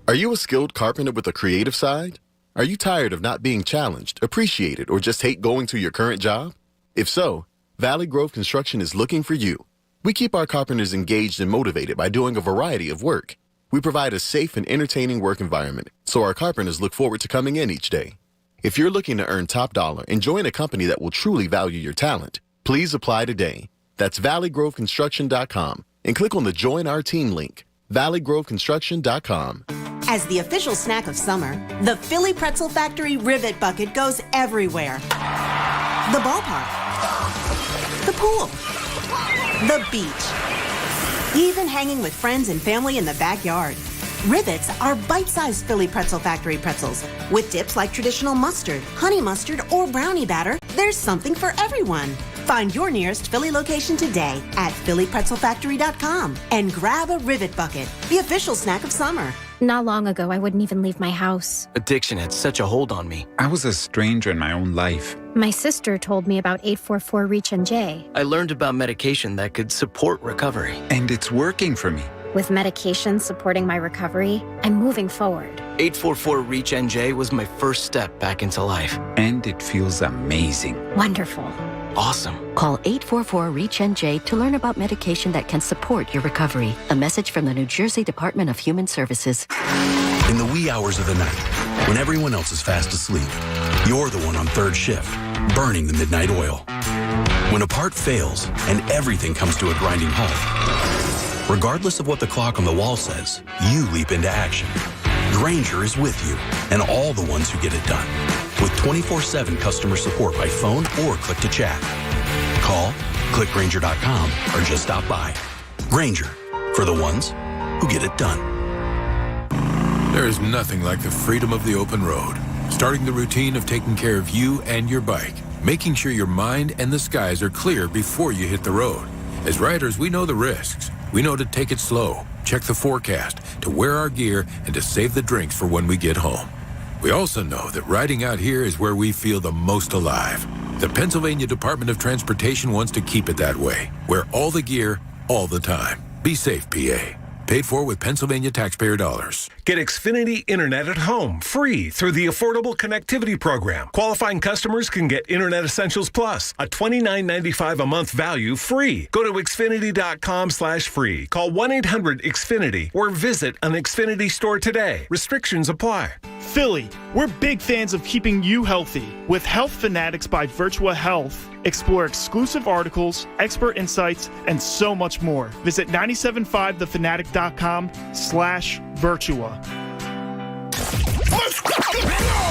Are you a skilled carpenter with a creative side? Are you tired of not being challenged, appreciated, or just hate going to your current job? If so, Valley Grove Construction is looking for you. We keep our carpenters engaged and motivated by doing a variety of work. We provide a safe and entertaining work environment, so our carpenters look forward to coming in each day. If you're looking to earn top dollar and join a company that will truly value your talent, please apply today. That's valleygroveconstruction.com and click on the Join Our Team link. valleygroveconstruction.com. As the official snack of summer, the Philly Pretzel Factory Rivet Bucket goes everywhere. The ballpark, the pool, the beach, even hanging with friends and family in the backyard. Rivets are bite-sized Philly Pretzel Factory pretzels. With dips like traditional mustard, honey mustard, or brownie batter, there's something for everyone. Find your nearest Philly location today at phillypretzelfactory.com and grab a Rivet Bucket, the official snack of summer. Not long ago, I wouldn't even leave my house. Addiction had such a hold on me. I was a stranger in my own life. My sister told me about 844-REACH-NJ. I learned about medication that could support recovery. And it's working for me. With medication supporting my recovery, I'm moving forward. 844-REACH-NJ was my first step back into life. And it feels amazing. Wonderful. Awesome. Call 844-REACH-NJ to learn about medication that can support your recovery. A message from the New Jersey Department of Human Services. In the wee hours of the night, when everyone else is fast asleep, you're the one on third shift, burning the midnight oil. When a part fails and everything comes to a grinding halt, regardless of what the clock on the wall says, you leap into action. Grainger is with you and all the ones who get it done. With 24/7 customer support by phone or click to chat. Call, click Grainger.com, or just stop by. Grainger, for the ones who get it done. There is nothing like the freedom of the open road. Starting the routine of taking care of you and your bike. Making sure your mind and the skies are clear before you hit the road. As riders, we know the risks. We know to take it slow, check the forecast, to wear our gear, and to save the drinks for when we get home. We also know that riding out here is where we feel the most alive. The Pennsylvania Department of Transportation wants to keep it that way. Wear all the gear, all the time. Be safe, PA. Paid for with Pennsylvania taxpayer dollars. Get Xfinity Internet at home, free, through the Affordable Connectivity Program. Qualifying customers can get Internet Essentials Plus, a $29.95 a month value, free. Go to Xfinity.com/free. Call 1-800-XFINITY or visit an Xfinity store today. Restrictions apply. Philly, we're big fans of keeping you healthy. With Health Fanatics by Virtua Health, explore exclusive articles, expert insights, and so much more. Visit 97.5thefanatic.com/Virtua.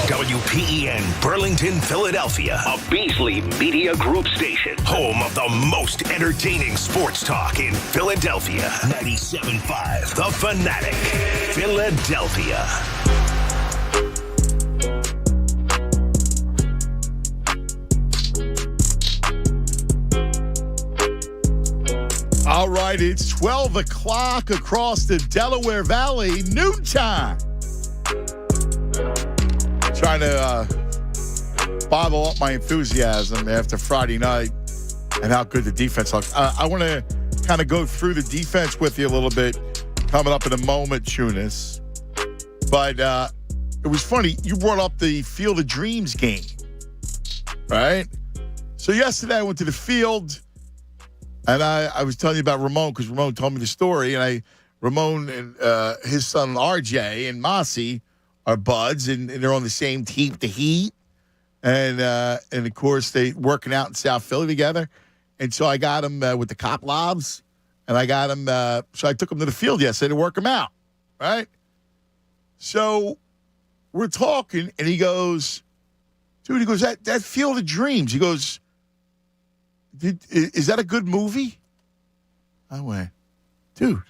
WPEN Burlington, Philadelphia, a Beasley Media Group station, home of the most entertaining sports talk in Philadelphia. 97.5 The Fanatic, Philadelphia. All right, it's 12 o'clock across the Delaware Valley, noontime. Trying to bottle up my enthusiasm after Friday night and how good the defense looks. I want to kind of go through the defense with you a little bit coming up in a moment, Tunis. But it was funny. You brought up the Field of Dreams game, right? So yesterday I went to the field, and I was telling you about Ramon because Ramon told me the story. And Ramon and his son RJ and Mossy are buds, and they're on the same team, the Heat. And of course, they working out in South Philly together. And so I got him with the cop lobs, and I got him. So I took him to the field yesterday to work him out, right? So we're talking, and he goes, dude, he goes, that Field of Dreams. He goes, is that a good movie? I went, dude,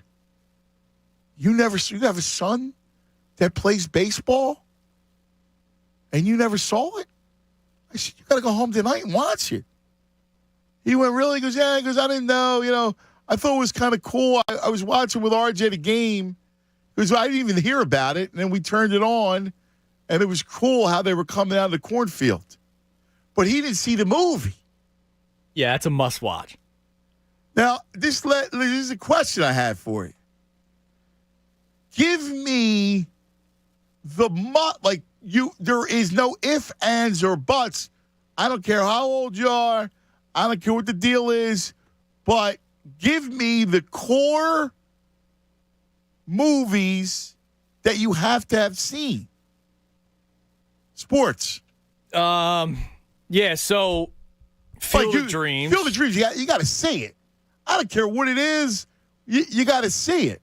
you have a son that plays baseball, and you never saw it? I said, you got to go home tonight and watch it. He went, really? He goes, yeah. He goes, I didn't know. I thought it was kind of cool. I was watching with RJ the game. He goes, I didn't even hear about it. And then we turned it on, and it was cool how they were coming out of the cornfield. But he didn't see the movie. Yeah, it's a must-watch. Now, this is a question I have for you. Give me there is no ifs, ands, or buts. I don't care how old you are. I don't care what the deal is. But give me the core movies that you have to have seen. Sports. Yeah, so Field of Dreams. Field of Dreams, you got to see it. I don't care what it is. You got to see it.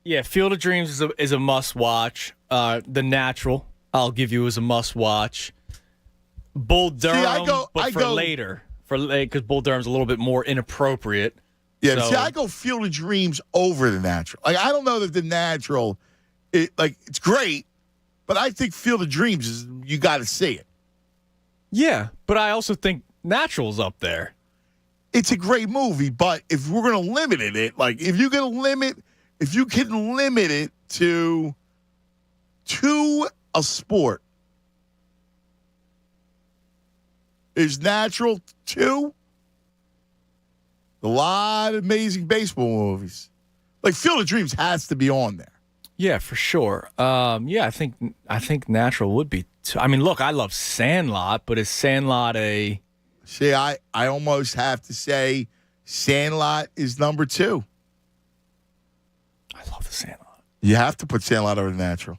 Yeah, Field of Dreams is a must-watch. The Natural, I'll give you, is a must-watch. Bull Durham, later. Because Bull Durham's a little bit more inappropriate. Yeah, so. See, I go Field of Dreams over The Natural. Like, I don't know that The Natural, it's great, but I think Field of Dreams is, you got to see it. Yeah, but I also think Natural's up there. It's a great movie, but if we're going to limit it, like, if you can limit it to a sport, is Natural 2? A lot of amazing baseball movies. Like Field of Dreams has to be on there. Yeah, for sure. I think Natural would be. I mean, look, I love Sandlot, but is Sandlot a? See, I almost have to say Sandlot is number 2. I love the Sandlot. You have to put Sandlot over The Natural.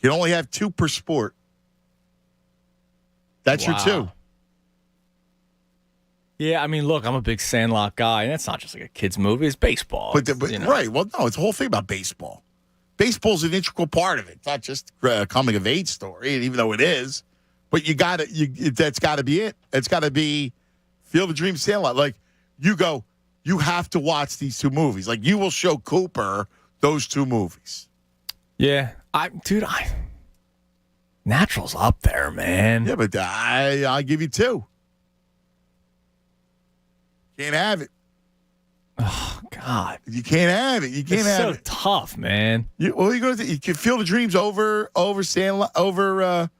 You can only have 2 per sport. That's your 2. Yeah, I mean, look, I'm a big Sandlot guy, and that's not just like a kid's movie. It's baseball. Right. Well, no, it's the whole thing about baseball. Baseball's an integral part of it. It's not just a coming-of-age story, even though it is. But that's got to be it. It's got to be Field of Dreams, Sandlot. Like, you have to watch these 2 movies. Like, you will show Cooper those 2 movies. Yeah. Natural's up there, man. Yeah, but I'll give you 2. Can't have it. Oh, God. You can't have it. You can't have it. It's so tough, man. You can Field of Dreams over Sandlot, over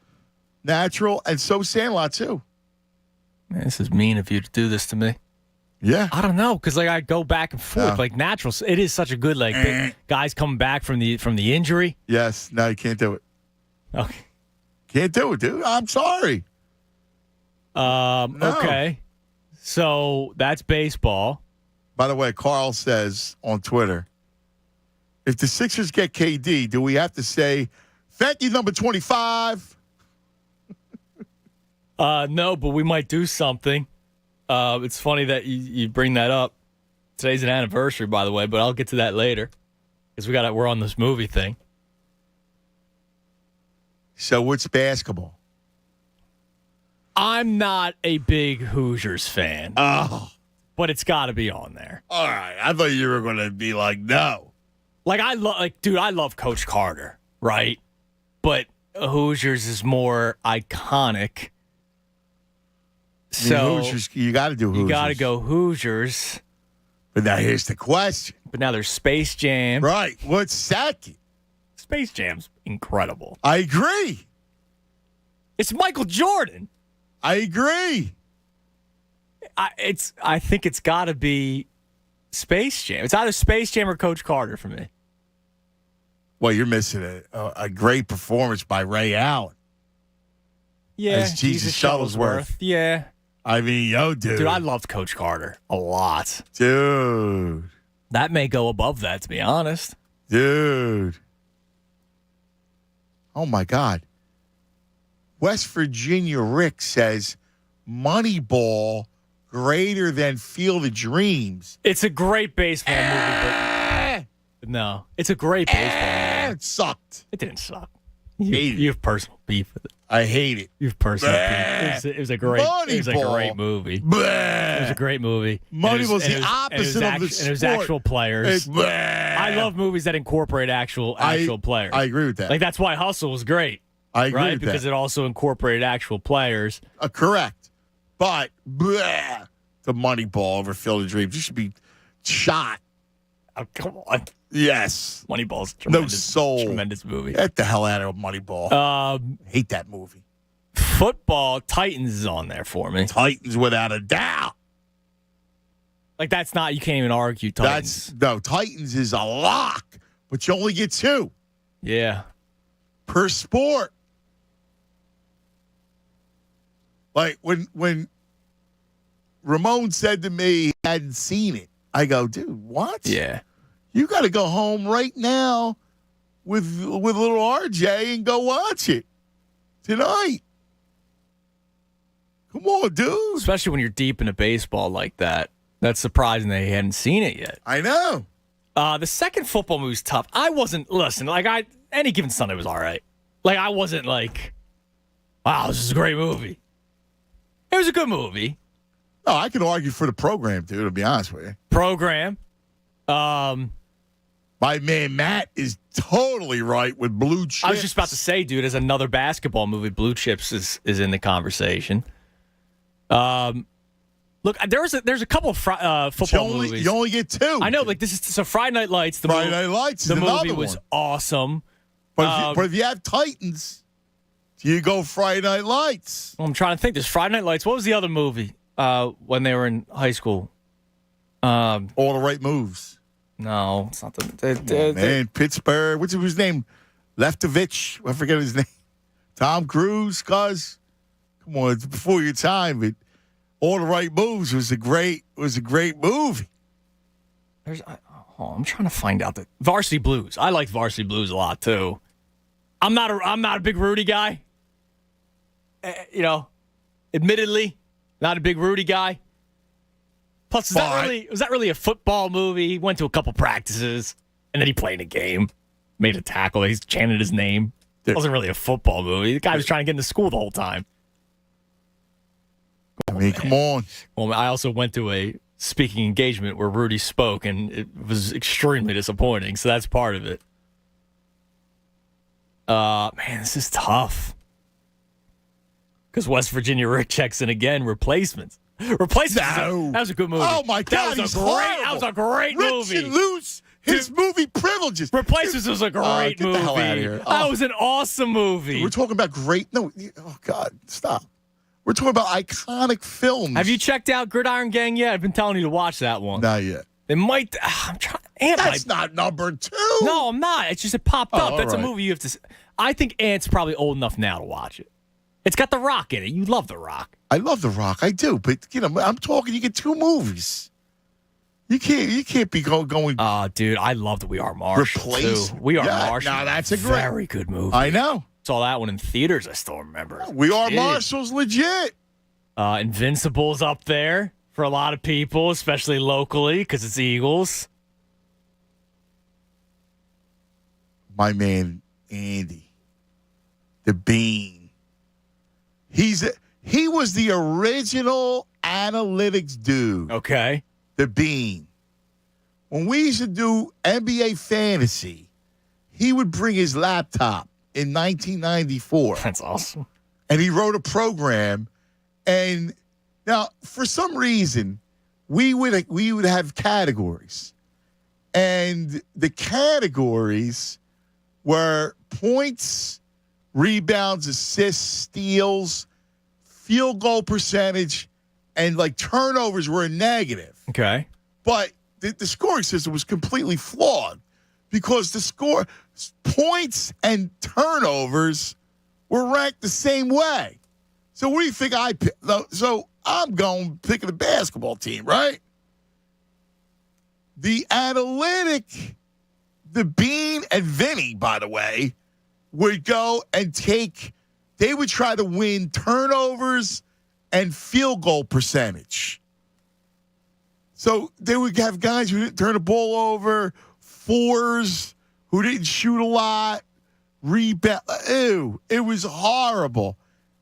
Natural, and so Sandlot, too. Man, this is mean of you to do this to me. Yeah. I don't know, because I go back and forth. Like Natural, it is such a good guys coming back from the injury. Yes. No, you can't do it. Okay. Can't do it, dude. I'm sorry. No. Okay. So that's baseball. By the way, Carl says on Twitter, if the Sixers get KD, do we have to say, thank you, number 25? No, but we might do something. It's funny that you bring that up. Today's an anniversary, by the way, but I'll get to that later because we're on this movie thing. So what's basketball? I'm not a big Hoosiers fan. Oh. But it's got to be on there. All right. I thought you were going to be like, no. I love Coach Carter, right? But Hoosiers is more iconic. So Hoosiers, you got to do Hoosiers. You got to go Hoosiers. But now here's the question. But now there's Space Jam. Right. What's second? Space Jam's incredible. I agree. It's Michael Jordan. I agree. I think it's got to be Space Jam. It's either Space Jam or Coach Carter for me. Well, you're missing a great performance by Ray Allen. Yeah, as Jesus Shuttlesworth. Yeah. I mean, dude. Dude, I loved Coach Carter a lot. Dude. That may go above that, to be honest. Dude. Oh, my God. West Virginia Rick says Moneyball greater than Field of Dreams. It's a great baseball movie, but no. It's a great baseball movie. It sucked. It didn't suck. You have personal beef with it. I hate it. You have personal beef. It was a great movie. It was a great movie. Moneyball's the opposite of the sport. And it was actual players. I love movies that incorporate actual players. I agree with that. Like, that's why Hustle was great. I agree with that. Because it also incorporated actual players. Correct. But the Moneyball over Field of Dreams. You should be shot. Oh, come on. Yes. Moneyball's tremendous. No soul. Tremendous movie. Get the hell out of Moneyball. Hate that movie. Football, Titans is on there for me. Titans without a doubt. Like, that's not, you can't even argue Titans. Titans is a lock, but you only get 2. Yeah. Per sport. Like, when Ramon said to me he hadn't seen it, I go, dude, what? Yeah. You got to go home right now with little RJ and go watch it tonight. Come on, dude. Especially when you're deep into baseball like that. That's surprising they hadn't seen it yet. I know. The second football movie's tough. I wasn't, listen, like, Any Given Sunday was all right. Like, I wasn't like, wow, this is a great movie. It was a good movie. Oh, I can argue for the program, dude, to be honest with you. Program. My man Matt is totally right with Blue Chips. I was just about to say, dude, as another basketball movie, Blue Chips is in the conversation. Look, there's a couple of football movies. You only get 2. I know, like this is so Friday Night Lights. Friday Night Lights. The another movie was one. awesome. But if you have Titans, you go Friday Night Lights. I'm trying to think. There's Friday Night Lights. What was the other movie when they were in high school? All the Right Moves. No, it's not the man. Pittsburgh. What's his name? Leftovich. I forget his name. Tom Cruise. Cuz, come on, it's before your time. But All the Right Moves was a great movie. I'm trying to find out that Varsity Blues. I like Varsity Blues a lot too. I'm not a big Rudy guy. Admittedly, not a big Rudy guy. Plus, was that really a football movie? He went to a couple practices, and then he played a game, made a tackle. He's chanted his name. It wasn't really a football movie. The guy was trying to get into school the whole time. Come on. Well, I also went to a speaking engagement where Rudy spoke, and it was extremely disappointing. So that's part of it. Man, this is tough. Because West Virginia Rick checks in again. Replacements. That was a good movie. Oh my God, that was a great movie. Rich and Loose, his movie privileges. Replacements was a great movie. Get the hell out of here. That was an awesome movie. We're talking about great. No, oh God, stop. We're talking about iconic films. Have you checked out Gridiron Gang yet? I've been telling you to watch that one. Not yet. It might. I'm trying. That's not number 2. No, I'm not. It's just it popped up. That's right. a movie you have to. I think Ant's probably old enough now to watch it. It's got The Rock in it. You love The Rock. I love The Rock. I do, but I'm talking. You get 2 movies. You can't be going. Dude, I love that We Are Marshall. Replace too. We Are Marshall. No, that's a very good movie. I know. Saw that one in theaters. I still remember. We Are Marshall's legit. Invincible's up there for a lot of people, especially locally, because it's Eagles. My man Andy, the Bean. He was the original analytics dude. Okay. The Bean. When we used to do NBA fantasy, he would bring his laptop in 1994. That's awesome. And he wrote a program. And now, for some reason, we would have categories. And the categories were points, rebounds, assists, steals, field goal percentage, and like turnovers were a negative. Okay. But the scoring system was completely flawed because the points and turnovers were ranked the same way. So what do you think I picked? So I'm picking the basketball team, right? The analytic, the Bean and Vinny, by the way, would go and they would try to win turnovers and field goal percentage. So they would have guys who didn't turn the ball over, fours, who didn't shoot a lot, rebound. Ew, it was horrible.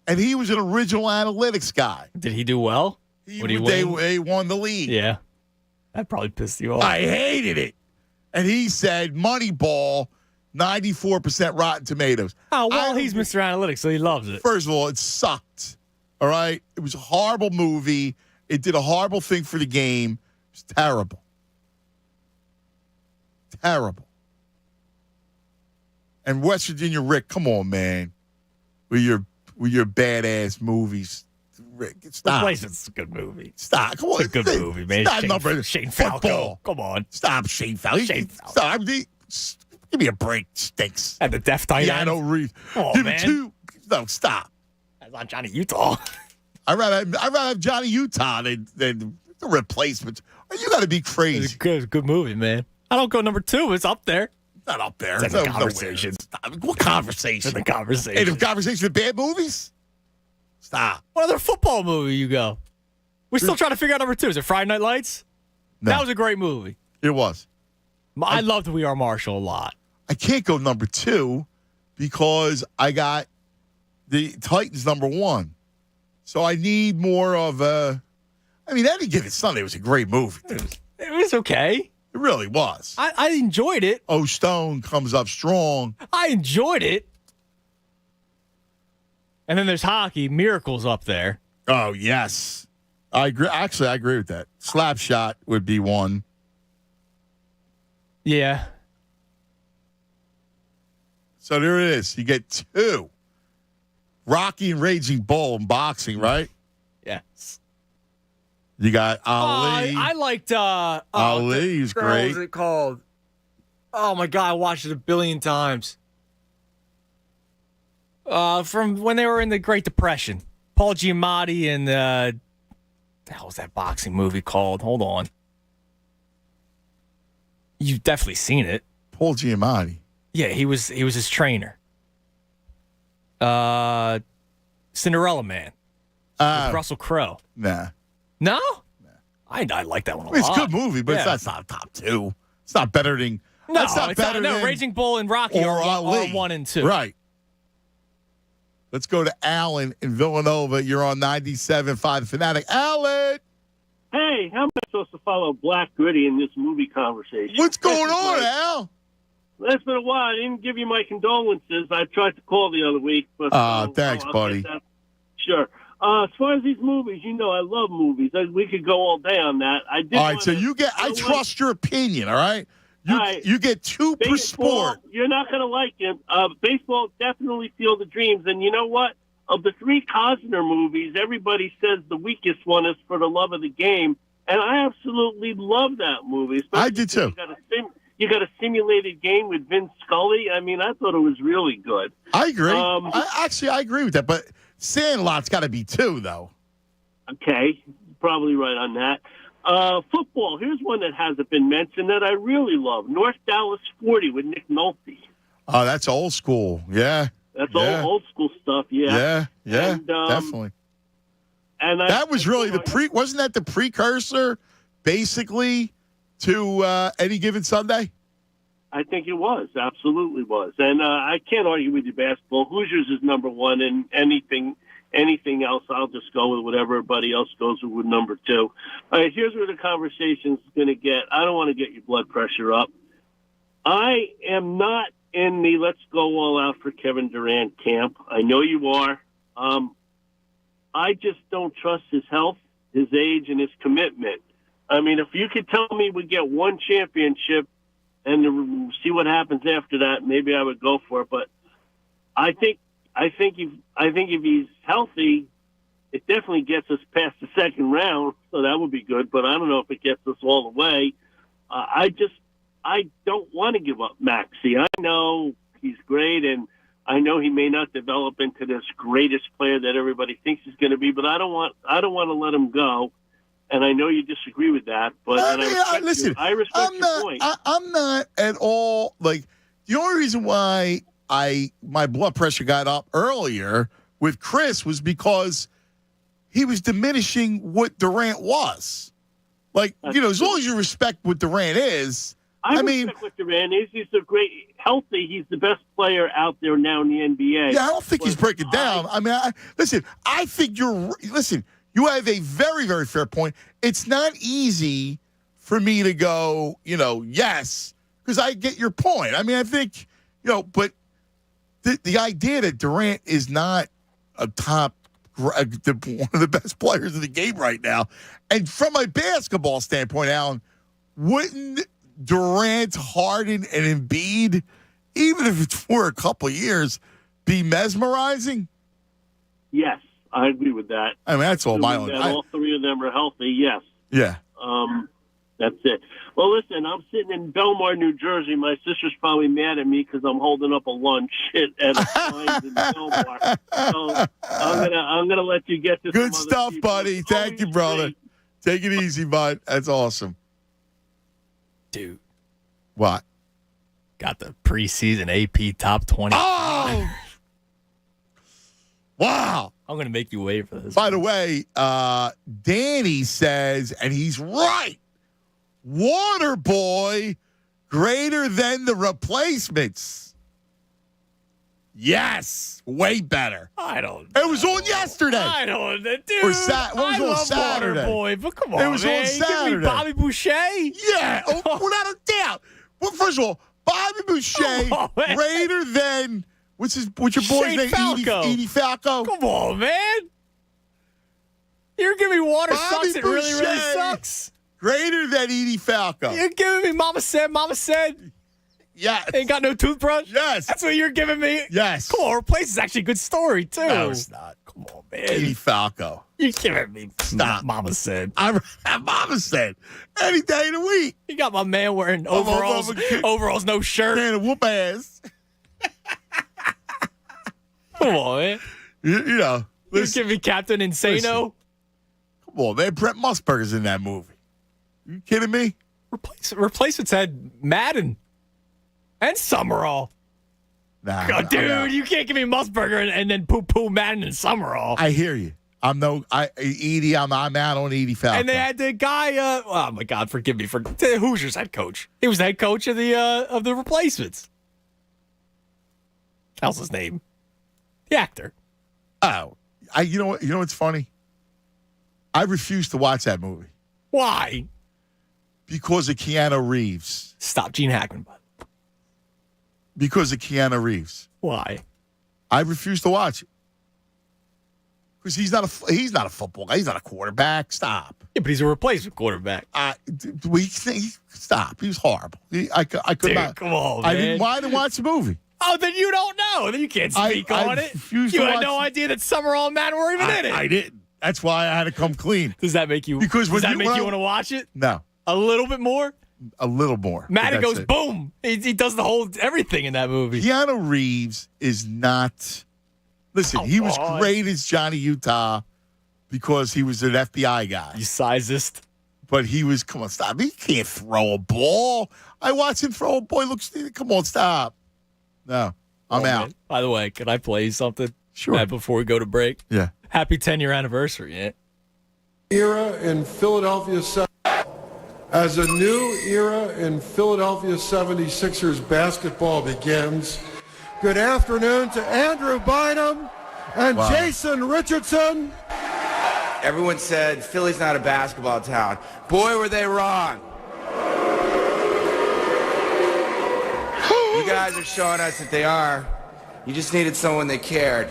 And he was an original analytics guy. Did he do well? They won the league. Yeah. That probably pissed you off. I hated it. And he said, Moneyball, 94% Rotten Tomatoes. Oh, well, he's Mr. Analytics, so he loves it. First of all, it sucked. All right? It was a horrible movie. It did a horrible thing for the game. It was terrible. Terrible. And West Virginia Rick, come on, man. With your badass movies. Rick, stop. Replacement's a good movie. Stop. Come on. It's a good movie, man. Shane Falco. Come on. Stop, Shane Falco. Stop. Give me a break. Stinks. And the deaf tight end. Yeah, I don't read. Oh, give man. me two. No, stop. That's not Johnny Utah. I'd rather have Johnny Utah than the replacement. You got to be crazy. It's a good movie, man. I don't go number 2. It's up there. Not up there. It's in the conversation. What conversation? It's in the conversation. And the conversation of bad movies? Stop. What other football movie you go? We're still trying to figure out number 2. Is it Friday Night Lights? No. That was a great movie. It was. I loved We Are Marshall a lot. I can't go number 2 because I got the Titans number 1. So I need more of a. I mean, Any Given Sunday was a great movie. It was okay. It really was. I enjoyed it. Oh, Stone comes up strong. I enjoyed it. And then there's hockey. Miracles up there. Oh, yes. I agree. Actually, I agree with that. Slapshot would be one. Yeah. So there it is. You get 2. Rocky and Raging Bull in boxing, right? Yes. You got Ali. I liked Ali. He's great. What was it called? Oh my God, I watched it a billion times. From when they were in the Great Depression. Paul Giamatti and the hell was that boxing movie called? Hold on. You've definitely seen it. Paul Giamatti. Yeah, he was his trainer. Cinderella Man. With Russell Crowe. Nah. No? I like that one a lot. It's a good movie, but it's not top 2. It's not better than. No, it's not better than Raging Bull and Rocky are 1 and 2. Right. Let's go to Alan in Villanova. You're on 97.5 The Fanatic. Alan! Hey, how am I supposed to follow Black Gritty in this movie conversation? What's going on, Al? It's been a while. I didn't give you my condolences. I tried to call the other week. But thanks, buddy. Sure. As far as these movies, I love movies. We could go all day on that. All right, so I trust your opinion, all right? You get 2 per sport. You're not going to like it. Baseball definitely Field of Dreams. And you know what? Of the 3 Costner movies, everybody says the weakest one is For the Love of the Game. And I absolutely love that movie. I did too. You got a simulated game with Vince Scully. I mean, I thought it was really good. I agree. I agree with that. But Sandlot's got to be 2, though. Okay. Probably right on that. Football. Here's one that hasn't been mentioned that I really love. North Dallas 40 with Nick Nolte. Oh, that's old school. Yeah. That's old school stuff. Yeah. Yeah. And, definitely. And that was really wasn't that the precursor, basically, to Any Given Sunday? I think it was. Absolutely was. And I can't argue with you, basketball. Hoosiers is number 1, and anything else, I'll just go with whatever everybody else goes with number 2. All right, here's where the conversation's going to get. I don't want to get your blood pressure up. I am not in the let's go all out for Kevin Durant camp. I know you are. I just don't trust his health, his age, and his commitment. I mean, if you could tell me we get 1 championship and see what happens after that. Maybe I would go for it. But I think if he's healthy, it definitely gets us past the second round, so that would be good. But I don't know if it gets us all the way. I don't want to give up Maxey. I know he's great, and I know he may not develop into this greatest player that everybody thinks he's going to be. But I don't want to let him go. And I know you disagree with that, but I respect your point. I'm not at all like the only reason why my blood pressure got up earlier with Chris was because he was diminishing what Durant was. Like, as long as you respect what Durant is. I mean, respect what Durant is. He's a great, healthy. He's the best player out there now in the NBA. Yeah, I don't think he's breaking down. I think you have a very, very fair point. It's not easy for me to go, yes, because I get your point. I mean, I think, but the idea that Durant is not a top, one of the best players in the game right now, and from a basketball standpoint, Alan, wouldn't Durant, Harden, and Embiid, even if it's for a couple of years, be mesmerizing? Yes. I agree with that. I mean, that's all my own. All three of them are healthy, yes. Yeah. That's it. Well, listen, I'm sitting in Belmar, New Jersey. My sister's probably mad at me because I'm holding up a lunch at a Pines in Belmar. So I'm gonna let you get to good stuff, buddy. Thank you, brother. Great. Take it easy, bud. That's awesome. Dude. What? Got the preseason AP top 20. Oh! Wow. I'm going to make you wait for this. By the way, Danny says, and he's right, Waterboy greater than the replacements. Yes. Way better. I don't know. It was on yesterday. I don't know, dude. What was on Saturday? Waterboy, but come on, it was man. on Saturday. Give me Bobby Boucher? Yeah. Without a doubt. Well, first of all, Bobby Boucher greater than... What's your boy's Shane name? Falco. Edie Falco. Come on, man. You're giving me water Bobby sucks. It really, really sucks. Greater than Edie Falco. You're giving me Mama said. Yes. Ain't got no toothbrush? Yes. That's what you're giving me? Yes. Come on, Replace is actually a good story, too. No, it's not. Come on, man. Edie Falco. You're giving me stop. Mama said. Mama said. Any day of the week. You got my man wearing overalls, no shirt. Man, a whoop ass. Come on, man. You give me Captain Insano. Listen. Come on, man. Brent Musburger's in that movie. You kidding me? Replacements had Madden and Summerall. Nah, dude, you can't give me Musburger and then poo Madden and Summerall. I hear you. Edie. I'm out on Edie Falco. And they had the guy. Oh my God, forgive me for the Hoosiers head coach. He was the head coach of the Replacements. How's his name? The actor. Oh, you know what? You know what's funny? I refuse to watch that movie. Why? Because of Keanu Reeves. Stop Gene Hackman, bud. Because of Keanu Reeves. Why? I refuse to watch it. Because he's not a football guy. He's not a quarterback. Stop. Yeah, but he's a replacement quarterback. Stop. He was horrible. I could not. Come on, man. I didn't want to watch the movie. Oh, then you don't know. Then you can't speak on it. You had no idea that Summerall and Madden were even in it. I didn't. That's why I had to come clean. Does that make you? Because does that make you want to watch it? No. A little bit more. A little more. Madden goes boom. He does the whole everything in that movie. Keanu Reeves is not. Listen, he was great as Johnny Utah because he was an FBI guy. You sizist. But he was. Come on, stop. He can't throw a ball. I watched him throw a ball. Come on, stop. No, I'm out. Man. By the way, can I play you something? Sure. Before we go to break? Yeah. Happy 10-year anniversary, yeah? Era in Philadelphia. As a new era in Philadelphia 76ers basketball begins, good afternoon to Andrew Bynum and Jason Richardson. Everyone said Philly's not a basketball town. Boy, were they wrong. You guys are showing us that they are. You just needed someone that cared.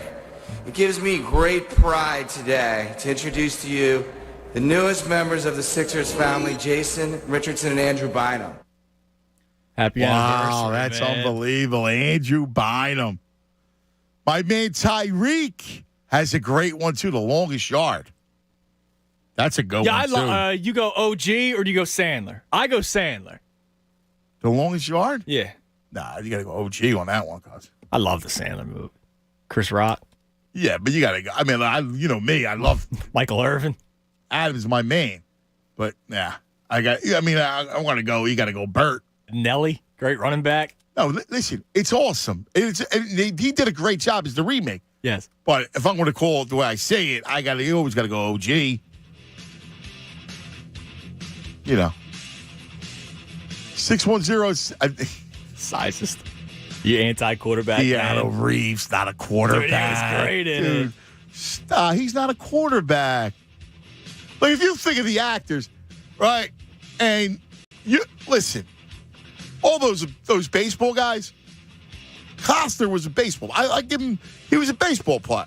It gives me great pride today to introduce to you the newest members of the Sixers family, Jason Richardson and Andrew Bynum. Happy anniversary, Wow, that's man. unbelievable. Andrew Bynum. My man Tyreek has a great one, too, the longest yard. That's a good one, too. You go OG or do you go Sandler? I go Sandler. The longest yard? Yeah. Nah, you got to go OG on that one, cuz. I love the Sandler movie. Chris Rock. Yeah, but you got to go. I mean, you know me. I love Michael Irvin. Adam's my main. But, yeah. I want to go. You got to go Burt. Nelly, great running back. No, listen, it's awesome. He did a great job as the remake. Yes. But if I'm going to call it the way I say it, you always got to go OG. You know. 610. Sizest. You anti-quarterback. Keanu Reeves, not a quarterback. Dude, he was great in it. He's not a quarterback. Like, if you think of the actors, right, and you listen, all those baseball guys, Costner was a baseball. I give him, he was a baseball player.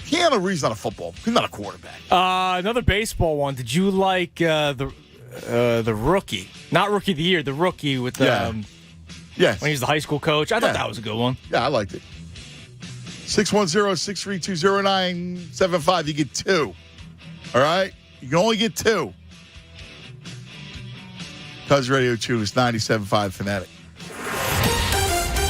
Keanu Reeves not a football. He's not a quarterback. Another baseball one. Did you like the rookie? Not rookie of the year. The rookie with yes, when he was the high school coach. I thought that was a good one. Yeah, I liked it. 610-632-0975. You get 2. All right, you can only get 2. Cuz Radio 2 is 97.5 Fanatic.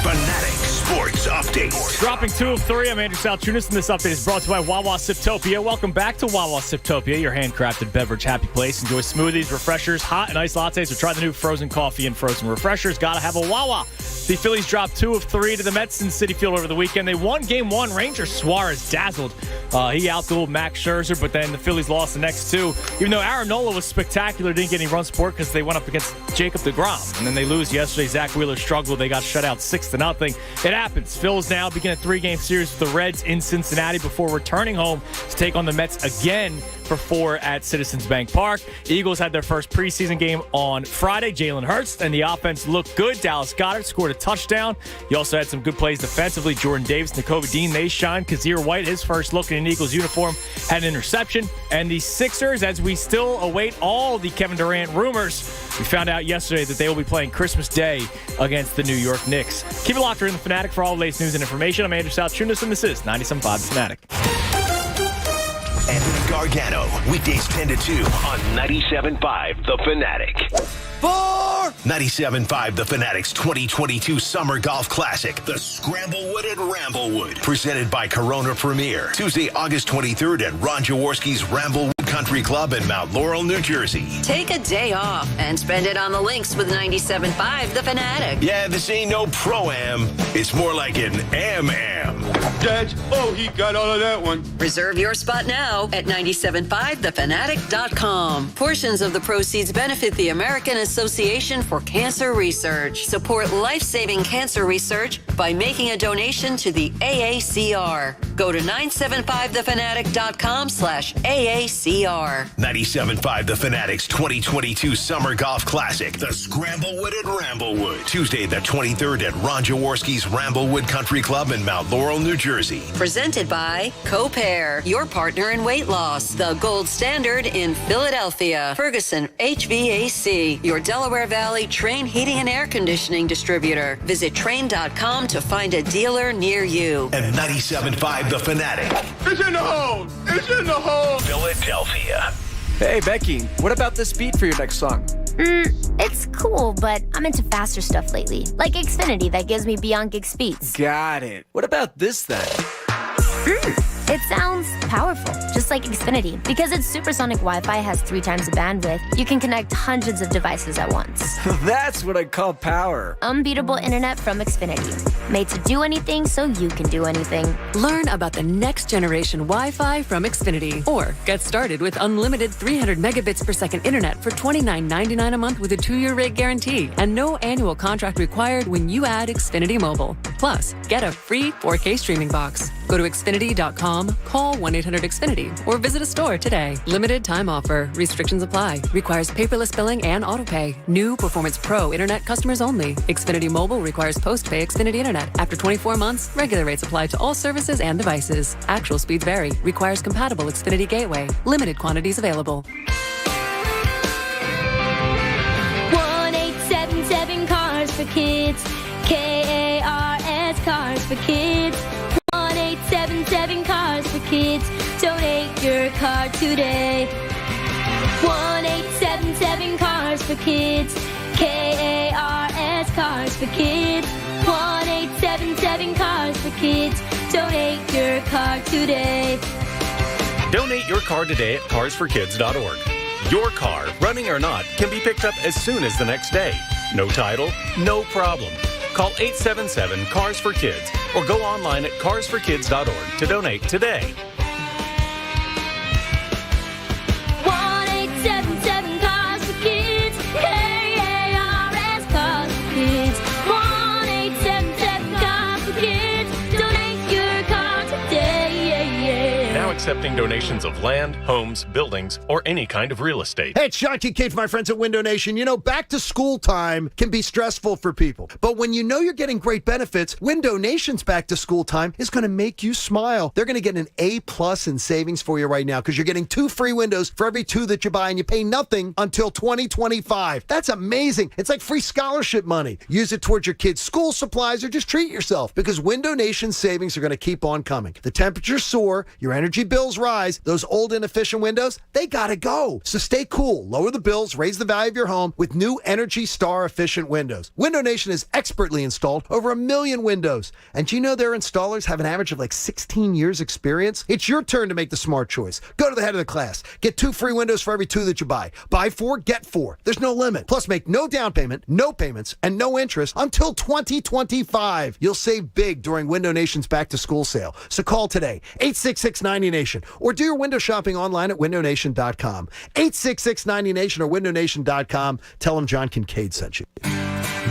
Fanatic Sports Update. Dropping 2 of 3. I'm Andrew Saltunis, and this update is brought to you by Wawa Siptopia. Welcome back to Wawa Siptopia, your handcrafted beverage happy place. Enjoy smoothies, refreshers, hot and iced lattes, or try the new frozen coffee and frozen refreshers. Gotta have a Wawa. The Phillies dropped 2 of 3 to the Mets in Citi Field over the weekend. They won Game 1. Ranger Suarez dazzled. He outdueled Max Scherzer, but then the Phillies lost the next 2. Even though Aaron Nola was spectacular, didn't get any run support because they went up against Jacob deGrom. And then they lose yesterday. Zach Wheeler struggled. They got shut out 6-0. It happens. Phil's now begin a 3-game series with the Reds in Cincinnati before returning home to take on the Mets again for 4 at Citizens Bank Park. Eagles had their first preseason game on Friday. Jalen Hurts and the offense looked good. Dallas Goedert scored a touchdown. You also had some good plays defensively. Jordan Davis, Nakobe Dean, they shined. Kazir White, his first look in an Eagles uniform, had an interception. And the Sixers, as we still await all the Kevin Durant rumors, we found out yesterday that they will be playing Christmas Day against the New York Knicks. Keep it locked in the Fanatic for all the latest news and information. I'm Andrew Saltunis, and this is 97.5 The Fanatic. Anthony Gargano, weekdays 10 to 2 on 97.5 The Fanatic. 97.5 The Fanatic's 2022 Summer Golf Classic, the Scramblewood at Ramblewood, presented by Corona Premier, Tuesday, August 23rd at Ron Jaworski's Ramblewood Country Club in Mount Laurel, New Jersey. Take a day off and spend it on the links with 97.5 The Fanatic. Yeah, this ain't no pro-am. It's more like an am-am. Judge, he got all of that one. Reserve your spot now at 97.5thefanatic.com. Portions of the proceeds benefit the American Association for Cancer Research. Support life-saving cancer research by making a donation to the AACR. Go to 975thefanatic.com/AACR. 97.5 The Fanatic's 2022 Summer Golf Classic, the Scramblewood at Ramblewood, Tuesday the 23rd at Ron Jaworski's Ramblewood Country Club in Mount Laurel, New Jersey. Presented by CoPair, your partner in weight loss, the gold standard in Philadelphia. Ferguson HVAC, your Delaware Valley Train heating and air conditioning distributor. Visit Train.com to find a dealer near you. And 97.5 The Fanatic. It's in the hole! It's in the hole! Philadelphia. Hey, Becky, what about this beat for your next song? It's cool, but I'm into faster stuff lately. Like Xfinity that gives me beyond gig speeds. Got it. What about this then? It sounds powerful, just like Xfinity. Because its supersonic Wi-Fi has 3 times the bandwidth, you can connect hundreds of devices at once. That's what I call power. Unbeatable internet from Xfinity. Made to do anything so you can do anything. Learn about the next generation Wi-Fi from Xfinity. Or get started with unlimited 300 megabits per second internet for $29.99 a month with a 2-year rate guarantee. And no annual contract required when you add Xfinity Mobile. Plus, get a free 4K streaming box. Go to Xfinity.com, call 1-800-XFINITY, or visit a store today. Limited time offer. Restrictions apply. Requires paperless billing and autopay. New Performance Pro Internet customers only. Xfinity Mobile requires post-pay Xfinity Internet. After 24 months, regular rates apply to all services and devices. Actual speeds vary. Requires compatible Xfinity Gateway. Limited quantities available. 1-877-CARS. for Kids. KARS, Cars for Kids. 1-877 for Kids. Donate your car today. 1-877 for Kids. KARS, Cars for Kids. 1-877 for Kids. Donate your car today. Donate your car today at carsforkids.org. Your car, running or not, can be picked up as soon as the next day. No title, no problem. Call 877-CARS-FOR-KIDS or go online at carsforkids.org to donate today. 1-877 Cars for Kids. KARS, Cars for Kids. 1-877 Cars for Kids. Donate your car today. Now accepting donations of land, homes, buildings, or any kind of real estate. Hey, it's John Kincaid for my friends at Window Nation. You know, back to school time can be stressful for people. But when you know you're getting great benefits, Window Nation's back to school time is going to make you smile. They're going to get an A+ in savings for you right now because you're getting 2 free windows for every 2 that you buy, and you pay nothing until 2025. That's amazing. It's like free scholarship money. Use it towards your kids' school supplies or just treat yourself because Window Nation's savings are going to keep on coming. The temperatures soar, your energy bills rise, those old inefficient windows, they got to go. So stay cool, lower the bills, raise the value of your home with new Energy Star efficient windows. Window Nation has expertly installed over 1 million windows. And do you know their installers have an average of like 16 years experience? It's your turn to make the smart choice. Go to the head of the class. Get 2 free windows for every 2 that you buy. Buy 4, get 4. There's no limit. Plus make no down payment, no payments, and no interest until 2025. You'll save big during Window Nation's back to school sale. So call today, 866-90Nation, or do your window shopping online at windownation.com. 866-90Nation or windownation.com. Tell them John Kincaid sent you.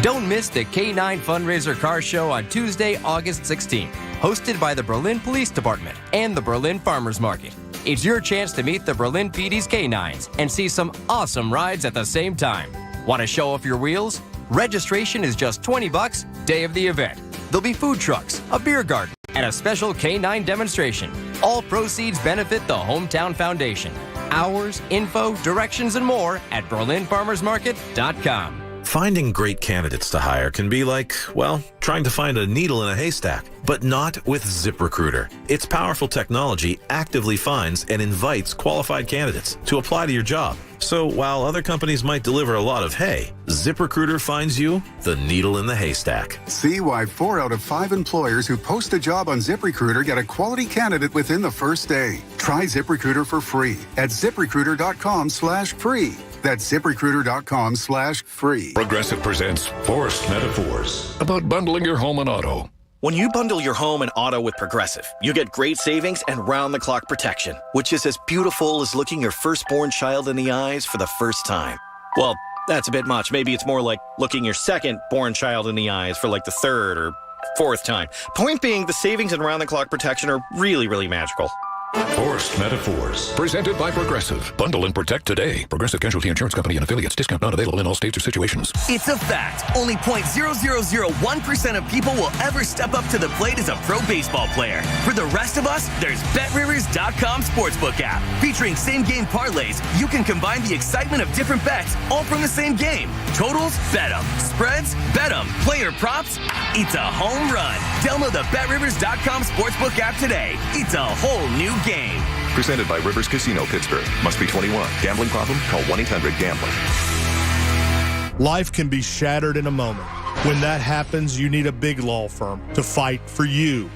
Don't miss the K9 Fundraiser Car Show on Tuesday, August 16th, hosted by the Berlin Police Department and the Berlin Farmers Market. It's your chance to meet the Berlin PD's K9s and see some awesome rides at the same time. Want to show off your wheels? Registration is just $20 day of the event. There'll be food trucks, a beer garden, and a special K9 demonstration. All proceeds benefit the Hometown Foundation. Hours, info, directions, and more at berlinfarmersmarket.com. Finding great candidates to hire can be like, well, trying to find a needle in a haystack, but not with ZipRecruiter. Its powerful technology actively finds and invites qualified candidates to apply to your job. So while other companies might deliver a lot of hay, ZipRecruiter finds you the needle in the haystack. See why 4 out of 5 employers who post a job on ZipRecruiter get a quality candidate within the first day. Try ZipRecruiter for free at ZipRecruiter.com/free. That's ZipRecruiter.com/free. Progressive presents Forced Metaphors about bundling your home and auto. When you bundle your home and auto with Progressive, you get great savings and round-the-clock protection, which is as beautiful as looking your firstborn child in the eyes for the first time. Well, that's a bit much. Maybe it's more like looking your second-born child in the eyes for like the 3rd or 4th time. Point being, the savings and round-the-clock protection are really, really magical. Forced Metaphors, presented by Progressive. Bundle and protect today. Progressive Casualty Insurance Company and affiliates. Discount not available in all states or situations. It's a fact. Only 0.0001% of people will ever step up to the plate as a pro baseball player. For the rest of us, there's BetRivers.com Sportsbook app. Featuring same-game parlays, you can combine the excitement of different bets, all from the same game. Totals? Bet 'em. Spreads? Bet 'em. Player props? It's a home run. Download the BetRivers.com Sportsbook app today. It's a whole new game. Presented by Rivers Casino, Pittsburgh. Must be 21. Gambling problem? Call 1-800-GAMBLER. Life can be shattered in a moment. When that happens, you need a big law firm to fight for you.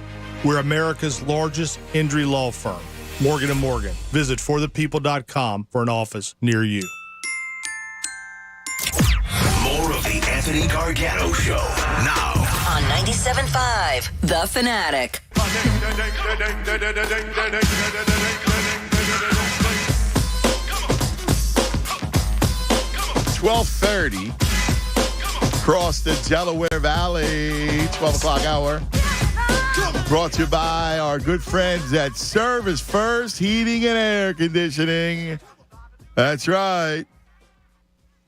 We're America's largest injury law firm, Morgan & Morgan. Visit forthepeople.com for an office near you. More of the Anthony Gargano Show now on 97.5 The Fanatic. 12:30 across the Delaware Valley, 12 o'clock hour. Brought to you by our good friends at Service First Heating and Air Conditioning. That's right.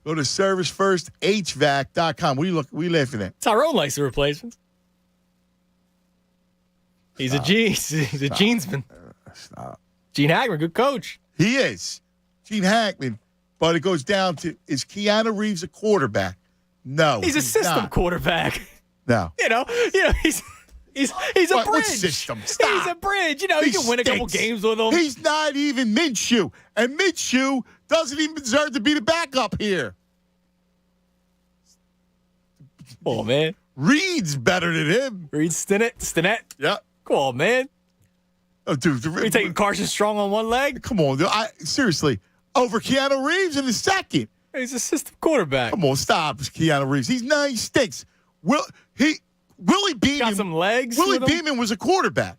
Go to ServiceFirstHVAC.com. We laughing at? It's our own license replacements. He's a jeansman. Stop. Gene Hackman, good coach. He is. Gene Hackman. But it goes down to, is Keanu Reeves a quarterback? No. He's a system not. quarterback. No. You know, he's a What bridge. system? Stop. He's a bridge. You know, you can win a couple games with him. He's not even Minshew. And Minshew doesn't even deserve to be the backup here. Come on, man. Reed's better than him. Reed Stinnett. Yeah. Come on, man. Oh, dude. Are you taking Carson Strong on one leg? Come on. Dude. Seriously. Over Keanu Reeves in the second. He's a system quarterback. Come on. Stop, Keanu Reeves. He stinks. Willie Beeman. Got some legs. Willie with him? Beeman was a quarterback.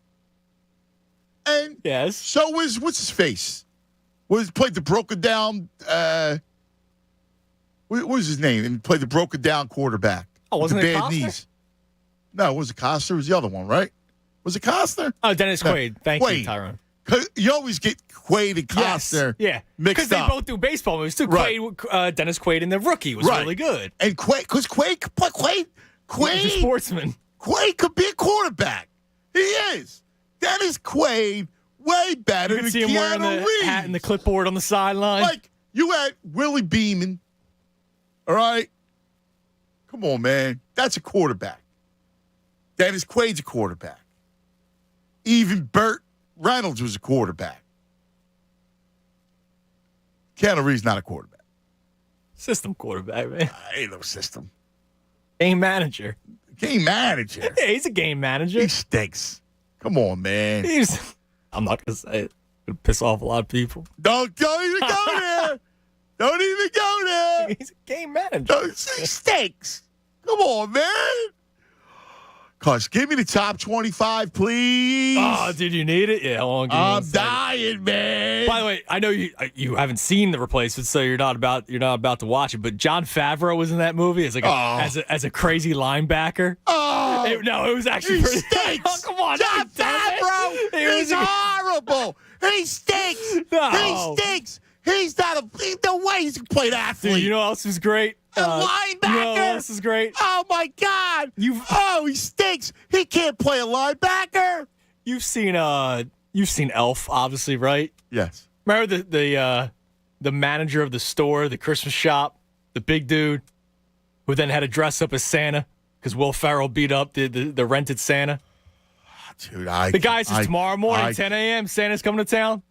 And yes. So was, what's his face? Played the broken down, what was his name? And played the broken down quarterback. Oh, wasn't the it bad Costner? knees. No, it was Costner. It was the other one, right? Was it Costner? Oh, Dennis Quaid. Thank you, Tyrone. You always get Quaid and Costner mixed Because up. they both do baseball movies too. Right. Dennis Quaid and the Rookie was really good. And Quaid, He's a sportsman. Quaid could be a quarterback. He is. Dennis Quaid, way better You than can see him wearing Keanu the Reeves. hat and the clipboard on the sideline. Like, you had Willie Beeman, all right? Come on, man. That's a quarterback. Dennis Quaid's a quarterback. Even Burt Reynolds was a quarterback. Keanu Reeves not a quarterback. System quarterback, man. Ain't no system. Game manager. Game manager. Yeah, he's a game manager. He stinks. Come on, man. I'm not going to say it. It'll piss off a lot of people. Don't even go there. Don't even go there. He's a game manager. He stinks. Come on, man. Cuz, give me the top 25, please. Oh, did you need it? Yeah, I'm dying, man. By the way, I know you haven't seen the replacement, so you're not about to watch it. But Jon Favreau was in that movie as as a crazy linebacker. Oh, it was actually he pretty. stinks. Oh, come on, Jon Favreau is horrible. He stinks. No. He stinks. He's not no way he's a played athlete. Dude, you know what else is great? A linebacker. You know what else is great? Oh my God! he stinks. He can't play a linebacker. You've seen Elf, obviously, right? Yes. Remember the manager of the store, the Christmas shop, the big dude, who then had to dress up as Santa because Will Ferrell beat up the rented Santa. Dude, the guy says tomorrow morning, 10 a.m. Santa's coming to town.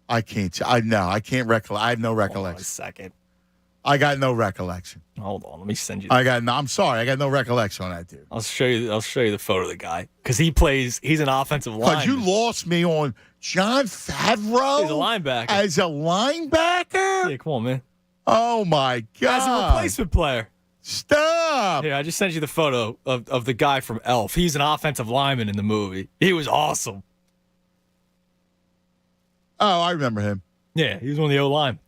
I can't. I can't recollect. I have no recollection. Hold on a second. I got no recollection. Hold on, let me send you. I'm sorry. I got no recollection on that, dude. I'll show you the photo of the guy because he's an offensive lineman. Because you lost me on Jon Favreau. He's a linebacker. As a linebacker? Yeah, come on, man. Oh my God. As a replacement player. Stop. Yeah, I just sent you the photo of the guy from Elf. He's an offensive lineman in the movie. He was awesome. Oh, I remember him. Yeah, he was one of the O-line.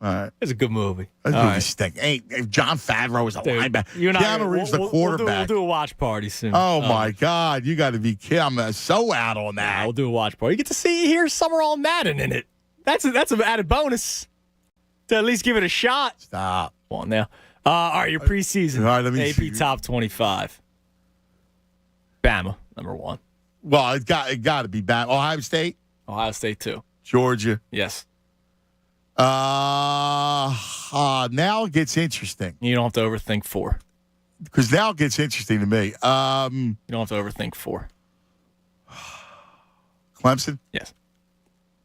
All right. It's a good movie. That movie stink. If Jon Favreau was a linebacker. You and Keanu Reeves the quarterback. We'll do a watch party soon. Oh, my God. You got to be kidding. I'm so out on that. Yeah, we'll do a watch party. You get to hear Summerall Madden in it. That's an added bonus to at least give it a shot. Stop. Come on now. All right, your preseason. All right, let me AP see. top 25. Bama, number 1. Well, it got to be bad. Ohio State? Ohio State, 2. Georgia? Yes. Now it gets interesting. You don't have to overthink 4. Because now it gets interesting to me. You don't have to overthink 4. Clemson? Yes.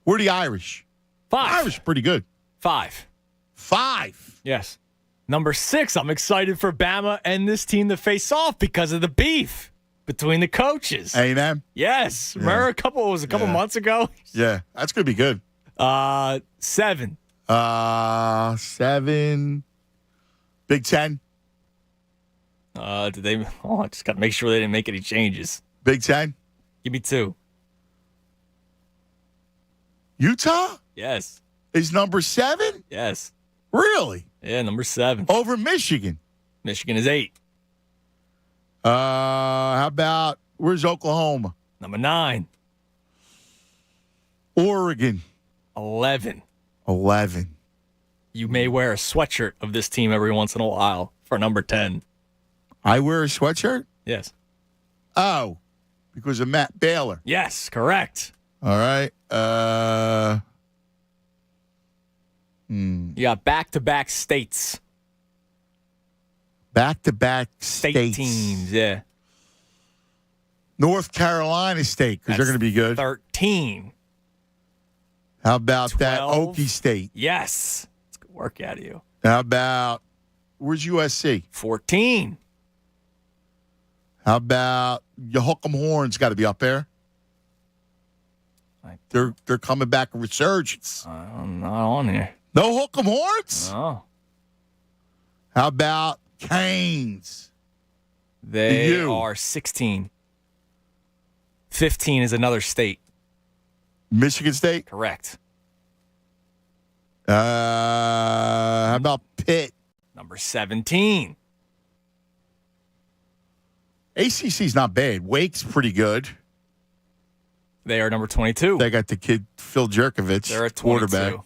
We're the Irish. 5. Irish pretty good. 5. 5. Yes. Number 6, I'm excited for Bama and this team to face off because of the beef between the coaches. A&M? Yes. Remember a couple months ago? Yeah, that's going to be good. 7. 7. Big Ten? I just got to make sure they didn't make any changes. Big Ten? Give me 2. Utah? Yes. Is number 7? Yes. Really? Yeah, number 7. Over Michigan? Michigan is 8. How about, where's Oklahoma? Number 9. Oregon? 11. 11. You may wear a sweatshirt of this team every once in a while for number 10. I wear a sweatshirt? Yes. Oh, because of Matt Baylor. Yes, correct. All right. You got back-to-back states. Back-to-back State states. teams, yeah. North Carolina State, because they're going to be good. 13. How about 12. that Okie State? Yes. It's good work out of you. How about, where's USC? 14. How about your Hook 'em Horns got to be up there? They're coming back a resurgence. I'm not on here. No Hook 'em Horns? No. How about Canes? They are 16. 15 is another state. Michigan State? Correct. How about Pitt? Number 17. ACC's not bad. Wake's pretty good. They are number 22. They got the kid Phil Jerkovich, They're at 22. quarterback.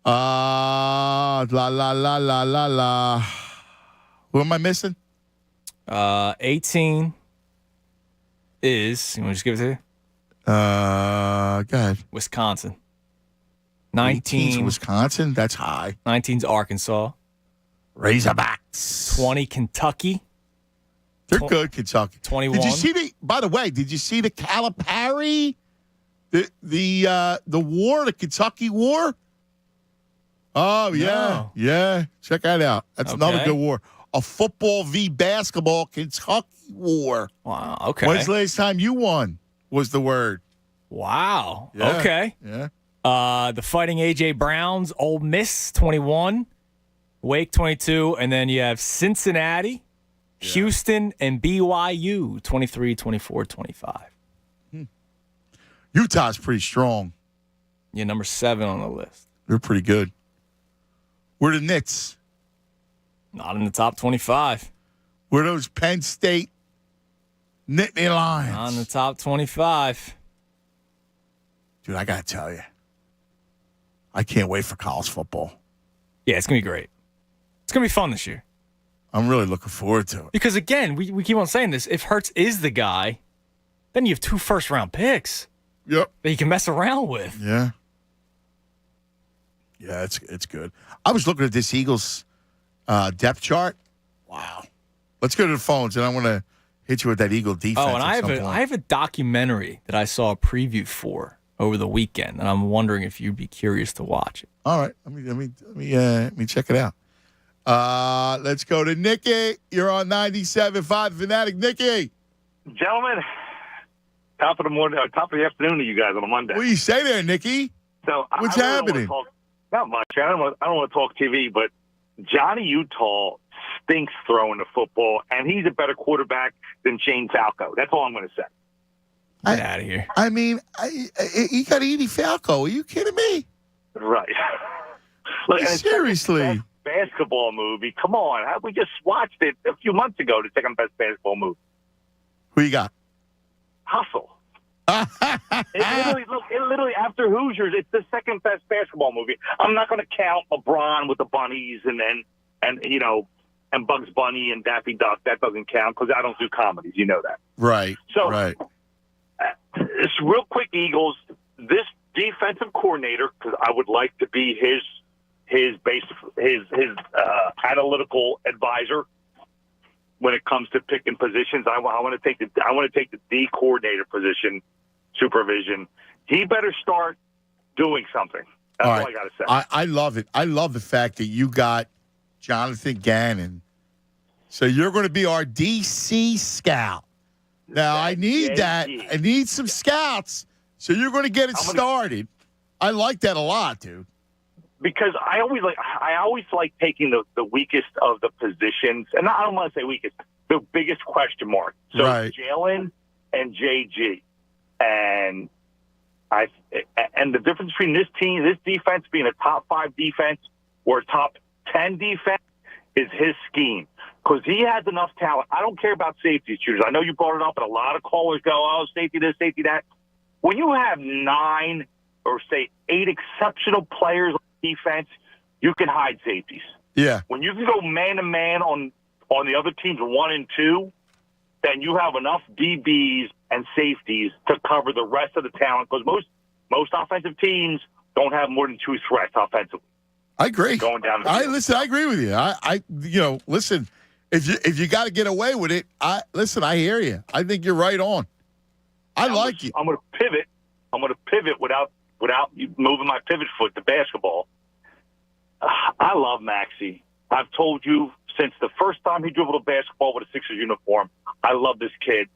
La la la la la la. Who am I missing? 18 is, you want to just give it to you? Go ahead. Wisconsin. 19's 19. Wisconsin? That's high. 19's Arkansas. Razorbacks. 20 Kentucky. They're good, Kentucky. 21. Did you see the? By the way, did you see the Calipari? The war, the Kentucky War? Oh yeah, yeah. Check that out. That's another good war. A football v basketball Kentucky War. Wow. Okay. When's the last time you won? Was the word? Wow. Yeah. Okay. Yeah. The Fighting A.J. Browns, Ole Miss 21, Wake 22, and then you have Cincinnati, Houston, and BYU 23, 24, 25. Utah's pretty strong. Yeah, number 7 on the list. They're pretty good. Where the Knicks? Not in the top 25. Where those Penn State Nittany Lions? Not in the top 25. Dude, I got to tell you, I can't wait for college football. Yeah, it's going to be great. It's going to be fun this year. I'm really looking forward to it. Because, again, we keep on saying this. If Hurts is the guy, then you have 2 first-round picks. Yep. That you can mess around with. Yeah. Yeah, it's good. I was looking at this Eagles depth chart. Wow. Let's go to the phones, and I want to hit you with that Eagle defense. Oh, and I have a documentary that I saw a preview for over the weekend, and I'm wondering if you'd be curious to watch it. All right, let me check it out. Let's go to Nikki. You're on 97.5 The Fanatic. Nikki. Gentlemen, top of the morning, top of the afternoon to you guys on a Monday. What do you say there, Nikki? So what's I really happening? Not much. I don't want to talk TV, but Johnny Utah stinks throwing the football, and he's a better quarterback than Shane Falco. That's all I'm going to say. Get out of here. I mean, you got Edie Falco. Are you kidding me? Right. Look, Seriously. Basketball movie. Come on. We just watched it a few months ago, the second best basketball movie. Who you got? Hustle. It literally, after Hoosiers, it's the second best basketball movie. I'm not going to count LeBron with the bunnies and Bugs Bunny and Daffy Duck. That doesn't count because I don't do comedies. You know that. Right. So, right. It's real quick, Eagles. This defensive coordinator, because I would like to be his analytical advisor when it comes to picking positions. I want to take the D coordinator position, supervision. He better start doing something. That's all I got to say. I love it. I love the fact that you got Jonathan Gannon. So you're going to be our DC scout. Now, I need that. I need some scouts. So you're going to get it started. I like that a lot, dude. Because I always like taking the weakest of the positions, and I don't want to say weakest, the biggest question mark. So Jalen and JG, and the difference between this team, this defense being a top 5 defense or a top 10 defense is his scheme. Because he has enough talent. I don't care about safety shooters. I know you brought it up, and a lot of callers go, "Oh, safety this, safety that." When you have 9 or say 8 exceptional players on defense, you can hide safeties. Yeah. When you can go man-to-man on the other team's 1 and 2, then you have enough DBs and safeties to cover the rest of the talent. Because most offensive teams don't have more than 2 threats offensively. I agree. Going down the field. Listen, I agree with you. Listen, if you got to get away with it, I hear you. I think you're right on. I like it. I'm going to pivot. I'm going to pivot without moving my pivot foot to basketball. I love Maxey. I've told you since the first time he dribbled a basketball with a Sixers uniform, I love this kid.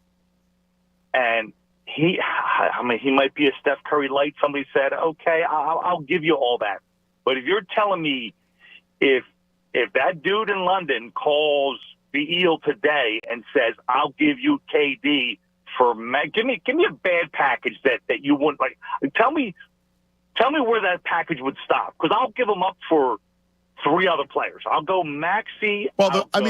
And he might be a Steph Curry light. Somebody said, okay, I'll give you all that. But if you're telling me if that dude in London calls the Eel today and says, I'll give you KD for give me a bad package that you wouldn't like. Tell me where that package would stop, because I'll give him up for 3 other players. I'll go Maxey. Well, I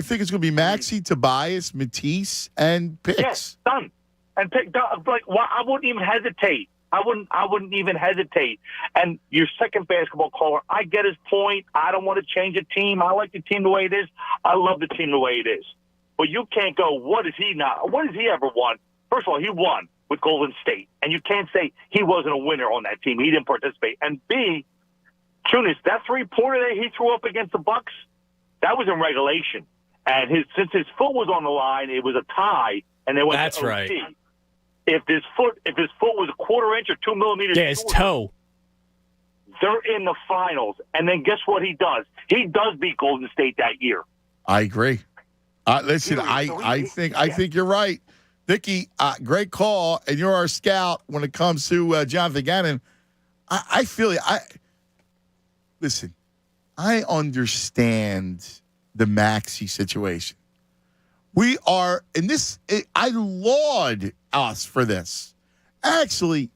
think it's going to be Maxey, Tobias, Matisse, and Picks. Yes, done. And pick like, well, I wouldn't even hesitate. I wouldn't even hesitate. And your second basketball caller, I get his point. I don't want to change a team. I like the team the way it is. I love the team the way it is. But you can't go, what has he ever won? First of all, he won with Golden State. And you can't say he wasn't a winner on that team. He didn't participate. And B, Tunis, that 3-pointer that he threw up against the Bucks, that was in regulation. And since his foot was on the line, it was a tie, and they went That's to OT. right. If his foot was a 1/4 inch or 2 millimeters, his toe, they're in the finals. And then guess what he does? He does beat Golden State that year. I agree. Listen, I think you're right, Vicky. Great call, and you're our scout when it comes to Jonathan Gannon. I feel you. Listen, I understand the Maxey situation. We are in this. I laud us for this. Actually,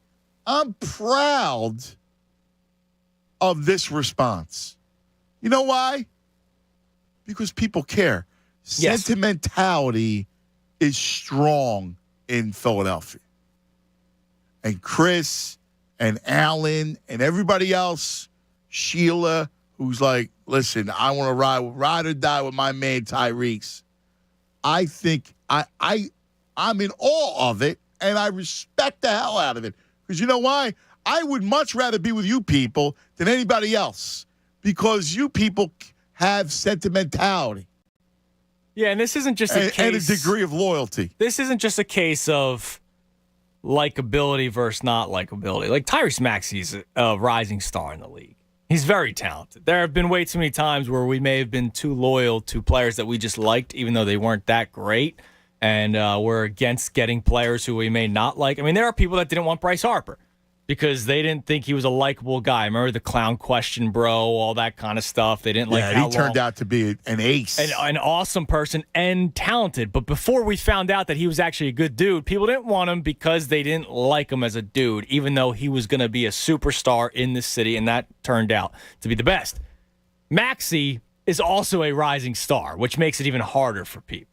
I'm proud of this response. You know why? Because people care. Yes. Sentimentality is strong in Philadelphia. And Chris and Alan and everybody else, Sheila, who's like, listen, I want to ride or die with my man Tyrese. I think I'm in awe of it, and I respect the hell out of it. Because you know why? I would much rather be with you people than anybody else, because you people have sentimentality. Yeah, and this isn't just a case... And a degree of loyalty. This isn't just a case of likability versus not likability. Like, Tyrese Maxey's a rising star in the league. He's very talented. There have been way too many times where we may have been too loyal to players that we just liked, even though they weren't that great, and we're against getting players who we may not like. I mean, there are people that didn't want Bryce Harper because they didn't think he was a likable guy. Remember the clown question, bro, all that kind of stuff. They didn't like how he turned out to be an ace. An awesome person and talented. But before we found out that he was actually a good dude, people didn't want him because they didn't like him as a dude, even though he was going to be a superstar in this city, and that turned out to be the best. Maxey is also a rising star, which makes it even harder for people.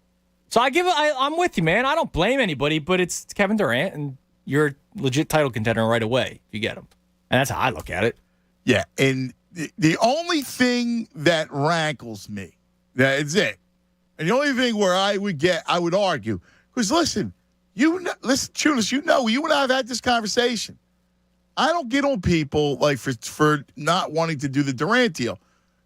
So I'm with you, man. I don't blame anybody, but it's Kevin Durant, and you're a legit title contender right away if you get him. And that's how I look at it. Yeah, and the only thing that rankles me, that's it. And the only thing where I would argue, because listen, Tunis, you and I have had this conversation. I don't get on people like for not wanting to do the Durant deal.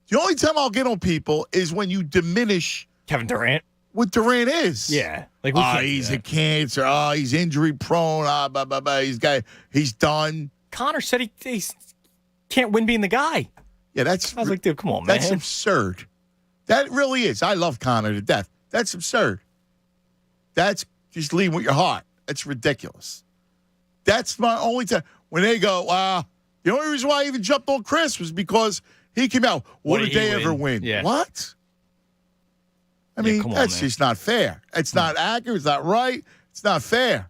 The only time I'll get on people is when you diminish Kevin Durant. What Durant is. Yeah. Like he's a cancer. He's injury prone. Blah, blah, blah. He's done. Connor said he can't win being the guy. Yeah, I was like, dude, come on, man. That's absurd. That really is. I love Connor to death. That's absurd. That's just leading with your heart. That's ridiculous. That's my only time. When they go, the only reason why I even jumped on Chris was because he came out. What did they ever win? Yeah. What? I mean, that's just not fair. It's not accurate. It's not right. It's not fair.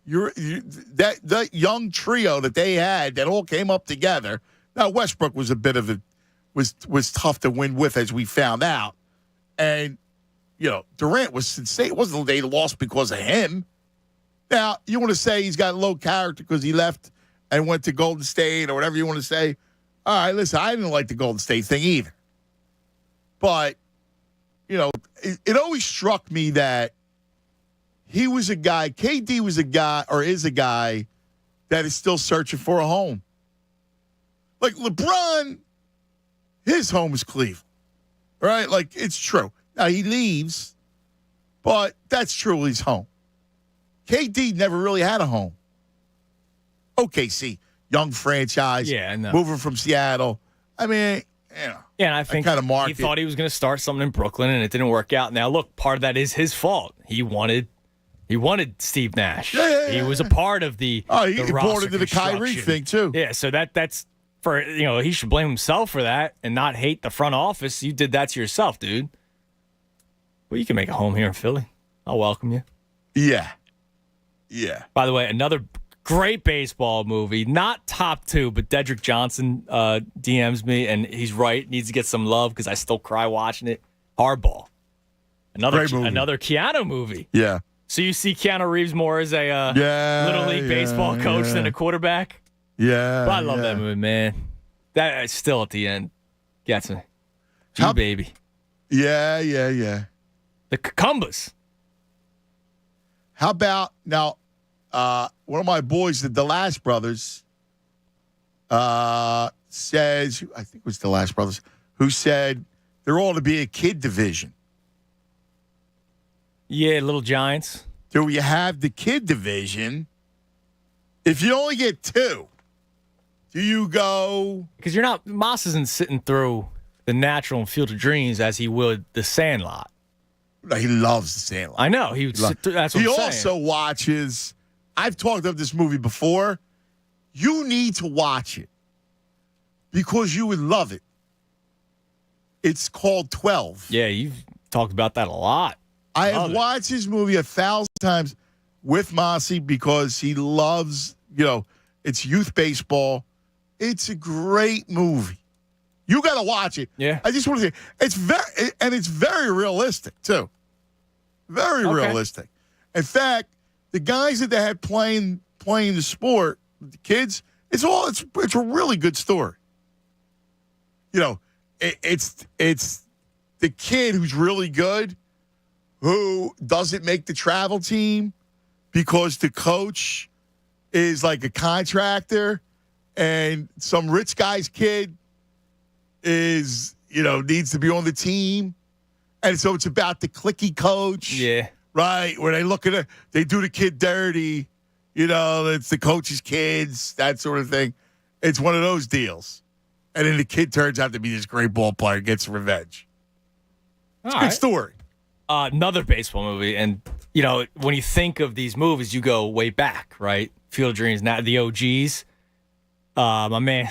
That young trio that they had that all came up together. Now Westbrook was a bit of was tough to win with, as we found out, and Durant was insane. It wasn't they lost because of him. Now you want to say he's got low character because he left and went to Golden State or whatever you want to say. All right, listen, I didn't like the Golden State thing either, but. It always struck me that he was a guy, KD was a guy, or is a guy, that is still searching for a home. Like LeBron, his home is Cleveland, right? Like, it's true. Now, he leaves, but that's truly his home. KD never really had a home. OKC, young franchise, moving from Seattle. I mean, you know. Yeah, and I think kind of he thought he was going to start something in Brooklyn, and it didn't work out. Now, look, part of that is his fault. He wanted Steve Nash. He was a part of the he brought into the Kyrie thing, too. Yeah, so that's for, he should blame himself for that and not hate the front office. You did that to yourself, dude. But you can make a home here in Philly. I'll welcome you. Yeah. Yeah. By the way, another great baseball movie, not top 2, but Dedrick Johnson DMs me, and he's right. Needs to get some love because I still cry watching it. Hardball. Another Keanu movie. Yeah. So you see Keanu Reeves more as a Little League baseball coach than a quarterback? Yeah. But I love that movie, man. That still at the end gets me. Baby. Yeah. The Cucumbers. How about now? One of my boys, the DeLash brothers, says, I think it was DeLash brothers, who said there ought to be a kid division. Yeah, Little Giants. Do you have the kid division? If you only get 2, do you go? Because Moss isn't sitting through the Natural and Field of Dreams as he would the Sandlot. No, he loves the Sandlot. I know. That's what he I'm saying. also watches. I've talked of this movie before. You need to watch it because you would love it. It's called 12. Yeah, you've talked about that a lot. I have watched this movie 1,000 times with Mossy because he loves, it's youth baseball. It's a great movie. You got to watch it. Yeah. I just want to say it's very realistic too. Very realistic. In fact, the guys that they had playing the sport, the kids, it's a really good story. It's the kid who's really good who doesn't make the travel team because the coach is like a contractor and some rich guy's kid is, needs to be on the team. And so it's about the cliquey coach. Yeah. Right. Where they look at it, they do the kid dirty. It's the coach's kids, that sort of thing. It's one of those deals. And then the kid turns out to be this great ball player, gets revenge. It's a good story. Another baseball movie. And, when you think of these movies, you go way back, right? Field of Dreams, not the OGs. My man,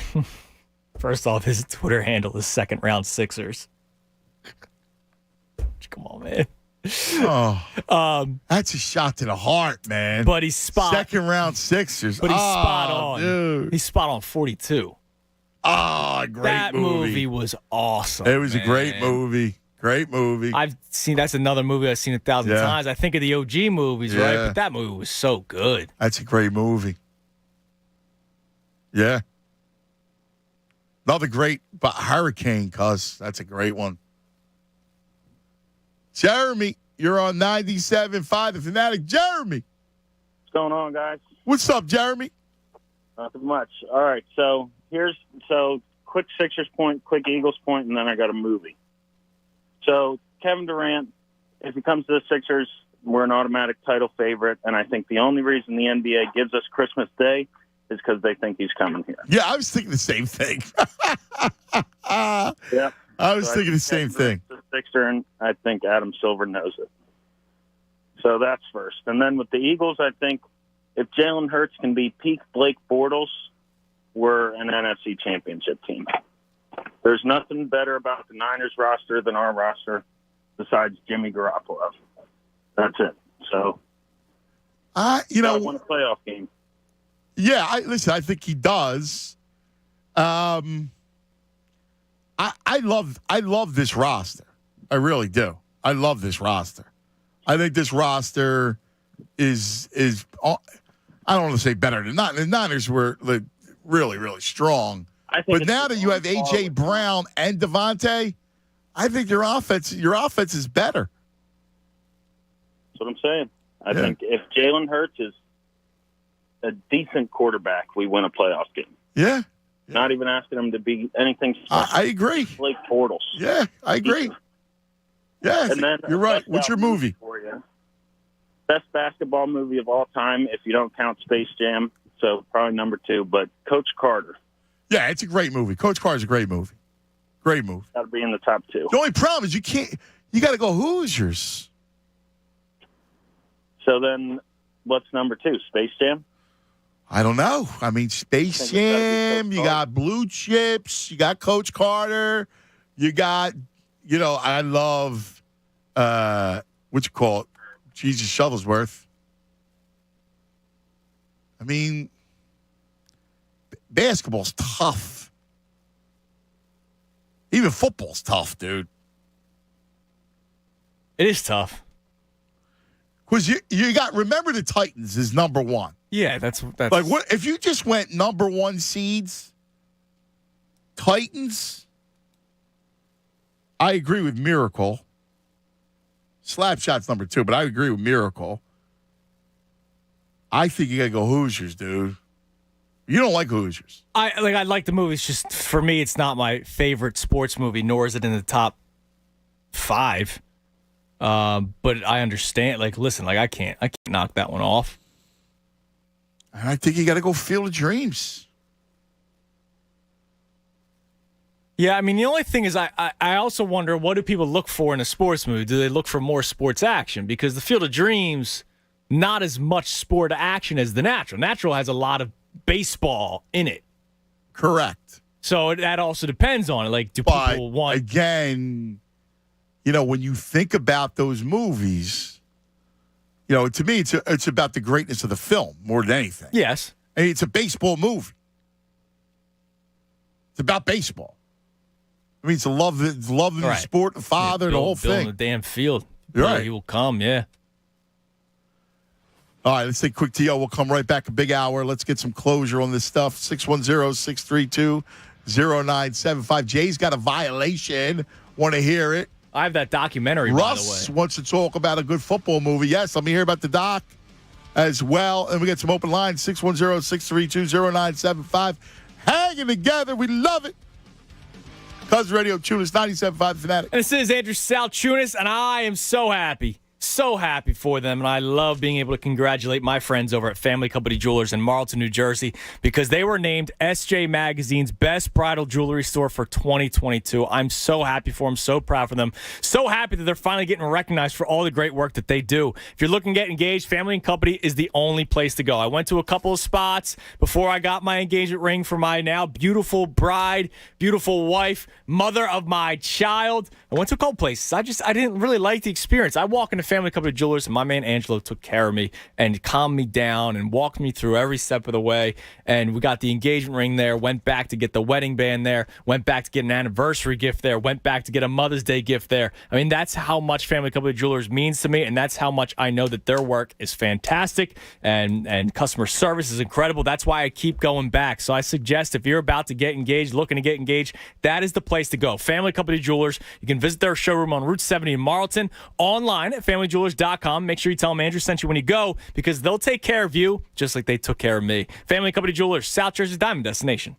first off, his Twitter handle is Second Round Sixers. Come on, man. That's a shot to the heart, man. But he's Second Round Sixers. But he's spot on. Dude. He's spot on 42. Great movie. That movie was awesome. It was a great movie. Great movie. That's another movie I've seen 1,000 times. I think of the OG movies, right? But that movie was so good. That's a great movie. Yeah. Another great Hurricane, cuz that's a great one. Jeremy, you're on 97.5 The Fanatic. Jeremy. What's going on, guys? What's up, Jeremy? Nothing much. All right, so quick Sixers point, quick Eagles point, and then I got a movie. So Kevin Durant, if he comes to the Sixers, we're an automatic title favorite, and I think the only reason the NBA gives us Christmas Day is because they think he's coming here. Yeah, I was thinking the same thing. Yeah. I was thinking the same thing. The Sixer, and I think Adam Silver knows it. So that's first. And then with the Eagles, I think if Jalen Hurts can be peak Blake Bortles, we're an NFC championship team. There's nothing better about the Niners roster than our roster besides Jimmy Garoppolo. That's it. So, I want a playoff game. Yeah, I think he does. I love this roster. I really do. I love this roster. I think this roster is I don't want to say better than not. The Niners were really, really strong. But now that you have A.J. Brown and Devontae, I think your offense is better. That's what I'm saying. I think if Jalen Hurts is a decent quarterback, we win a playoff game. Yeah. Not even asking him to be anything. I agree. Blake Bortles. Yeah, I agree. Yeah, And then you're right. What's your movie? For you? Best basketball movie of all time, if you don't count Space Jam. So probably number 2, but Coach Carter. Yeah, it's a great movie. Coach Carter's a great movie. Great movie. Got to be in the top 2. The only problem is you got to go Hoosiers. So then what's number 2? Space Jam? I don't know. I mean, Space Jam, you got Blue Chips, you got Coach Carter, you got, I love, what you call it, Jesus Shuttlesworth. I mean, basketball's tough. Even football's tough, dude. It is tough. Because you got, remember the Titans is number 1. Yeah, that's like what if you just went number 1 seeds, Titans. I agree with Miracle. Slapshot's number 2, but I agree with Miracle. I think you gotta go Hoosiers, dude. You don't like Hoosiers. I like the movie. It's just for me, it's not my favorite sports movie, nor is it in the top 5. But I understand. Listen, I can't knock that one off. I think you got to go Field of Dreams. Yeah, I mean, the only thing is I also wonder, what do people look for in a sports movie? Do they look for more sports action? Because the Field of Dreams, not as much sport action as The Natural. Natural has a lot of baseball in it. Correct. So that also depends on it. Do people want... Again, when you think about those movies... to me, it's about the greatness of the film more than anything. Yes. And it's a baseball movie. It's about baseball. I mean, it's love of the sport, the father, the whole thing. Building the damn field. You're right. He will come, yeah. All right, let's take a quick TO. We'll come right back a big hour. Let's get some closure on this stuff. 610-632-0975. Jay's got a violation. Want to hear it? I have that documentary, Russ by the way. wants to talk about a good football movie. Yes, let me hear about the doc as well. And we get some open lines, 610-632-0975. Hanging together. We love it. Cuz Radio Tunis, 97.5 The Fanatic. And this is Andrew Salchunas, and I am so happy for them, and I love being able to congratulate my friends over at Family Company Jewelers in Marlton, New Jersey, because they were named SJ Magazine's best bridal jewelry store for 2022. I'm so happy for them, so proud for them, so happy that they're finally getting recognized for all the great work that they do. If you're looking to get engaged, Family & Company is the only place to go. I went to a couple of spots before I got my engagement ring for my now beautiful bride, beautiful wife, mother of my child. I went to a couple places. I didn't really like the experience. I walk into Family Company Jewelers, and my man Angelo took care of me and calmed me down and walked me through every step of the way. And we got the engagement ring there, went back to get the wedding band there, went back to get an anniversary gift there, went back to get a Mother's Day gift there. I mean, that's how much Family Company Jewelers means to me, and that's how much I know that their work is fantastic and customer service is incredible. That's why I keep going back. So I suggest if you're about to get engaged, looking to get engaged, that is the place to go. Family Company Jewelers. You can visit their showroom on Route 70 in Marlton, online at familyjewelers.com. Make sure you tell them Andrew sent you when you go, because they'll take care of you just like they took care of me. Family Company Jewelers, South Jersey's diamond destination.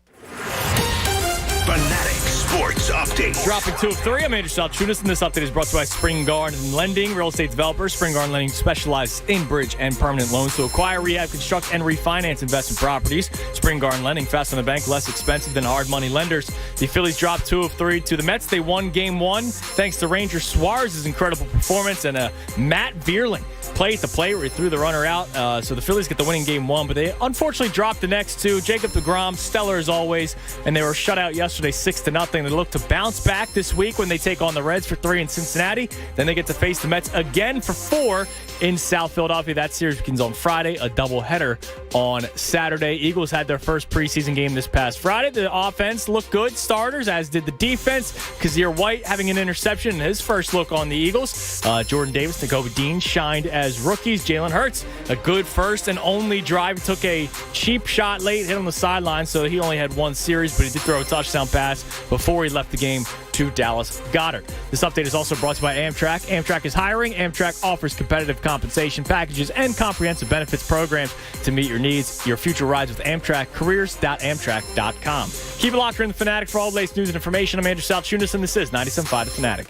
Fanatic Sports Update. Dropping 2 of 3. I'm Andrew Salchunas, and this update is brought to you by Spring Garden Lending, real estate developers. Spring Garden Lending specializes in bridge and permanent loans to acquire, rehab, construct, and refinance investment properties. Spring Garden Lending, fast on the bank, less expensive than hard money lenders. The Phillies dropped 2 of 3 to the Mets. They won Game 1 thanks to Ranger Suarez's incredible performance and Matt Vierling play at the plate where he threw the runner out. So the Phillies get the winning Game 1, but they unfortunately dropped the next 2. Jacob deGrom, stellar as always, and they were shut out yesterday 6-0. They look to bounce back this week when they take on the Reds for 3 in Cincinnati. Then they get to face the Mets again for 4 in South Philadelphia. That series begins on Friday, a doubleheader on Saturday. Eagles had their first preseason game this past Friday. The offense looked good, starters, as did the defense. Kazir White having an interception in his first look on the Eagles. Jordan Davis, Nakobe Dean shined as rookies. Jalen Hurts, a good first and only drive. Took a cheap shot late, hit on the sideline, so he only had 1 series, but he did throw a touchdown pass before he left the game to Dallas Goddard. This update is also brought to you by Amtrak. Amtrak is hiring. Amtrak offers competitive compensation packages and comprehensive benefits programs to meet your needs. Your future rides with Amtrak. Careers.amtrak.com. Keep it locked in the Fanatic for all the latest news and information. I'm Andrew Salchunas, and this is 97.5 The Fanatic.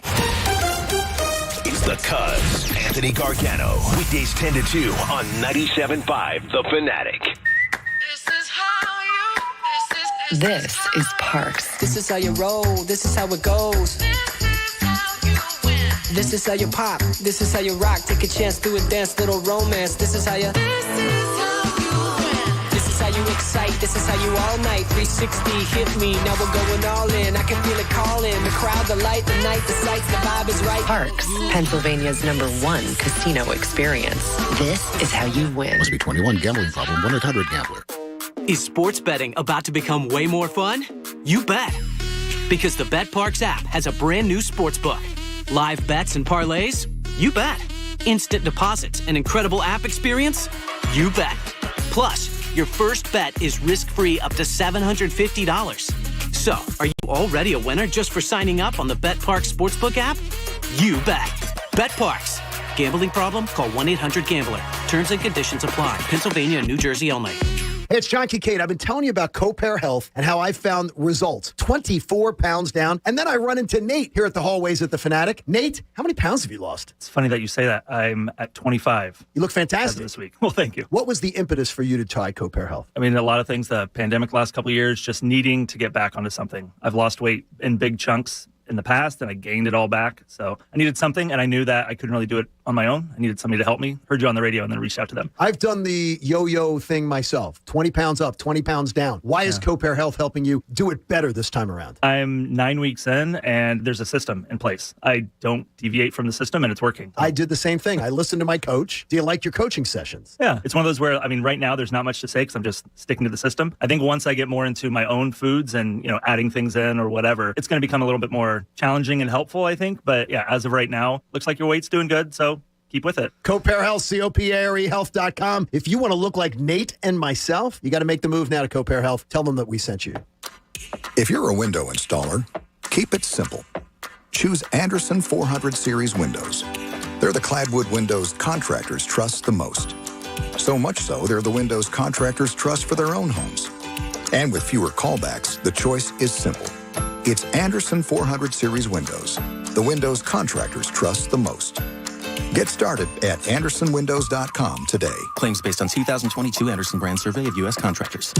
It's the Cuz, Anthony Gargano. Weekdays 10 to 2 on 97.5 The Fanatic. This is Parks. This is how you roll. This is how it goes. This is how you pop. This is how you rock. Take a chance, do a dance, little romance. This is how you. This is how you excite. This is how you all night. 360 hit me. Now we're going all in. I can feel it calling. The crowd, the light, the night, the sights, the vibe is right. Parks, Pennsylvania's #1 casino experience. This is how you win. Must be 21. Gambling problem. 1-800-GAMBLER. Is sports betting about to become way more fun? You bet. Because the BetParks app has a brand new sports book. Live bets and parlays? You bet. Instant deposits and incredible app experience? You bet. Plus, your first bet is risk-free up to $750. So, are you already a winner just for signing up on the BetParks Sportsbook app? You bet. BetParks. Gambling problem? Call 1-800-GAMBLER. Terms and conditions apply. Pennsylvania and New Jersey only. Hey, it's John Kincaid. I've been telling you about CoPair Health and how I found results. 24 pounds down. And then I run into Nate here at the hallways at the Fanatic. Nate, how many pounds have you lost? It's funny that you say that. I'm at 25. You look fantastic this week. Well, thank you. What was the impetus for you to try CoPair Health? I mean, a lot of things. The pandemic last couple of years, just needing to get back onto something. I've lost weight in big chunks in the past, and I gained it all back. So I needed something, and I knew that I couldn't really do it on my own. I needed somebody to help me. Heard you on the radio and then reached out to them. I've done the yo-yo thing myself. 20 pounds up, 20 pounds down. Why is CoPair Health helping you do it better this time around? I'm 9 weeks in, and there's a system in place. I don't deviate from the system, and it's working. I did the same thing. I listened to my coach. Do you like your coaching sessions? Yeah. It's one of those where, I mean, right now there's not much to say because I'm just sticking to the system. I think once I get more into my own foods and, adding things in or whatever, it's going to become a little bit more challenging and helpful, I think. But yeah, as of right now, looks like your weight's doing good, so keep with it. CoPair Health, CoPairHealth.com. If you want to look like Nate and myself, you got to make the move now to CoPair Health. Tell them that we sent you. If you're a window installer, keep it simple. Choose Anderson 400 Series windows. They're the cladwood windows contractors trust the most. So much so, they're the windows contractors trust for their own homes. And with fewer callbacks, the choice is simple. It's Anderson 400 Series windows, the windows contractors trust the most. Get started at AndersonWindows.com today. Claims based on 2022 Anderson brand survey of U.S. contractors.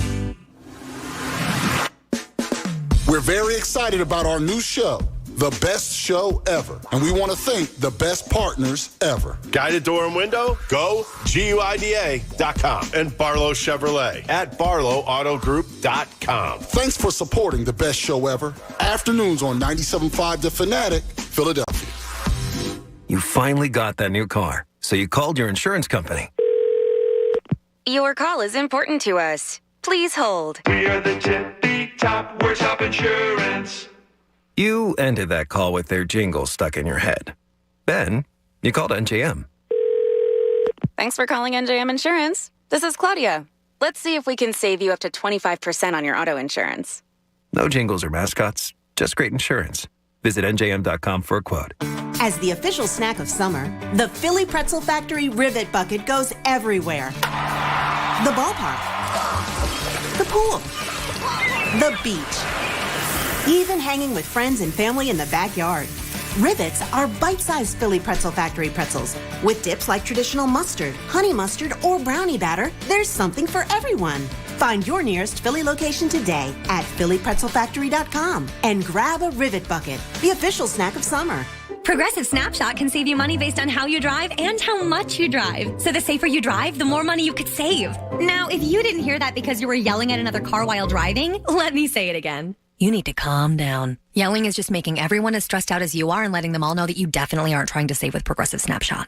We're very excited about our new show, The Best Show Ever. And we want to thank the best partners ever. Guided Door and Window? Go GUIDA.com. And Barlow Chevrolet at BarlowAutoGroup.com. Thanks for supporting The Best Show Ever. Afternoons on 97.5 The Fanatic, Philadelphia. You finally got that new car, so you called your insurance company. Your call is important to us. Please hold. We are the tippy top workshop insurance. You ended that call with their jingle stuck in your head. Then, you called NJM. Thanks for calling NJM Insurance. This is Claudia. Let's see if we can save you up to 25% on your auto insurance. No jingles or mascots, just great insurance. Visit NJM.com for a quote. As the official snack of summer, the Philly Pretzel Factory Rivet Bucket goes everywhere. The ballpark, the pool, the beach, even hanging with friends and family in the backyard. Rivets are bite-sized Philly Pretzel Factory pretzels. With dips like traditional mustard, honey mustard, or brownie batter, there's something for everyone. Find your nearest Philly location today at phillypretzelfactory.com and grab a Rivet Bucket, the official snack of summer. Progressive Snapshot can save you money based on how you drive and how much you drive. So the safer you drive, the more money you could save. Now, if you didn't hear that because you were yelling at another car while driving, let me say it again. You need to calm down. Yelling is just making everyone as stressed out as you are and letting them all know that you definitely aren't trying to save with Progressive Snapshot.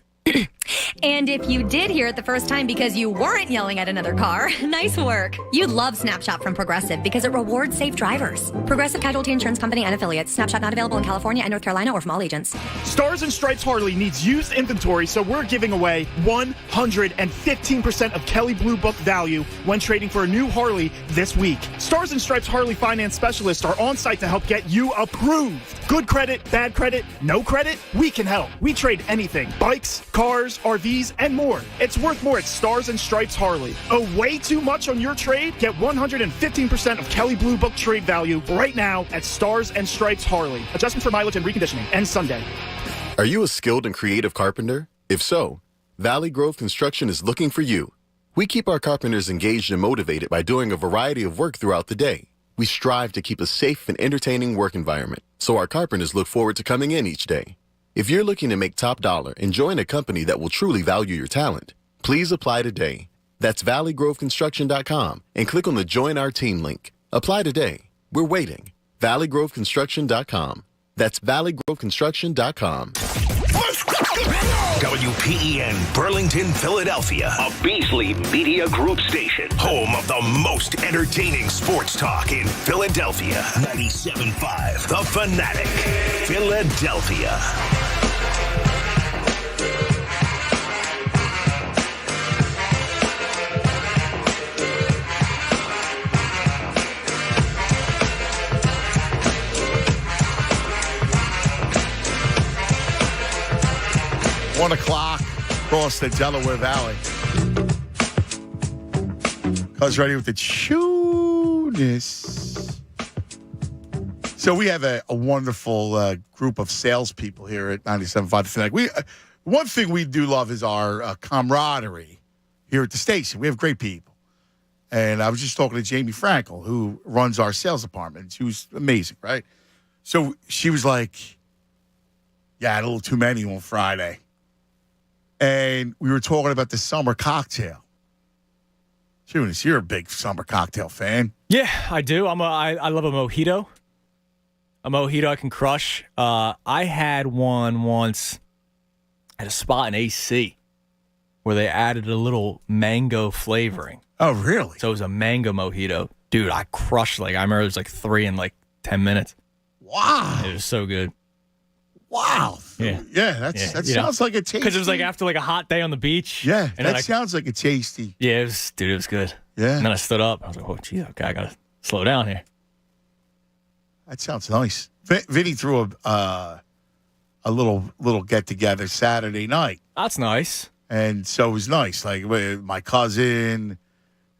And if you did hear it the first time because you weren't yelling at another car, nice work. You'd love Snapshot from Progressive because it rewards safe drivers. Progressive Casualty Insurance Company and affiliates. Snapshot not available in California and North Carolina or from all agents. Stars and Stripes Harley needs used inventory, so we're giving away 115% of Kelley Blue Book value when trading for a new Harley this week. Stars and Stripes Harley finance specialists are on site to help get you approved. Good credit, bad credit, no credit, we can help. We trade anything. Bikes, cars, RVs, and more. It's worth more at Stars and Stripes Harley. Owe way too much on your trade? Get 115% of Kelley Blue Book trade value right now at Stars and Stripes Harley. Adjustment for mileage and reconditioning ends Sunday. Are you a skilled and creative carpenter? If so, Valley Grove Construction is looking for you. We keep our carpenters engaged and motivated by doing a variety of work throughout the day. We strive to keep a safe and entertaining work environment, so our carpenters look forward to coming in each day. If you're looking to make top dollar and join a company that will truly value your talent, please apply today. That's valleygroveconstruction.com and click on the Join Our Team link. Apply today. We're waiting. valleygroveconstruction.com. That's valleygroveconstruction.com. WPEN Burlington, Philadelphia, a Beasley Media Group station, home of the most entertaining sports talk in Philadelphia. 97.5 The Fanatic, Philadelphia. One o'clock across the Delaware Valley. Cuz ready with the chewness. So we have a wonderful group of salespeople here at 97.5 The Fanatic. One thing we do love is our camaraderie here at the station. We have great people. And I was just talking to Jamie Frankel, who runs our sales department. She was amazing, right? So she was like, yeah, I had a little too many on Friday. And we were talking about the summer cocktail. Tunis, you're a big summer cocktail fan. Yeah, I do. I love a mojito. A mojito I can crush. I had one once at a spot in AC where they added a little mango flavoring. Oh, really? So it was a mango mojito. Dude, I crushed, I remember it was 3 in 10 minutes. Wow. It was so good. Wow. Yeah. Yeah, that sounds like a tasty. Because it was after a hot day on the beach. Yeah, and that sounds like a tasty. Yeah, it was good. Yeah. And then I stood up. I was like, oh, geez, okay, I got to slow down here. That sounds nice. Vinny threw a little get-together Saturday night. That's nice. And so it was nice. With my cousin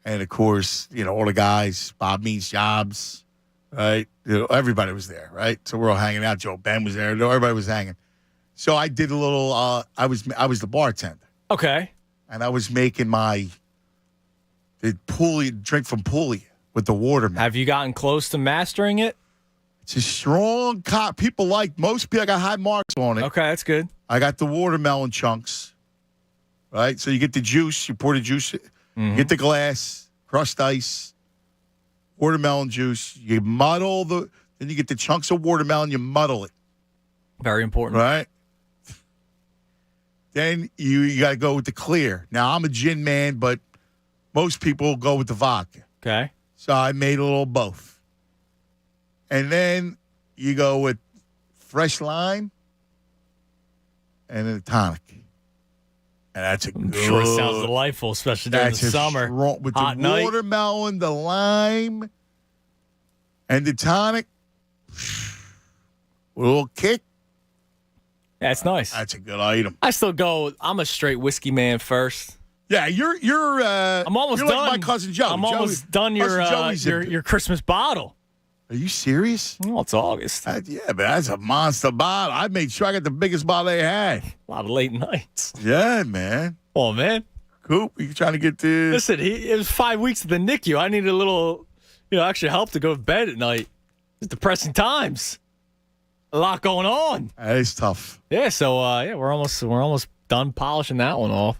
and, of course, all the guys, Bob Means Jobs, right? Everybody was there, right? So we're all hanging out. Joe Ben was there. Everybody was hanging. So I did a little. I was the bartender. Okay. And I was making the drink from Puglia with the watermelon. Have you gotten close to mastering it? It's a strong most people got high marks on it. Okay, that's good. I got the watermelon chunks, right? So you get the juice. You pour the juice. You get the glass, crushed ice. Watermelon juice. You muddle then you get the chunks of watermelon, you muddle it. Very important. Right? Then you got to go with the clear. Now, I'm a gin man, but most people go with the vodka. Okay. So I made a little both. And then you go with fresh lime and then a tonic. And that's I'm sure it sounds delightful, especially during the summer. With hot the night. watermelon, the lime, and the tonic. A little kick. Yeah, it's nice. That's a good item. I still go. I'm a straight whiskey man first. Yeah, you're. I'm almost you're done. Like my cousin Joe. I'm almost done your Christmas bottle. Are you serious? Well, it's August. Yeah, but that's a monster bottle. I made sure I got the biggest bottle they had. A lot of late nights. Yeah, man. Oh, man. Coop, you trying to get to... Listen, it was 5 weeks at the NICU. I needed a little, extra help to go to bed at night. It's depressing times. A lot going on. That is tough. Yeah, so we're almost done polishing that one off.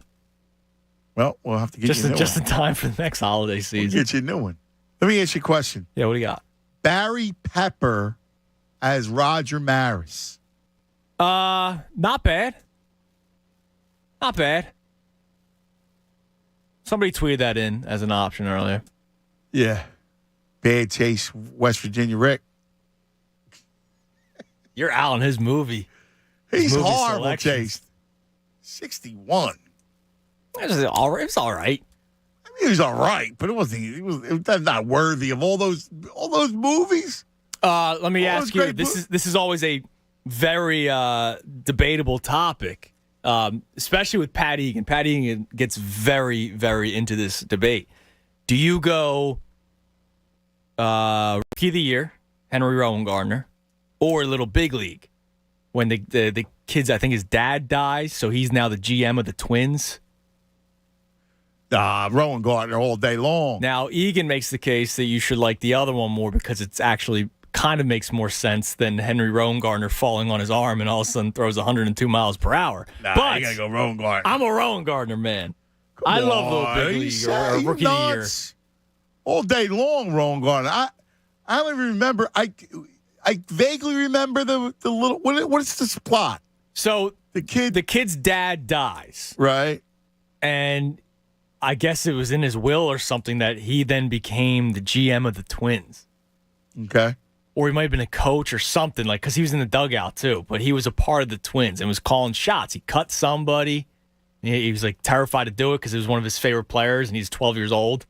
Well, we'll have to get you a new one. Just in time for the next holiday season. We'll get you a new one. Let me ask you a question. Yeah, what do you got? Barry Pepper as Roger Maris. Not bad. Not bad. Somebody tweeted that in as an option earlier. Yeah. Bad Taste, West Virginia Rick. You're out on his movie. He's movie horrible selections. taste. 61. It was all right. It was all right. I mean, he was all right, but it wasn't. It was not worthy of all those movies. Let me ask you. This is always a very debatable topic, especially with Pat Egan. Pat Egan gets very, very into this debate. Do you go Rookie of the Year, Henry Rowan-Gardner, or Little Big League? When the kid's, I think his dad dies, so he's now the GM of the Twins. Rowan-Gardner all day long. Now, Egan makes the case that you should like the other one more because it's actually kind of makes more sense than Henry Rowan-Gardner falling on his arm and all of a sudden throws 102 miles per hour. But you got to go Rowan-Gardner. I'm a Rowan-Gardner man. I love Little Big League or Rookie of the Year. All day long, Rowan-Gardner. I don't even remember. I vaguely remember the little. What's the plot? So the kid's dad dies, right? And I guess it was in his will or something that he then became the GM of the Twins. Okay. Or he might have been a coach or something, like because he was in the dugout too. But he was a part of the Twins and was calling shots. He cut somebody. He was like terrified to do it because it was one of his favorite players, and he's 12 years old.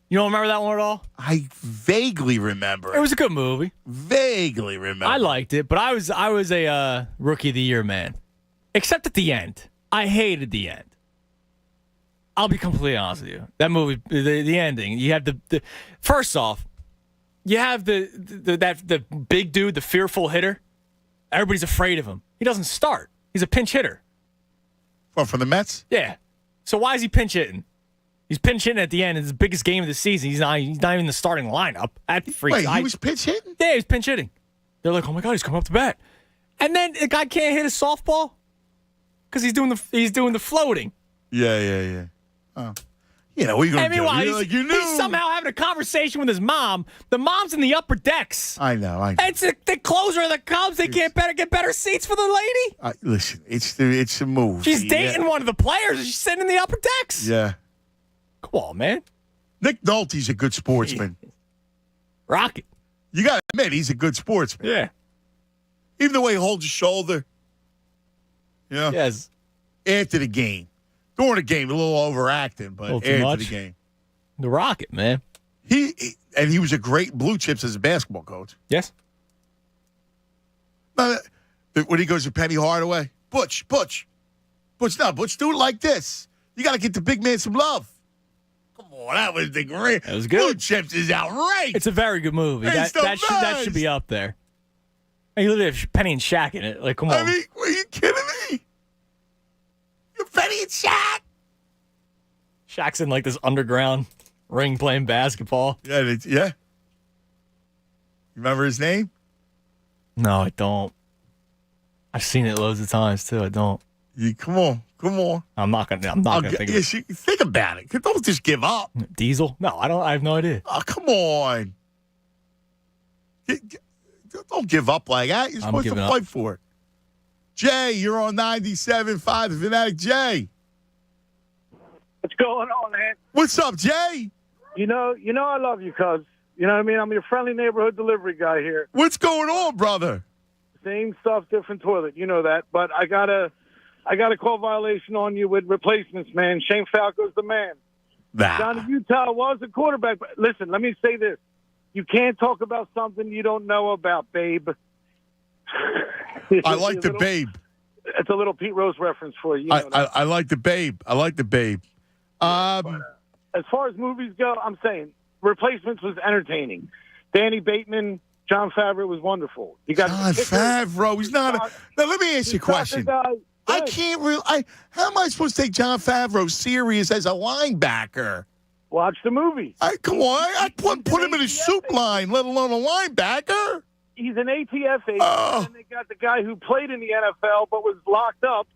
You don't remember that one at all? I vaguely remember. It was a good movie. Vaguely remember. I liked it, but I was a Rookie of the Year man. Except at the end. I hated the end. I'll be completely honest with you. That movie, the ending, you have the first off, you have the big dude, the fearful hitter. Everybody's afraid of him. He doesn't start. He's a pinch hitter. From the Mets? Yeah. So why is he pinch hitting? He's pinch hitting at the end. It's the biggest game of the season. He's not even in the starting lineup. That freaks. Wait, he was pinch hitting? Yeah, he was pinch hitting. They're like, oh my God, he's coming up to bat. And then the guy can't hit a softball because he's doing the floating. Yeah. Oh. You know, what are you going to do? Meanwhile, he's somehow having a conversation with his mom. The mom's in the upper decks. I know. It's the closer of the Cubs. They can't get better seats for the lady. Listen, it's a move. She's dating one of the players, and she's sitting in the upper decks. Yeah. Come on, man. Nick Nolte's a good sportsman. Rocket. You got to admit, he's a good sportsman. Yeah. Even the way he holds his shoulder. Yeah. Yes. After the game. During the game, a little overacting, but after the game. The Rocket, man. He was a great Blue Chips as a basketball coach. Yes. When he goes to Penny Hardaway, Butch, do it like this. You got to get the big man some love. Come on, that was the great. That was good. Blue Chips is outrageous. It's a very good movie. That should be up there. And you literally have Penny and Shaq in it. Like, come on. I mean, are you kidding me? You're Penny and Shaq. Shaq's in like this underground ring playing basketball. Yeah. You remember his name? No, I don't. I've seen it loads of times too. I don't. Come on. I'm not gonna think of it. Think about it. Don't just give up. Diesel? No, I don't. I have no idea. Oh, come on. Don't give up like that. You're supposed to fight for it. Jay, you're on 97.5 The Fanatic. Jay. What's going on, man? What's up, Jay? You know I love you, cuz. You know what I mean? I'm your friendly neighborhood delivery guy here. What's going on, brother? Same stuff, different toilet. You know that. But I got a call violation on you with replacements, man. Shane Falco's the man. Nah. Down in Utah was a quarterback. But listen, let me say this. You can't talk about something you don't know about, babe. I like the babe. It's a little Pete Rose reference for you. I like the babe. As far as movies go, I'm saying Replacements was entertaining. Danny Bateman, John Favreau was wonderful. You got John Favreau. He's not. Now let me ask you a question. I can't really. How am I supposed to take John Favreau serious as a linebacker? Watch the movie. Come on. I put him in a soup line, let alone a linebacker. He's an ATF agent, and they got the guy who played in the NFL but was locked up,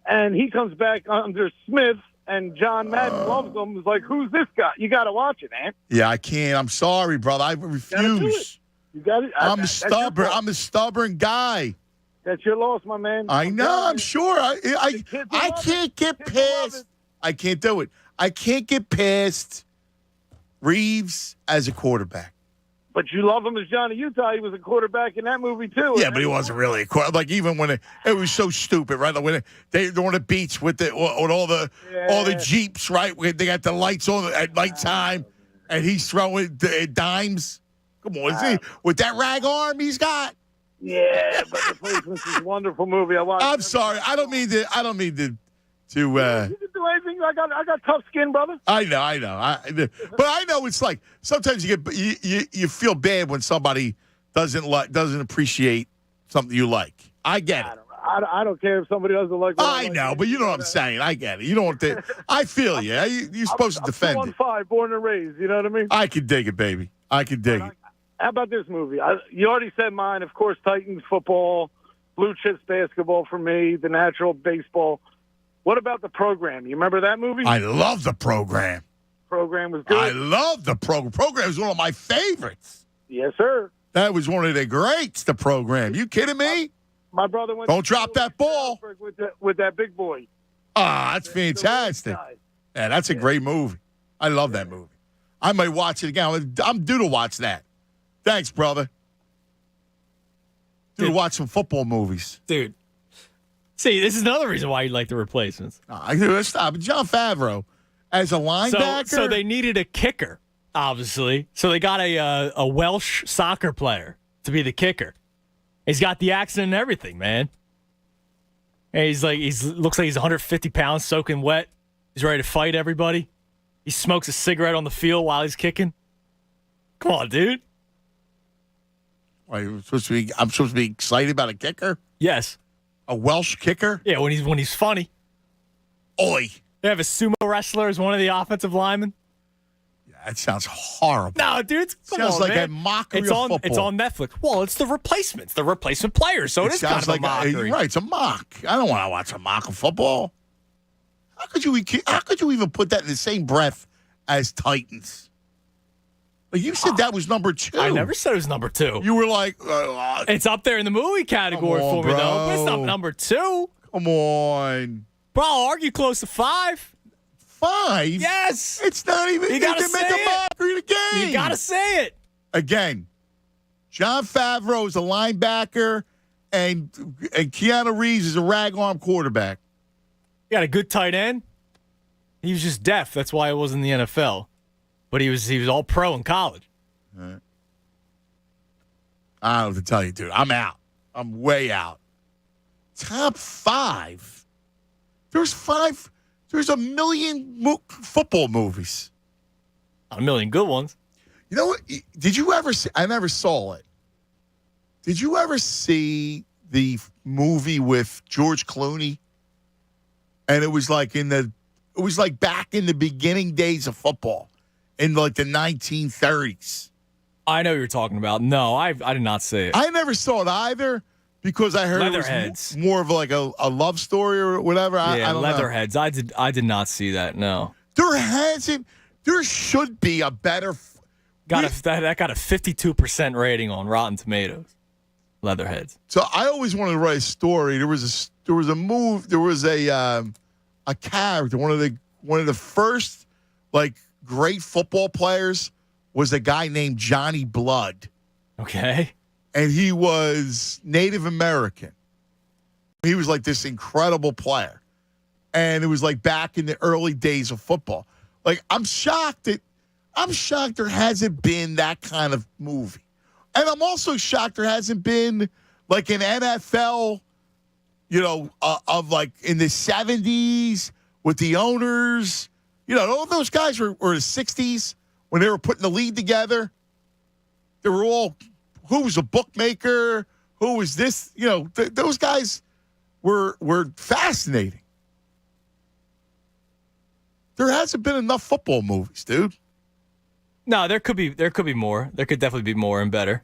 and he comes back under Smith, and John Madden loves him. He's like, who's this guy? You got to watch it, man. Yeah, I can't. I'm sorry, brother. I refuse. You got it. I'm stubborn. I'm a stubborn guy. That's your loss, my man. I know. I'm sure. I can't get past. I can't do it. I can't get past Reeves as a quarterback. But you love him as Johnny Utah. He was a quarterback in that movie, too. Yeah, but he wasn't really a quarterback. Like, even when it was so stupid, right? Like when they're on the beach with all the Jeeps, right? Where they got the lights on at nighttime, and he's throwing dimes. Come on, with that rag arm he's got. Yeah, but Replacements is a wonderful movie. I'm sorry. I don't mean to. You can do anything. I got tough skin, brother. I know. But I know it's like sometimes you feel bad when somebody doesn't appreciate something you like. I get it. I don't care if somebody doesn't like what I know, but you know what I'm saying. I get it. You don't want to. I feel you. You're supposed to defend it. 215, born and raised. You know what I mean? I can dig it, baby. I can dig it. How about this movie? You already said mine. Of course, Titans football, Blue Chips basketball for me, The Natural baseball. What about The Program? You remember that movie? I love The Program. Program was good. I love The Program. Program is one of my favorites. Yes, sir. That was one of the greats, The Program. You kidding me? My brother went. Don't drop that ball. With that big boy. That's fantastic. Yeah, that's a great movie. I love that movie. I might watch it again. I'm due to watch that. Thanks, brother. Due to watch some football movies. Dude. See, this is another reason why you like The Replacements. Stop. John Favreau as a linebacker. So they needed a kicker, obviously. So they got a Welsh soccer player to be the kicker. He's got the accent and everything, man. And looks like he's 150 pounds, soaking wet. He's ready to fight everybody. He smokes a cigarette on the field while he's kicking. Come on, dude. I'm supposed to be excited about a kicker? Yes. A Welsh kicker? Yeah, when he's funny. Oi. They have a sumo wrestler as one of the offensive linemen. Yeah, that sounds horrible. No, dude, sounds like a mockery of football. It's on Netflix. Well, it's The Replacements, the replacement players. So it is kind of like a mockery. You're right, it's a mock. I don't want to watch a mock of football. How could you even put that in the same breath as Titans? Like you said that was number 2. I never said it was number 2. You were like, it's up there in the movie category for me, though. But it's not number 2. Come on. Bro, I'll argue close to 5. 5? Yes. It's not even. You gotta say make a mockery of the game. You gotta say it. Again, John Favreau is a linebacker, and Keanu Reeves is a rag arm quarterback. You got a good tight end. He was just deaf. That's why he wasn't in the NFL. But he was all pro in college. Right. I don't know what to tell you, dude. I'm out. I'm way out. Top 5. There's 5. There's a million football movies. A million good ones. You know what? Did you ever see? I never saw it. Did you ever see the movie with George Clooney? And it was like back in the beginning days of football. In like the 1930s. I know what you're talking about. No, I did not see it. I never saw it either because I heard it was more of like a love story or whatever. Yeah, I don't Leatherheads. know. I did not see that. No. There should be a better. That got a 52% rating on Rotten Tomatoes. Leatherheads. So I always wanted to write a story. There was a character. One of the first like great football players was a guy named Johnny Blood. Okay. And he was Native American. He was like this incredible player. And it was like back in the early days of football. Like I'm shocked there hasn't been that kind of movie. And I'm also shocked there hasn't been like an NFL, of like in the 70s with the owners. All those guys were in the 60s when they were putting the league together. They were all, who was a bookmaker? Who was this? Those guys were fascinating. There hasn't been enough football movies, dude. No, there could be more. There could definitely be more and better.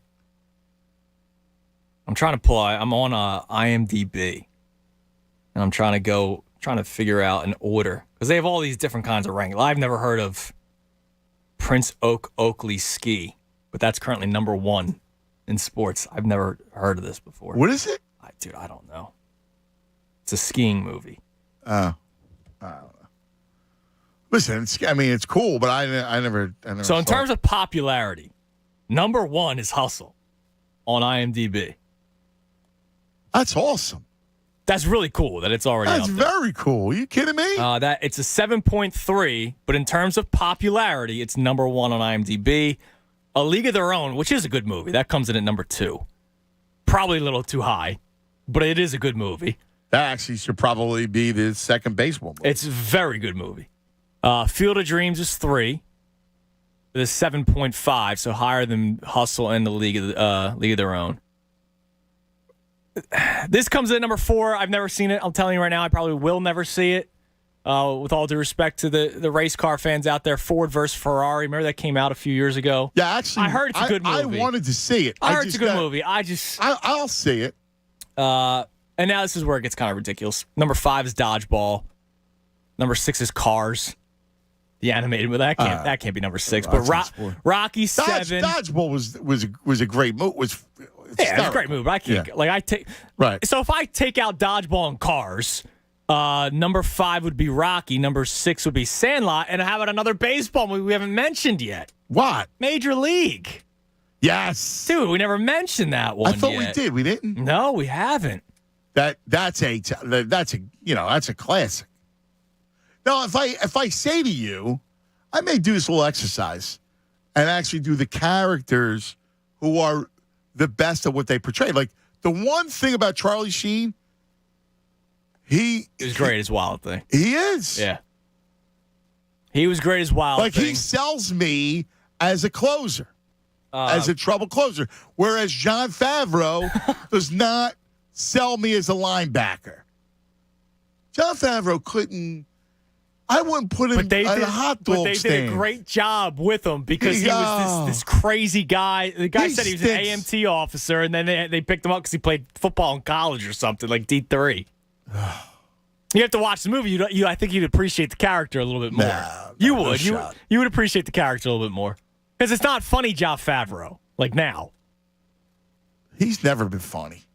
I'm on IMDb, and I'm trying to figure out an order because they have all these different kinds of rankings. I've never heard of Prince Oakley Ski, but that's currently number 1 in sports. I've never heard of this before. What is it? Dude, I don't know. It's a skiing movie. Oh. I don't know. Listen, it's cool, but I never. So in saw terms of popularity, number 1 is Hustle on IMDb. That's awesome. That's really cool that it's already That's up there. very cool. Are you kidding me? That it's a 7.3, but in terms of popularity, it's number 1 on IMDb. A League of Their Own, which is a good movie, that comes in at number 2. Probably a little too high, but it is a good movie. That actually should probably be the second baseball movie. It's a very good movie. Field of Dreams is 3. It is 7.5, so higher than Hustle and the League of Their Own. This comes in at number 4. I've never seen it. I'm telling you right now, I probably will never see it. With all due respect to the race car fans out there, Ford versus Ferrari. Remember that came out a few years ago? Yeah, actually, I heard it's a good movie. I wanted to see it. I heard it's a good movie. I'll see it. And now this is where it gets kind of ridiculous. Number 5 is Dodgeball. Number 6 is Cars. The animated, but that can't be number 6. But Rocky 7. Dodgeball was a great movie. It's a great movie. But I can't right. So if I take out Dodgeball and Cars, number 5 would be Rocky. Number 6 would be Sandlot. And how about another baseball movie we haven't mentioned yet? What? Major League. Yes, dude. We never mentioned that one. I thought we did. We didn't. No, we haven't. That's a classic. Now, if I say to you, I may do this little exercise and actually do the characters who are the best at what they portray. Like the one thing about Charlie Sheen, he was great as Wild Thing. He is. Yeah. He was great as Wild Thing. He sells me as a closer, as a trouble closer, whereas Jon Favreau does not sell me as a linebacker. Jon Favreau couldn't. I wouldn't put him at a hot dog But they stand. did a great job with him because he was this crazy guy. The guy said he was an AMT officer, and then they picked him up because he played football in college or something, like D3. You have to watch the movie. I think you'd appreciate the character a little bit more. You would. You would appreciate the character a little bit more. Because it's not funny, Jon Favreau, like now. He's never been funny.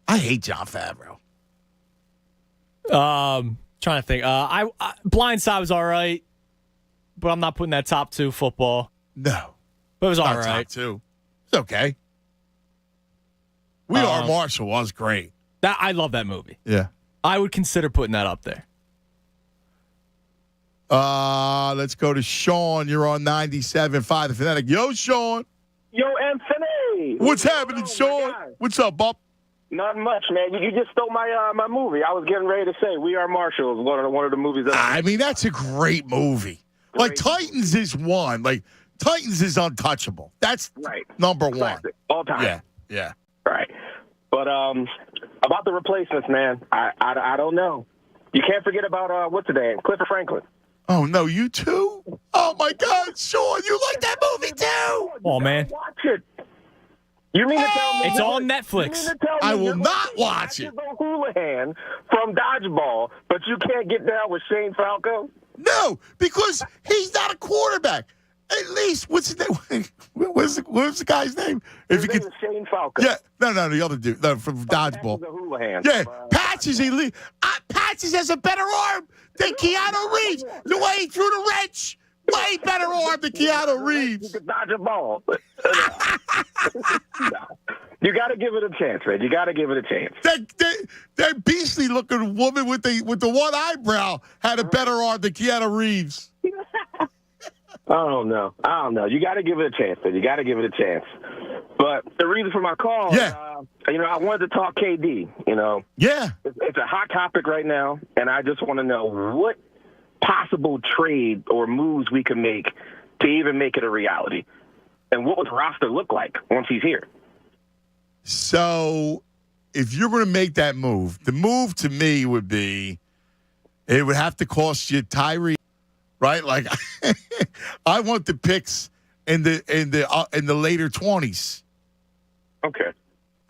I hate Jon Favreau. Trying to think. I Blindside was all right, but I'm not putting that top 2 football. No. But it was all Not right. top 2. It's okay. We Are Marshall was great. I love that movie. Yeah. I would consider putting that up there. Let's go to Sean. You're on 97.5 The Fanatic. Yo, Sean. Yo, Anthony. What's happening, Sean? What's up, Bob? Not much, man. You just stole my movie. I was getting ready to say We Are Marshall is one of the movies. I mean, that's a great movie. Like Titans is one. Like Titans is untouchable. That's number one. Classic. All time. Yeah. Right. But about the replacements, man, I don't know. You can't forget about what's the name? Clifford Franklin. Oh no, you too? Oh my God, Sean, you like that movie too? Oh man. Watch it. You mean to tell me it's on Netflix? I will not watch it. Houlihan from Dodgeball, but you can't get down with Shane Falco? No, because he's not a quarterback. At least, what's his name? What's the guy's name? His name is Shane Falco. Yeah, no, the other dude from Dodgeball. Houlihan. Yeah, Patches elite. Patches has a better arm than Keanu Reeves. The way he threw the wrench, way better arm than Keanu Reeves. You could dodge a ball. You got to give it a chance, man. You got to give it a chance. That beastly looking woman with the one eyebrow had a better arm than Keanu Reeves. I don't know. You got to give it a chance, man. You got to give it a chance. But the reason for my call, I wanted to talk KD. It's a hot topic right now, and I just want to know what possible trade or moves we can make to even make it a reality, and what would the roster look like once he's here? So, if you're going to make that move, the move to me would be it would have to cost you Tyree. Right, like I want the picks in the later 20s. Okay.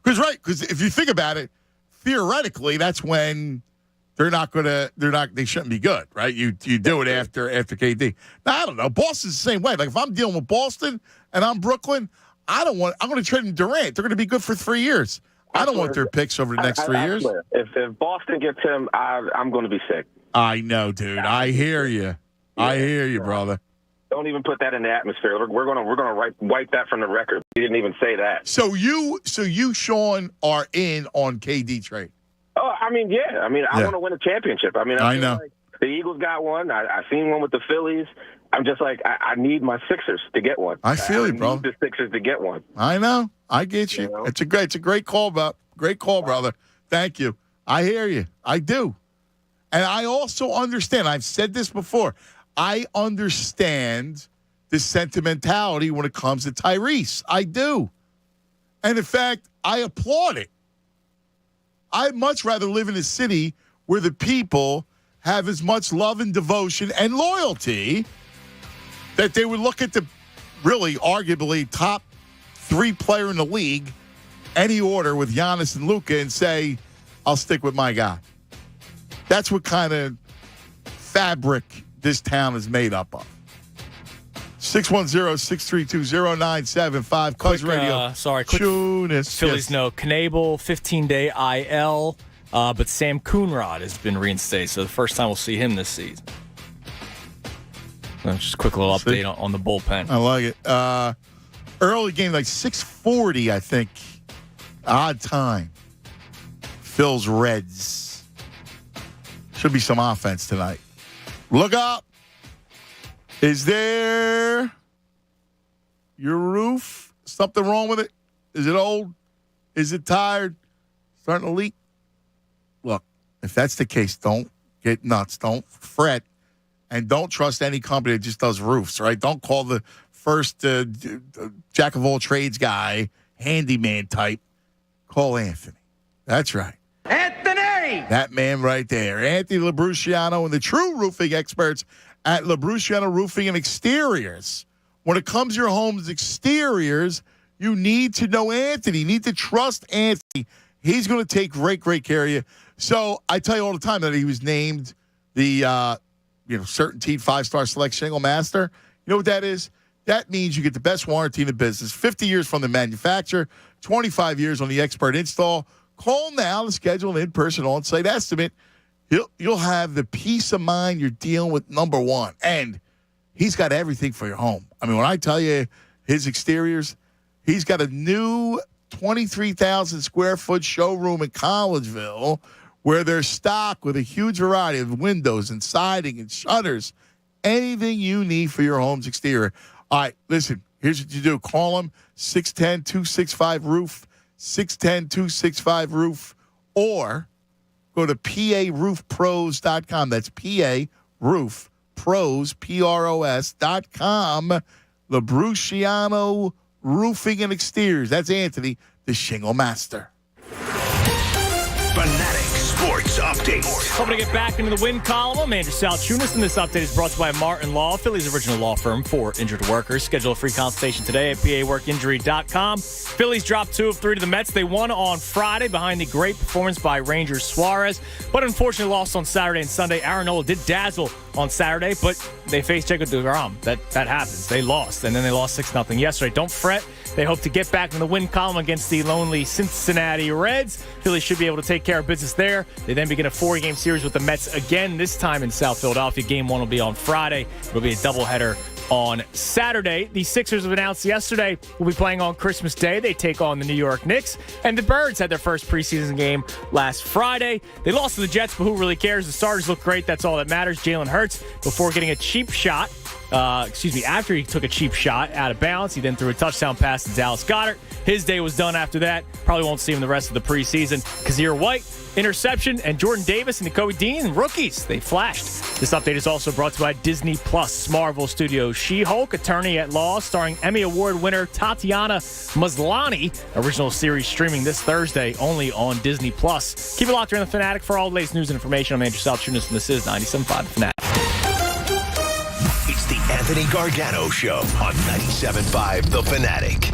Because if you think about it, theoretically, that's when they shouldn't be good, right? You do it after KD. Now I don't know. Boston's the same way. Like if I'm dealing with Boston and I'm Brooklyn, I'm going to trade in Durant. They're going to be good for 3 years. I don't want their picks over the next 3 years. If Boston gets him, I'm going to be sick. I know, dude. I hear you. I hear you, brother. Don't even put that in the atmosphere. We're gonna wipe that from the record. He didn't even say that. So you, Sean, are in on KD trade. Oh, I mean, yeah. I mean, I want to win a championship. I mean, I know. Like the Eagles got one. I seen one with the Phillies. I'm just like, I need my Sixers to get one. I feel you, bro. I need the Sixers to get one. I know. I get you. It's a great call, brother. Thank you. I hear you. I do. And I also understand. I've said this before. I understand the sentimentality when it comes to Tyrese. I do. And in fact, I applaud it. I'd much rather live in a city where the people have as much love and devotion and loyalty that they would look at the really arguably top 3 player in the league, any order with Giannis and Luka, and say, I'll stick with my guy. That's what kind of fabric this town is made up of. 610-632-0975. Cuz Radio. Quick Tunis. Phillies know Knable, 15-day IL, but Sam Coonrod has been reinstated, so the first time we'll see him this season. Just a quick little update on the bullpen. I like it. Early game, like 6:40, I think. Odd time. Phil's Reds. Should be some offense tonight. Look up. Is there your roof? Something wrong with it? Is it old? Is it tired? Starting to leak? Look, if that's the case, don't get nuts. Don't fret. And don't trust any company that just does roofs, right? Don't call the first jack-of-all-trades guy, handyman type. Call Anthony. That's right. Anthony! That man right there. Anthony Labruciano and the true roofing experts at Labruciano Roofing and Exteriors. When it comes to your home's exteriors, you need to know Anthony. You need to trust Anthony. He's going to take great care of you. So I tell you all the time that he was named the Certainteed 5-star select shingle master. You know what that is? That means you get the best warranty in the business. 50 years from the manufacturer, 25 years on the expert install. Call now to schedule an in-person on-site estimate. You'll have the peace of mind you're dealing with number one. And he's got everything for your home. I mean, when I tell you his exteriors, he's got a new 23,000 square foot showroom in Collegeville where they're stocked with a huge variety of windows and siding and shutters, anything you need for your home's exterior. All right, listen, here's what you do. Call them, 610-265-ROOF, 610-265-ROOF, or go to PARoofPros.com. That's PARoofPros, PROS.com. Labruciano Roofing and Exteriors. That's Anthony, the shingle master. Fanatic Sports Update. Hoping to get back into the win column. I'm Andrew Salchunas, and this update is brought to you by Martin Law, Philly's original law firm for injured workers. Schedule a free consultation today at PAWorkInjury.com. Phillies dropped 2 of 3 to the Mets. They won on Friday behind the great performance by Rangers Suarez, but unfortunately lost on Saturday and Sunday. Aaron Nola did dazzle on Saturday, but they faced Jacob deGrom. That happens. They lost, and then they lost 6-0 yesterday. Don't fret. They hope to get back in the win column against the lonely Cincinnati Reds. Phillies should be able to take care of business there. They then begin a 4-game series with the Mets again, this time in South Philadelphia. Game 1 will be on Friday. It'll be a doubleheader on Saturday. The Sixers have announced yesterday will be playing on Christmas Day. They take on the New York Knicks. And the Birds had their first preseason game last Friday. They lost to the Jets, but who really cares? The starters look great. That's all that matters. Jalen Hurts, before getting a cheap shot, after he took a cheap shot out of bounds, he then threw a touchdown pass to Dallas Goedert. His day was done after that. Probably won't see him the rest of the preseason. Kazir White, interception, and Jordan Davis and Nakobe Dean, rookies. They flashed. This update is also brought to you by Disney Plus, Marvel Studios' She-Hulk, Attorney at Law, starring Emmy Award winner Tatiana Maslany. Original series streaming this Thursday only on Disney Plus. Keep it locked here on The Fanatic for all the latest news and information. I'm Andrew Salchunas, and this is 97.5 The Fanatic. It's the Anthony Gargano Show on 97.5 The Fanatic.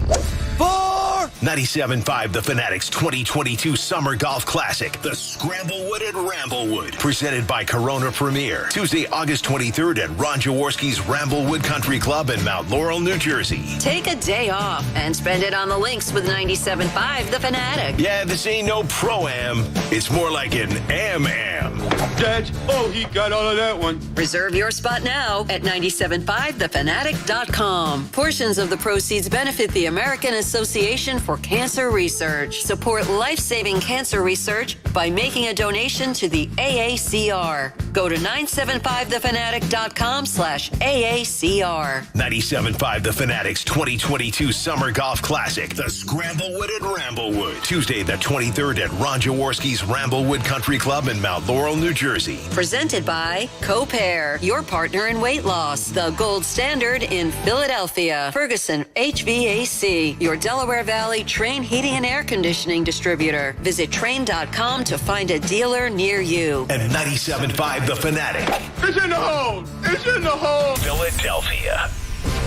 For 97.5 The Fanatic's 2022 Summer Golf Classic, the Scramblewood at Ramblewood, presented by Corona Premier. Tuesday, August 23rd at Ron Jaworski's Ramblewood Country Club in Mount Laurel, New Jersey. Take a day off and spend it on the links with 97.5 The Fanatic. Yeah, this ain't no pro-am. It's more like an am-am. Dad, he got all of that one. Reserve your spot now at 97.5thefanatic.com. Portions of the proceeds benefit the American Association for Cancer Research. Support life-saving cancer research by making a donation to the AACR. Go to 975thefanatic.com/AACR. 97.5 The Fanatic's 2022 Summer Golf Classic, the Scramblewood at Ramblewood. Tuesday the 23rd at Ron Jaworski's Ramblewood Country Club in Mount Laurel, New Jersey. Presented by CoPair, your partner in weight loss. The gold standard in Philadelphia. Ferguson HVAC, your Delaware Valley Train heating and air conditioning distributor. Visit Train.com to find a dealer near you. And 97.5 The Fanatic. It's in the hole! It's in the hole! Philadelphia.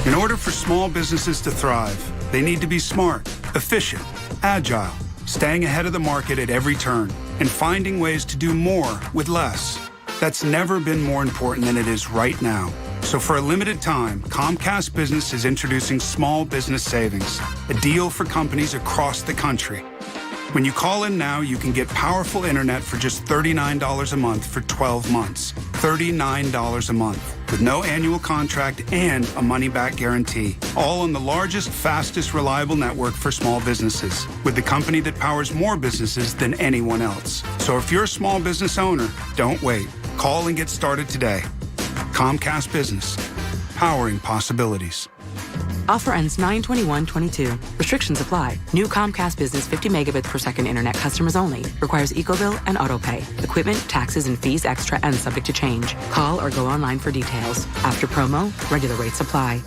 In order for small businesses to thrive, they need to be smart, efficient, agile, staying ahead of the market at every turn, and finding ways to do more with less. That's never been more important than it is right now. So for a limited time, Comcast Business is introducing Small Business Savings, a deal for companies across the country. When you call in now, you can get powerful internet for just $39 a month for 12 months. $39 a month, with no annual contract and a money-back guarantee. All on the largest, fastest, reliable network for small businesses, with the company that powers more businesses than anyone else. So if you're a small business owner, don't wait. Call and get started today. Comcast Business, powering possibilities. Offer ends 9/21/22. Restrictions apply. New Comcast Business 50 megabits per second internet customers only. Requires EcoBill and AutoPay. Equipment, taxes, and fees extra and subject to change. Call or go online for details. After promo, regular rates apply.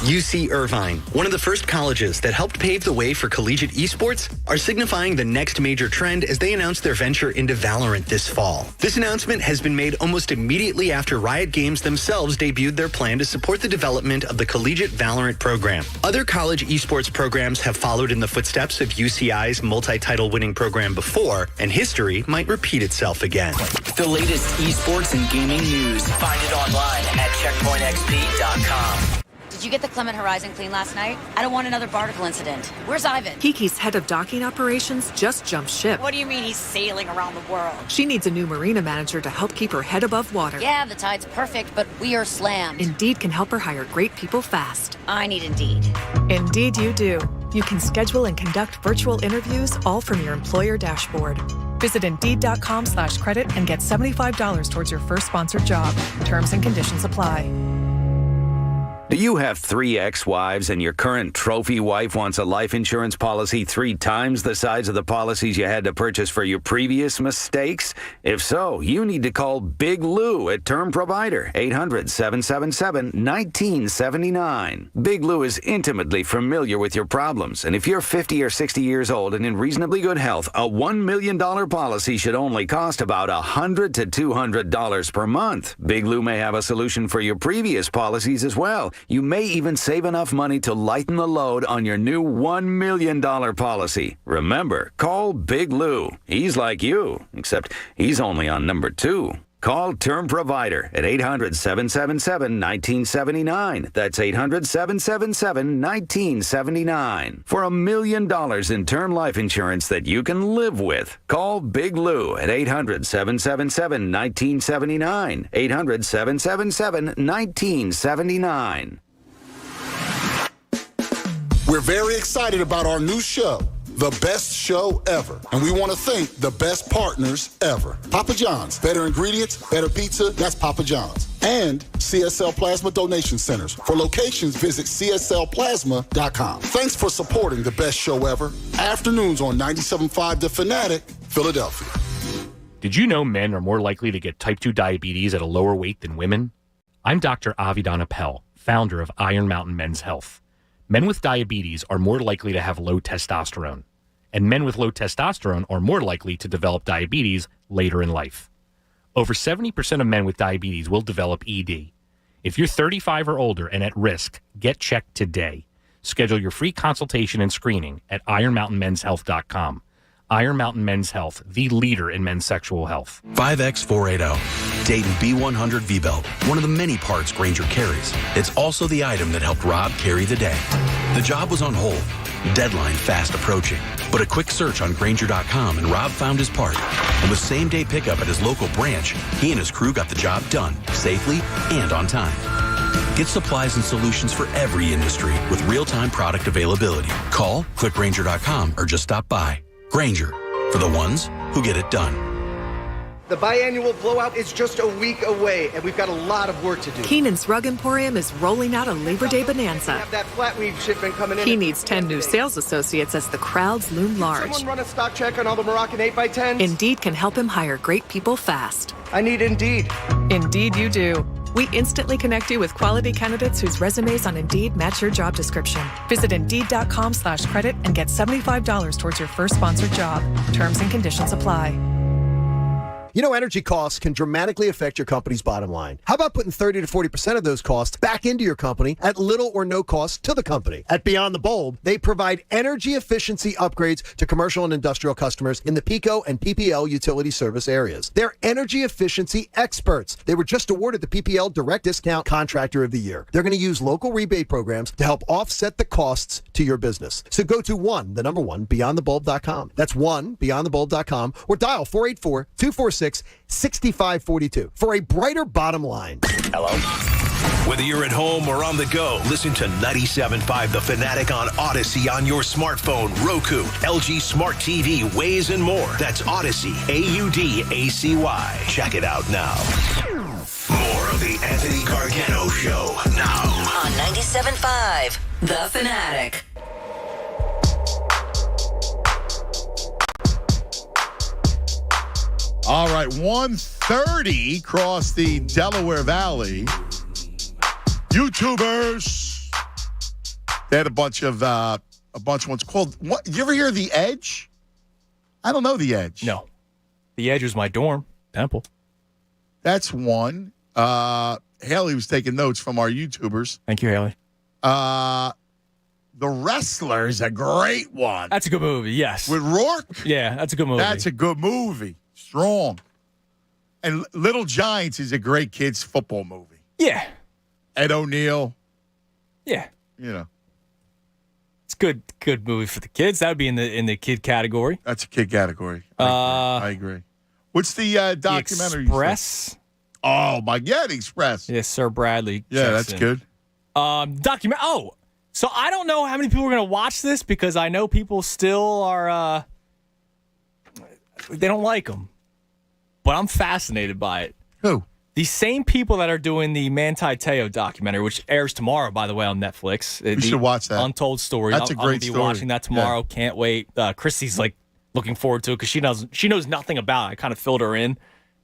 UC Irvine, one of the first colleges that helped pave the way for collegiate esports, are signifying the next major trend as they announce their venture into Valorant this fall. This announcement has been made almost immediately after Riot Games themselves debuted their plan to support the development of the collegiate Valorant program. Other college esports programs have followed in the footsteps of UCI's multi-title winning program before, and history might repeat itself again. The latest esports and gaming news. Find it online at checkpointxp.com. Did you get the Clement Horizon clean last night? I don't want another barnacle incident. Where's Ivan? Kiki's head of docking operations just jumped ship. What do you mean he's sailing around the world? She needs a new marina manager to help keep her head above water. Yeah, the tide's perfect, but we are slammed. Indeed can help her hire great people fast. I need Indeed. Indeed you do. You can schedule and conduct virtual interviews all from your employer dashboard. Visit Indeed.com/credit and get $75 towards your first sponsored job. Terms and conditions apply. Do you have 3 ex-wives and your current trophy wife wants a life insurance policy 3 times the size of the policies you had to purchase for your previous mistakes? If so, you need to call Big Lou at Term Provider, 800-777-1979. Big Lou is intimately familiar with your problems, and if you're 50 or 60 years old and in reasonably good health, a $1 million policy should only cost about $100 to $200 per month. Big Lou may have a solution for your previous policies as well. You may even save enough money to lighten the load on your new $1 million policy. Remember, call Big Lou. He's like you, except he's only on number 2. Call Term Provider at 800-777-1979. That's 800-777-1979. For $1 million in term life insurance that you can live with. Call Big Lou at 800-777-1979. 800-777-1979. We're very excited about our new show, The Best Show Ever. And we want to thank the best partners ever. Papa John's, better ingredients, better pizza, that's Papa John's. And CSL Plasma Donation Centers. For locations, visit CSLPlasma.com. Thanks for supporting The Best Show Ever. Afternoons on 97.5 The Fanatic, Philadelphia. Did you know men are more likely to get type 2 diabetes at a lower weight than women? I'm Dr. Avidan Appel, founder of Iron Mountain Men's Health. Men with diabetes are more likely to have low testosterone, and men with low testosterone are more likely to develop diabetes later in life. Over 70% of men with diabetes will develop ED. If you're 35 or older and at risk, get checked today. Schedule your free consultation and screening at ironmountainmenshealth.com. Iron Mountain Men's Health, the leader in men's sexual health. 5X480. Dayton B100 V-Belt. One of the many parts Grainger carries. It's also the item that helped Rob carry the day. The job was on hold. Deadline fast approaching. But a quick search on Grainger.com and Rob found his part. And with same-day pickup at his local branch, he and his crew got the job done safely and on time. Get supplies and solutions for every industry with real-time product availability. Call, click Grainger.com, or just stop by. Grainger, for the ones who get it done. The biannual blowout is just a week away, and we've got a lot of work to do. Keenan's Rug Emporium is rolling out a Labor Day bonanza. We have that flat weave shipment coming in. He needs 10 new sales associates as the crowds loom large. Someone run a stock check on all the Moroccan 8x10s? Indeed can help him hire great people fast. I need Indeed. Indeed you do. We instantly connect you with quality candidates whose resumes on Indeed match your job description. Visit Indeed.com/credit and get $75 towards your first sponsored job. Terms and conditions apply. You know, energy costs can dramatically affect your company's bottom line. How about putting 30 to 40% of those costs back into your company at little or no cost to the company? At Beyond the Bulb, they provide energy efficiency upgrades to commercial and industrial customers in the PICO and PPL utility service areas. They're energy efficiency experts. They were just awarded the PPL Direct Discount Contractor of the Year. They're going to use local rebate programs to help offset the costs to your business. So go to beyondthebulb.com. That's beyondthebulb.com or dial 484-246-6542 for a brighter bottom line. Hello? Whether you're at home or on the go, listen to 97.5 The Fanatic on Odyssey on your smartphone, Roku, LG Smart TV, Waze, and more. That's Odyssey, AUDACY. Check it out now. More of the Anthony Gargano Show now. On 97.5 The Fanatic. All right, 1:30 across the Delaware Valley. YouTubers. They had a bunch of ones called. What? You ever hear The Edge? I don't know The Edge. No, The Edge was my dorm, Temple. That's one. Haley was taking notes from our YouTubers. Thank you, Haley. The Wrestler is a great one. That's a good movie. Yes, with Rourke. Yeah, that's a good movie. That's a good movie. Strong. And Little Giants is a great kids football movie. Yeah. Ed O'Neill. Yeah. You know. It's good movie for the kids. That would be in the kid category. That's a kid category. I agree. What's the documentary? The Express. Oh my God, The Express. Yes, Sir Bradley. Yeah, that's good. Oh, so I don't know how many people are going to watch this because I know people still are. They don't like them. But I'm fascinated by it. Who? The same people that are doing the Manti Te'o documentary, which airs tomorrow, by the way, on Netflix. We should watch that. Untold Story. That's a great story. story. I'll be watching that tomorrow. Yeah. Can't wait. Christy's looking forward to it because she knows nothing about it. I kind of filled her in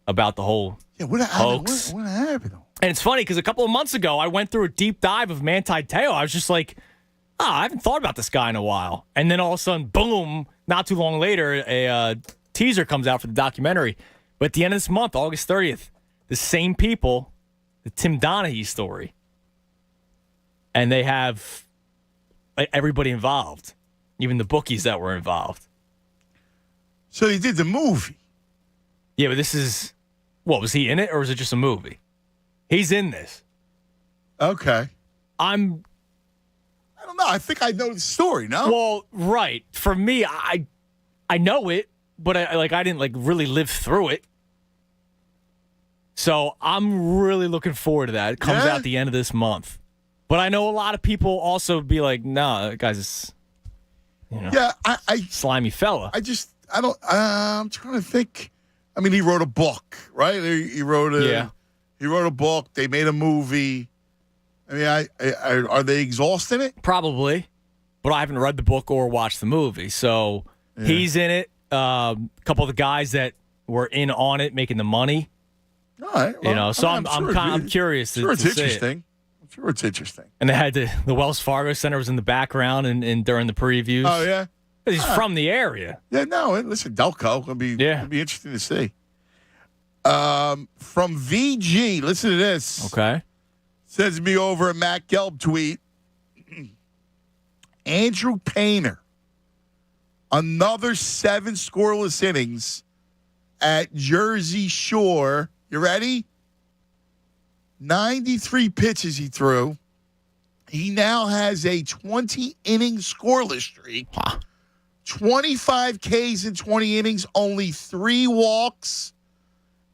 about the whole hoax. What happened? And it's funny because a couple of months ago, I went through a deep dive of Manti Te'o. I was just like, I haven't thought about this guy in a while. And then all of a sudden, boom, not too long later, a teaser comes out for the documentary. But at the end of this month, August 30th, the same people, the Tim Donaghy story, and they have everybody involved, even the bookies that were involved. So they did the movie. Yeah, but this is, was he in it or is it just a movie? He's in this. Okay. I don't know. I think I know the story, no? Well, right. For me, I know it, but I didn't really live through it. So I'm really looking forward to that. It comes out the end of this month. But I know a lot of people also be like, nah, that guy's just, slimy fella. I'm trying to think. I mean, he wrote a book, right? He wrote a book. They made a movie. I mean, are they exhausting it? Probably. But I haven't read the book or watched the movie. So he's in it. A couple of the guys that were in on it making the money. All right. Well, I'm curious. I'm sure it's interesting. I'm sure it's interesting. And they had the Wells Fargo Center was in the background and during the previews. Oh yeah, he's from the area. Yeah, no. Listen, Delco it'll be interesting to see. From VG, listen to this. Okay. Sends me over a Matt Gelb tweet. Andrew Painter. Another 7 scoreless innings at Jersey Shore. You ready? 93 pitches he threw. He now has a 20-inning scoreless streak. 25 Ks in 20 innings, only 3 walks,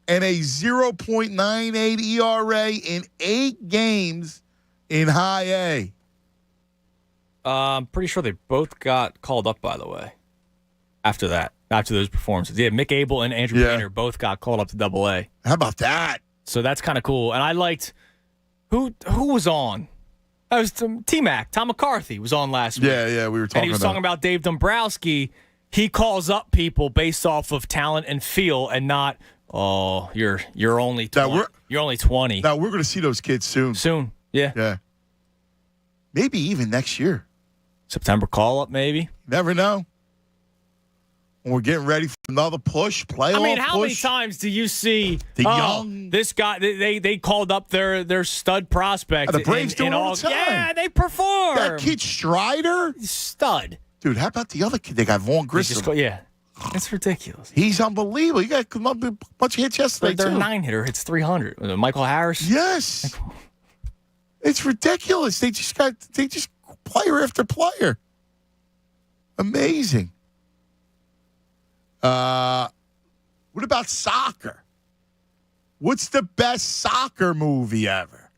and a 0.98 ERA in 8 games in High A. I'm pretty sure they both got called up, by the way, after those performances. Yeah, Mick Abel and Andrew Painter both got called up to Double A. How about that? So that's kind of cool. And I liked who was on. That was T-Mac. Tom McCarthy was on last week. Yeah, we were talking about. And he was talking about Dave Dombrowski. He calls up people based off of talent and feel, and not, you're only 20. You're only 20. Now we're going to see those kids soon. Soon, yeah. Yeah. Maybe even next year. September call-up, maybe. Never know. When we're getting ready for another push, playoff I mean, how many push. times do you see The young... this guy, they called up their stud prospect. The Braves do it all the time. Yeah, they perform. That kid Strider? Stud. Dude, how about the other kid? They got Vaughn Grissom. It's ridiculous. He's unbelievable. He got a bunch of hits yesterday, Their too. 9-hitter hits 300. Michael Harris? Yes. It's ridiculous. They just player after player. Amazing. What about soccer? What's the best soccer movie ever?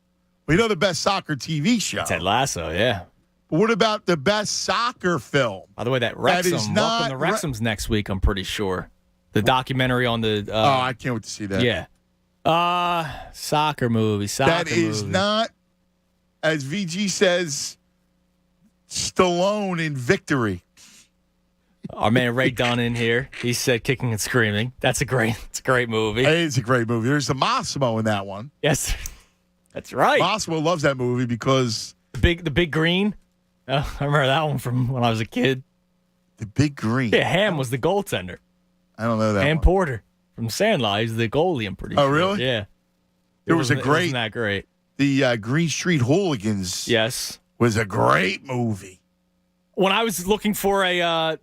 We know the best soccer TV show. Ted Lasso, yeah. But what about the best soccer film? By the way, that Wrexham, Welcome to Wrexham's next week, I'm pretty sure. The documentary on the... I can't wait to see that. Yeah. Soccer movie. That is not, as VG says, Stallone in Victory. Our man Ray Dunn in here. He said Kicking and Screaming. It's a great movie. It's a great movie. There's the Massimo in that one. Yes. That's right. Massimo loves that movie because... The Big Green. I remember that one from when I was a kid. The Big Green. Yeah, Ham was the goaltender. I don't know that Ham one. Porter from Sandlot. He's the goalie, I'm pretty sure. Oh, really? Yeah. It wasn't that great. The Green Street Hooligans. Yes. Was a great movie. When I was looking for a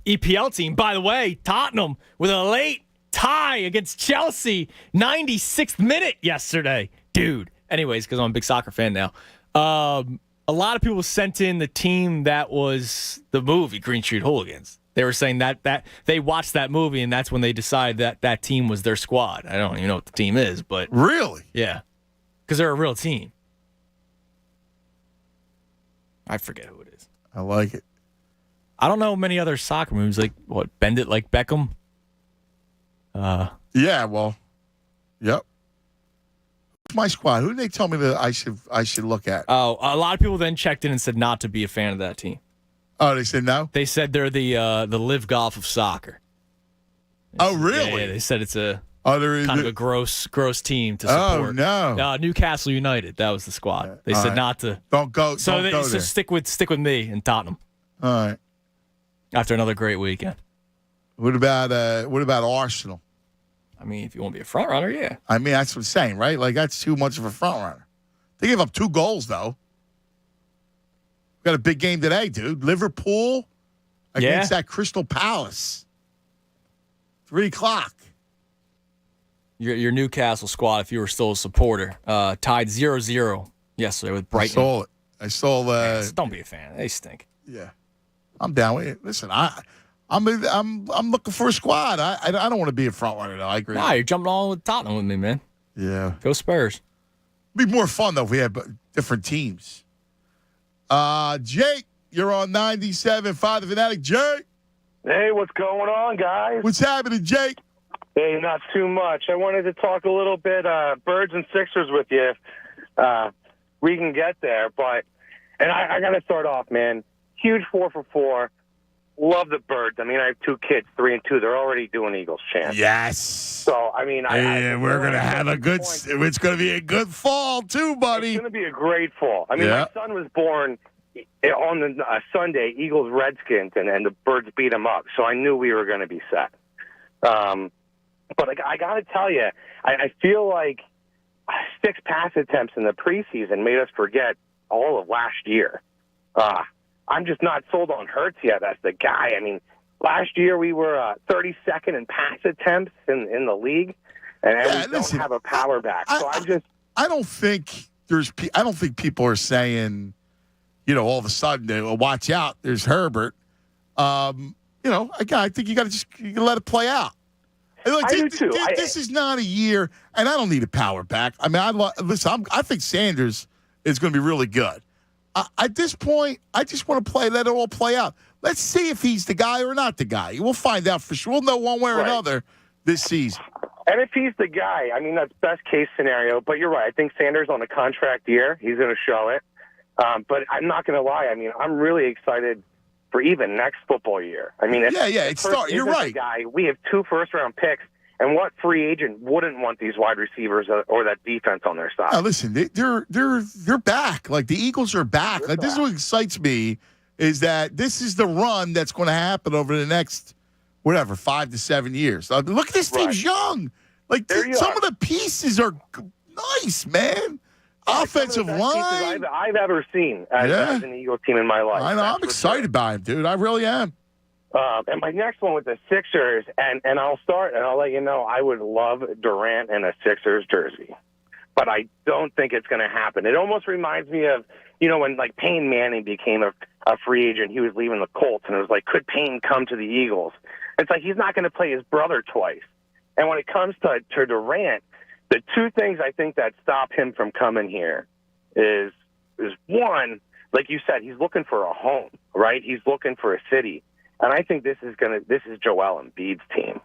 EPL team, by the way, Tottenham with a late tie against Chelsea, 96th minute yesterday. Dude. Anyways, because I'm a big soccer fan now. A lot of people sent in the team that was the movie, Green Street Hooligans. They were saying that they watched that movie, and that's when they decided that team was their squad. I don't even know what the team is, but... Really? Yeah. Because they're a real team. I forget who it is. I like it. I don't know many other soccer movies, like, Bend It Like Beckham? Yeah, well, yep. My squad. Who did they tell me that I should look at? Oh, a lot of people then checked in and said not to be a fan of that team. Oh, they said no? They said they're the Live Golf of soccer. Oh, really? Yeah, they said it's a kind of a gross team to support. Oh, no. Newcastle United, that was the squad. They said not to. Don't go. So don't go there. stick with me and Tottenham. All right. After another great weekend. What about Arsenal? I mean, if you want to be a front runner, yeah. I mean, that's what I'm saying, right? Like, that's too much of a front runner. They gave up 2 goals, though. Got a big game today, dude. Liverpool against that Crystal Palace. 3:00. Your Newcastle squad, if you were still a supporter, tied 0-0 yesterday with Brighton. I saw that. Don't be a fan. They stink. Yeah. I'm down with it. Listen, I'm looking for a squad. I don't want to be a front runner, though. I agree. Nah, you're jumping on with Tottenham with me, man. Yeah. Go Spurs. It'd be more fun, though, if we had different teams. Jake, you're on 97.5 The Fanatic. Jake. Hey, what's going on, guys? What's happening, Jake? Hey, not too much. I wanted to talk a little bit Birds and Sixers with you if we can get there. And I got to start off, man. Huge 4 for 4. Love the Birds. I mean, I have 2 kids, 3 and 2. They're already doing Eagles chants. Yes. So, I mean, we're going to have a good. It's going to be a good fall too, buddy. It's going to be a great fall. I mean, my son was born on the Sunday, Eagles Redskins, and the Birds beat him up. So I knew we were going to be set. But I got to tell you, I feel like 6 pass attempts in the preseason made us forget all of last year. I'm just not sold on Hurts yet as the guy. I mean, last year we were 32nd in pass attempts in the league, and we don't have a power back. So I don't think people are saying, all of a sudden, watch out, there's Herbert. I think you got to just let it play out. Like, I do too. This is not a year, and I don't need a power back. I mean, I think Sanders is going to be really good. At this point, I just want to let it all play out. Let's see if he's the guy or not the guy. We'll find out for sure. We'll know one way or another this season. And if he's the guy, I mean, that's best case scenario. But you're right. I think Sanders on a contract year, he's going to show it. But I'm not going to lie. I mean, I'm really excited for even next football year. I mean, you're right. Guy, we have 2 first-round picks, and what free agent wouldn't want these wide receivers or that defense on their side? Now, listen, they're back. Like, the Eagles are back. This is what excites me, is that this is the run that's going to happen over the next, 5 to 7 years. Look at this team's young. Like, some of the pieces are nice, man. Offensive line. I've ever seen as an Eagles team in my life. I know. I'm excited by him, dude. I really am. And my next one with the Sixers, and I'll start, and I'll let you know, I would love Durant in a Sixers jersey. But I don't think it's going to happen. It almost reminds me of, when, like, Peyton Manning became a free agent. He was leaving the Colts, and it was like, could Peyton come to the Eagles? It's like he's not going to play his brother twice. And when it comes to Durant, the 2 things I think that stop him from coming here is one, like you said, he's looking for a home, right? He's looking for a city. And I think this is Joel Embiid's team.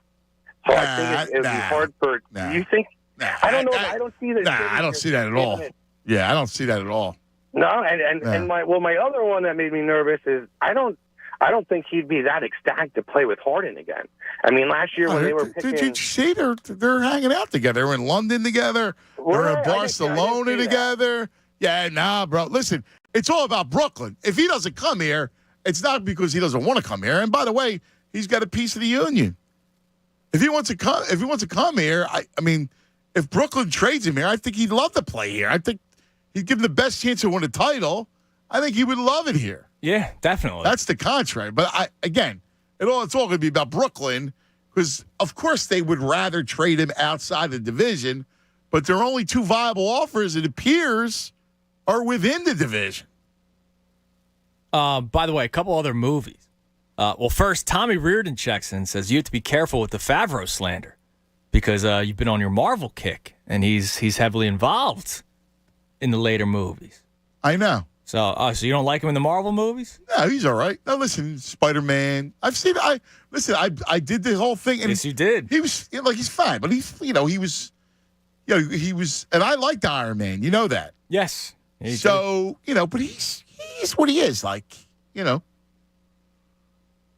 So I think it would be hard for you think I don't know. I don't see that. I don't see that at all. Yeah, I don't see that at all. No, and my other one that made me nervous is I don't think he'd be that ecstatic to play with Harden again. I mean, last year when they were picking... Did you see they're hanging out together? They're in London together. They're in Barcelona together. Yeah, nah, bro. Listen, it's all about Brooklyn. If he doesn't come here, it's not because he doesn't want to come here. And by the way, he's got a piece of the union. If he wants to come here, I mean, if Brooklyn trades him here, I think he'd love to play here. I think he'd give him the best chance to win a title. I think he would love it here. Yeah, definitely. That's the contract. But it's all going to be about Brooklyn because, of course, they would rather trade him outside the division. But their only 2 viable offers, it appears, are within the division. By the way, a couple other movies. First, Tommy Reardon checks in and says you have to be careful with the Favreau slander because you've been on your Marvel kick, and he's heavily involved in the later movies. I know. So you don't like him in the Marvel movies? No, he's all right. Now listen, Spider-Man. I did the whole thing. And yes, you did. He was he's fine, but he was, and I liked Iron Man. You know that. Yes. So but he's what he is,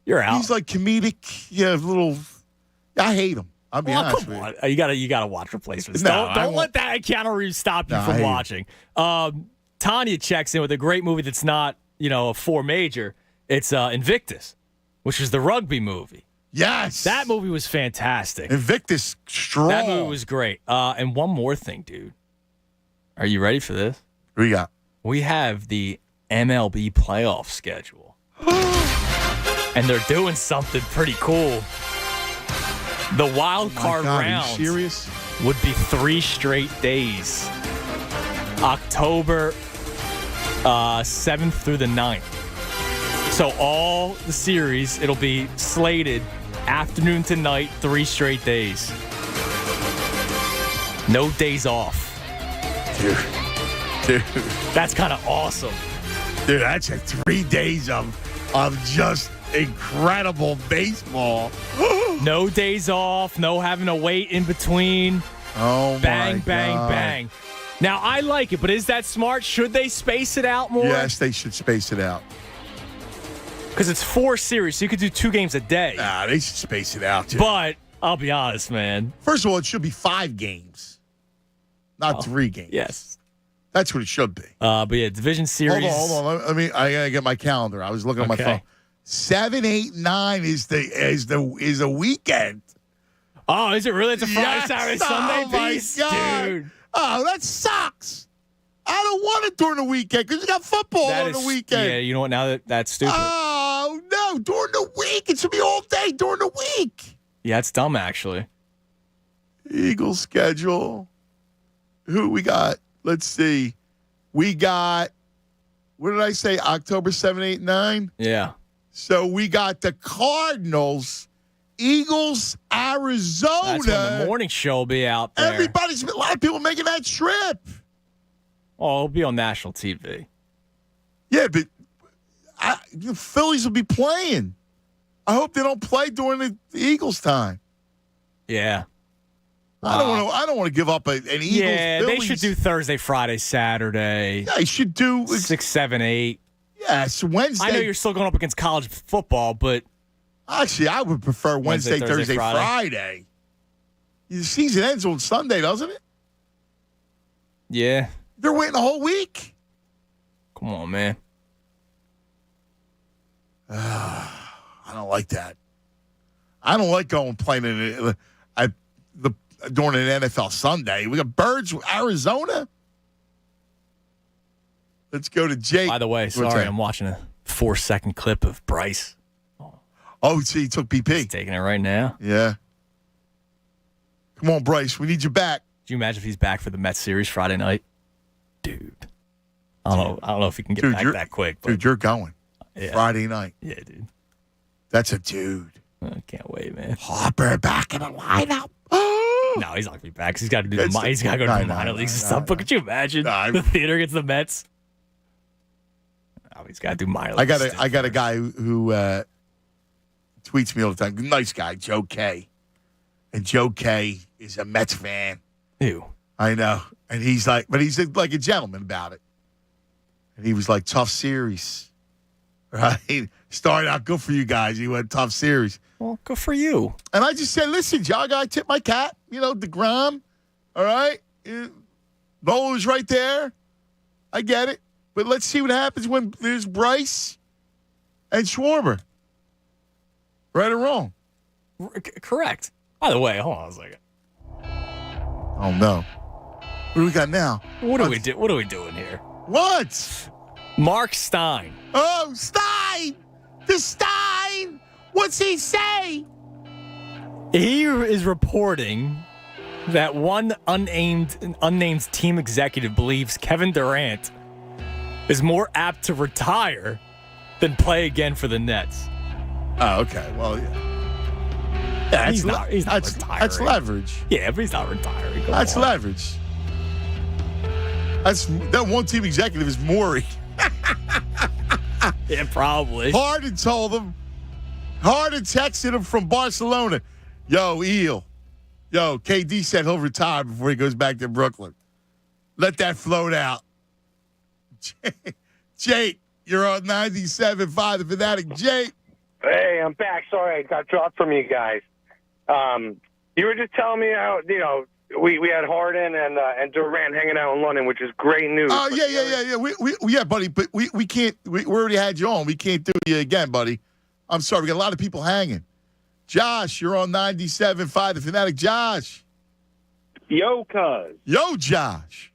You're out. He's like comedic. Little. I hate him. I'll be honest with you. You gotta watch Replacements. No, don't let that Keanu Reeves stop you from watching. Tanya checks in with a great movie that's not, a 4 major. It's Invictus, which is the rugby movie. Yes. That movie was fantastic. Invictus, strong. That movie was great. And one more thing, dude. Are you ready for this? What we got? We have the MLB playoff schedule. And they're doing something pretty cool. The wild card round would be 3 straight days. October 7th through the 9th. So all the series, it'll be slated afternoon to night, 3 straight days. No days off. Dude. That's kind of awesome. Dude, that's 3 days of just incredible baseball. No days off, no having to wait in between. Oh, bang, bang, bang. Now, I like it, but is that smart? Should they space it out more? Yes, they should space it out. Because it's 4 series, so you could do 2 games a day. Nah, they should space it out, too. But I'll be honest, man. First of all, it should be 5 games, not 3 games. Yes. That's what it should be. But yeah, division series. Hold on. I gotta get my calendar. I was looking at my phone. 7, 8, 9 is the weekend. Oh, is it really? It's a Friday, Saturday, Sunday piece? Dude. Oh, that sucks. I don't want it during the weekend because you got football on the weekend. Yeah, you know what? Now that's stupid. Oh, no. During the week. It should be all day during the week. Yeah, it's dumb, actually. Eagles schedule. Who we got? Let's see. We got, what did I say? October 7, 8, 9? Yeah. So we got the Cardinals, Eagles, Arizona. That's when the morning show will be out there. A lot of people making that trip. Oh, it'll be on national TV. Yeah, but the Phillies will be playing. I hope they don't play during the Eagles time. Yeah. I don't want to give up an Eagles. Yeah, Phillies. they should do Thursday, Friday, Saturday. Yeah, they should do 6, 7, 8. Yeah, it's Wednesday. I know you're still going up against college football, but actually, I would prefer Wednesday, Thursday, Friday. The season ends on Sunday, doesn't it? Yeah. They're waiting a whole week. Come on, man. I don't like that. I don't like going playing during an NFL Sunday. We got Birds, Arizona. Let's go to Jake. By the way, sorry, I'm watching a 4-second clip of Bryce. Oh, see, he took BP. He's taking it right now. Yeah. Come on, Bryce. We need you back. Do you imagine if he's back for the Mets series Friday night? Dude. I don't know if he can get back that quick. But, dude, you're going. Yeah. Friday night. Yeah, dude. That's a dude. I can't wait, man. Hopper back in the lineup. No, he's not going to be back. He's got to do he's got to go to the minor leagues and stuff. But could you imagine the theater against the Mets? Oh, he's got to do minor leagues. I got a guy who tweets me all the time. Nice guy, Joe K. And Joe K is a Mets fan. Ew. I know. And he's like a gentleman about it. And he was like, tough series. Right? Started out good for you guys. He went tough series. Well, good for you. And I just said, listen, Joe, I got to tip my cap. You know, DeGrom. All right? Bowler's right there. I get it. But let's see what happens when there's Bryce and Schwarber. Right or wrong? Correct. By the way, hold on a second. Oh, no. What do we got now? What are we doing here? What? Mark Stein. Oh, Stein! The Stein! What's he say? He is reporting that one unnamed team executive believes Kevin Durant is more apt to retire than play again for the Nets. Oh, okay. Well, yeah. Yeah, he's not retiring. That's leverage. Yeah, but he's not retiring. That's leverage. That one team executive is Morey. Yeah, probably. Harden told him. Harden texted him from Barcelona. Yo, Eel. Yo, KD said he'll retire before he goes back to Brooklyn. Let that float out. Jake, you're on 97.5 The Fanatic. Jake. Hey, I'm back. Sorry, I got dropped from you guys. You were just telling me how, we had Harden and Durant hanging out in London, which is great news. Oh, yeah. Yeah, buddy, but we can't. We already had you on. We can't do you again, buddy. I'm sorry. We got a lot of people hanging. Josh, you're on 97.5 The Fanatic. Josh. Yo, cuz. Yo, Josh.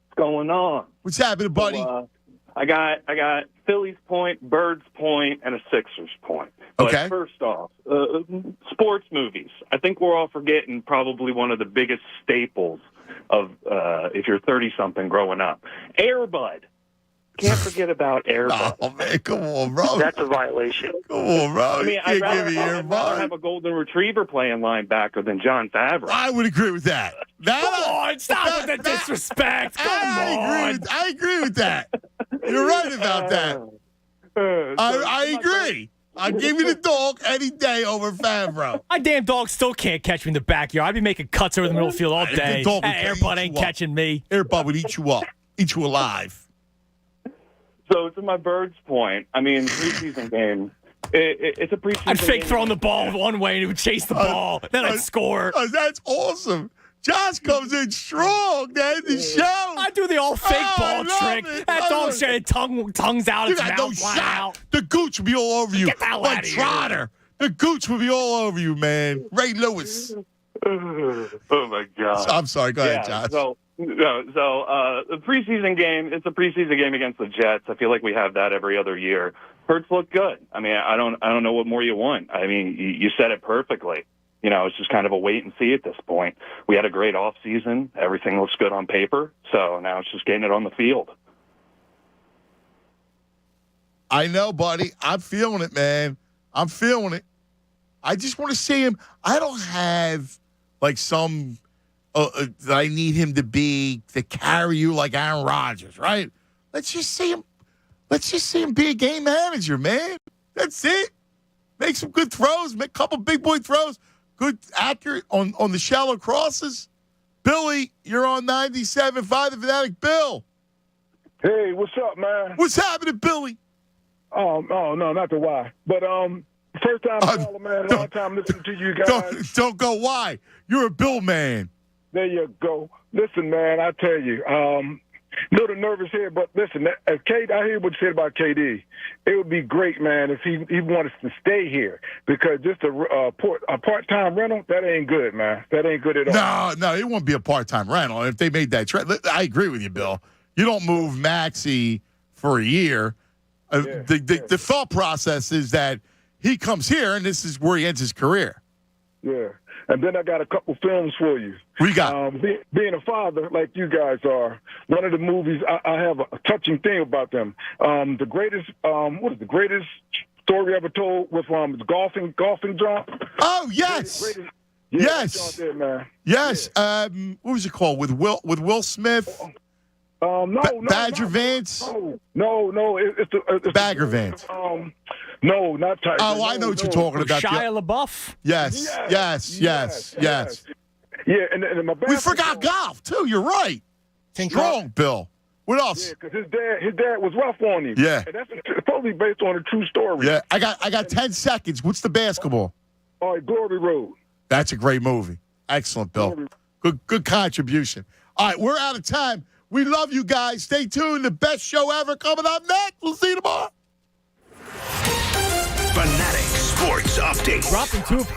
What's going on? What's happening, buddy? So, I got Phillies point, Birds point, and a Sixers point. But okay. First off, sports movies. I think we're all forgetting probably one of the biggest staples of if you're 30-something growing up. Air Bud. Can't forget about Air Bud. Oh, man, come on, bro. That's a violation. Come on, bro. I mean, you can't give me Air I'd Bud. rather have a golden retriever playing linebacker than John Favreau. I would agree with that. Come on, stop with the disrespect. Come on. I agree with that. You're right about that. I agree. I'll give you the dog any day over Favreau. My damn dog still can't catch me in the backyard. I'd be making cuts over the middle of the field all day. Air Bud ain't catching me. Air Bud would eat you up. Eat you alive. So to my Birds point, I mean, preseason game. It's a preseason I'd fake game. throwing the ball one way and it would chase the ball. Then I'd score. That's awesome. Josh comes in strong, man. The show. I do the old fake ball trick. That dog's trying to tongues out. Its mouth flat out. The gooch will be all over you. Get the hell out of here. Trotter. The gooch will be all over you, man. Ray Lewis. Oh, my God. I'm sorry. Go ahead, Josh. So No, so the preseason game, it's a preseason game against the Jets. I feel like we have that every other year. Hurts look good. I mean, I don't know what more you want. I mean, you said it perfectly. You know, it's just kind of a wait and see at this point. We had a great off season. Everything looks good on paper. So now it's just getting it on the field. I know, buddy. I'm feeling it, man. I'm feeling it. I just want to see him. I don't have like some that I need him to carry you like Aaron Rodgers, right? Let's just see him. Let's just see him be a game manager, man. That's it. Make some good throws. Make a couple big boy throws. Good, accurate on the shallow crosses. Billy, you're on 97.5 The Fanatic. Bill. Hey, what's up, man? What's happening, Billy? Oh, no, not the why. But first time caller, man. Long time listening to you guys. Don't go why. You're a Bill man. There you go. Listen, man, I tell you, little nervous here, but listen, I hear what you said about KD. It would be great, man, if he wanted to stay here, because just a part-time rental, that ain't good, man. That ain't good at all. No, it won't be a part-time rental. If they made that trade, I agree with you, Bill. You don't move Maxey for a year. The thought process is that he comes here, and this is where he ends his career. Yeah. And then I got a couple films for you. We got being a father like you guys are. One of the movies I have a touching thing about them. The greatest the greatest story ever told was golfing jump. Oh yes, yes, there, man. Yes. Yeah. What was it called with Will Smith? No, Badger Vance. No, it's Bagger Vance. No, not Tiger. Oh, I know what you're talking about. Shia LaBeouf. Yes. Yeah, and my we forgot golf too. You're right. Strong, Bill. What else? Yeah, because his dad was rough on him. Yeah, and that's totally based on a true story. Yeah, I got 10 seconds. What's the basketball? All right, Glory Road. That's a great movie. Excellent, Bill. Good contribution. All right, we're out of time. We love you guys. Stay tuned. The best show ever coming up next. We'll see you tomorrow. Fanatic Sports Update. Dropping 2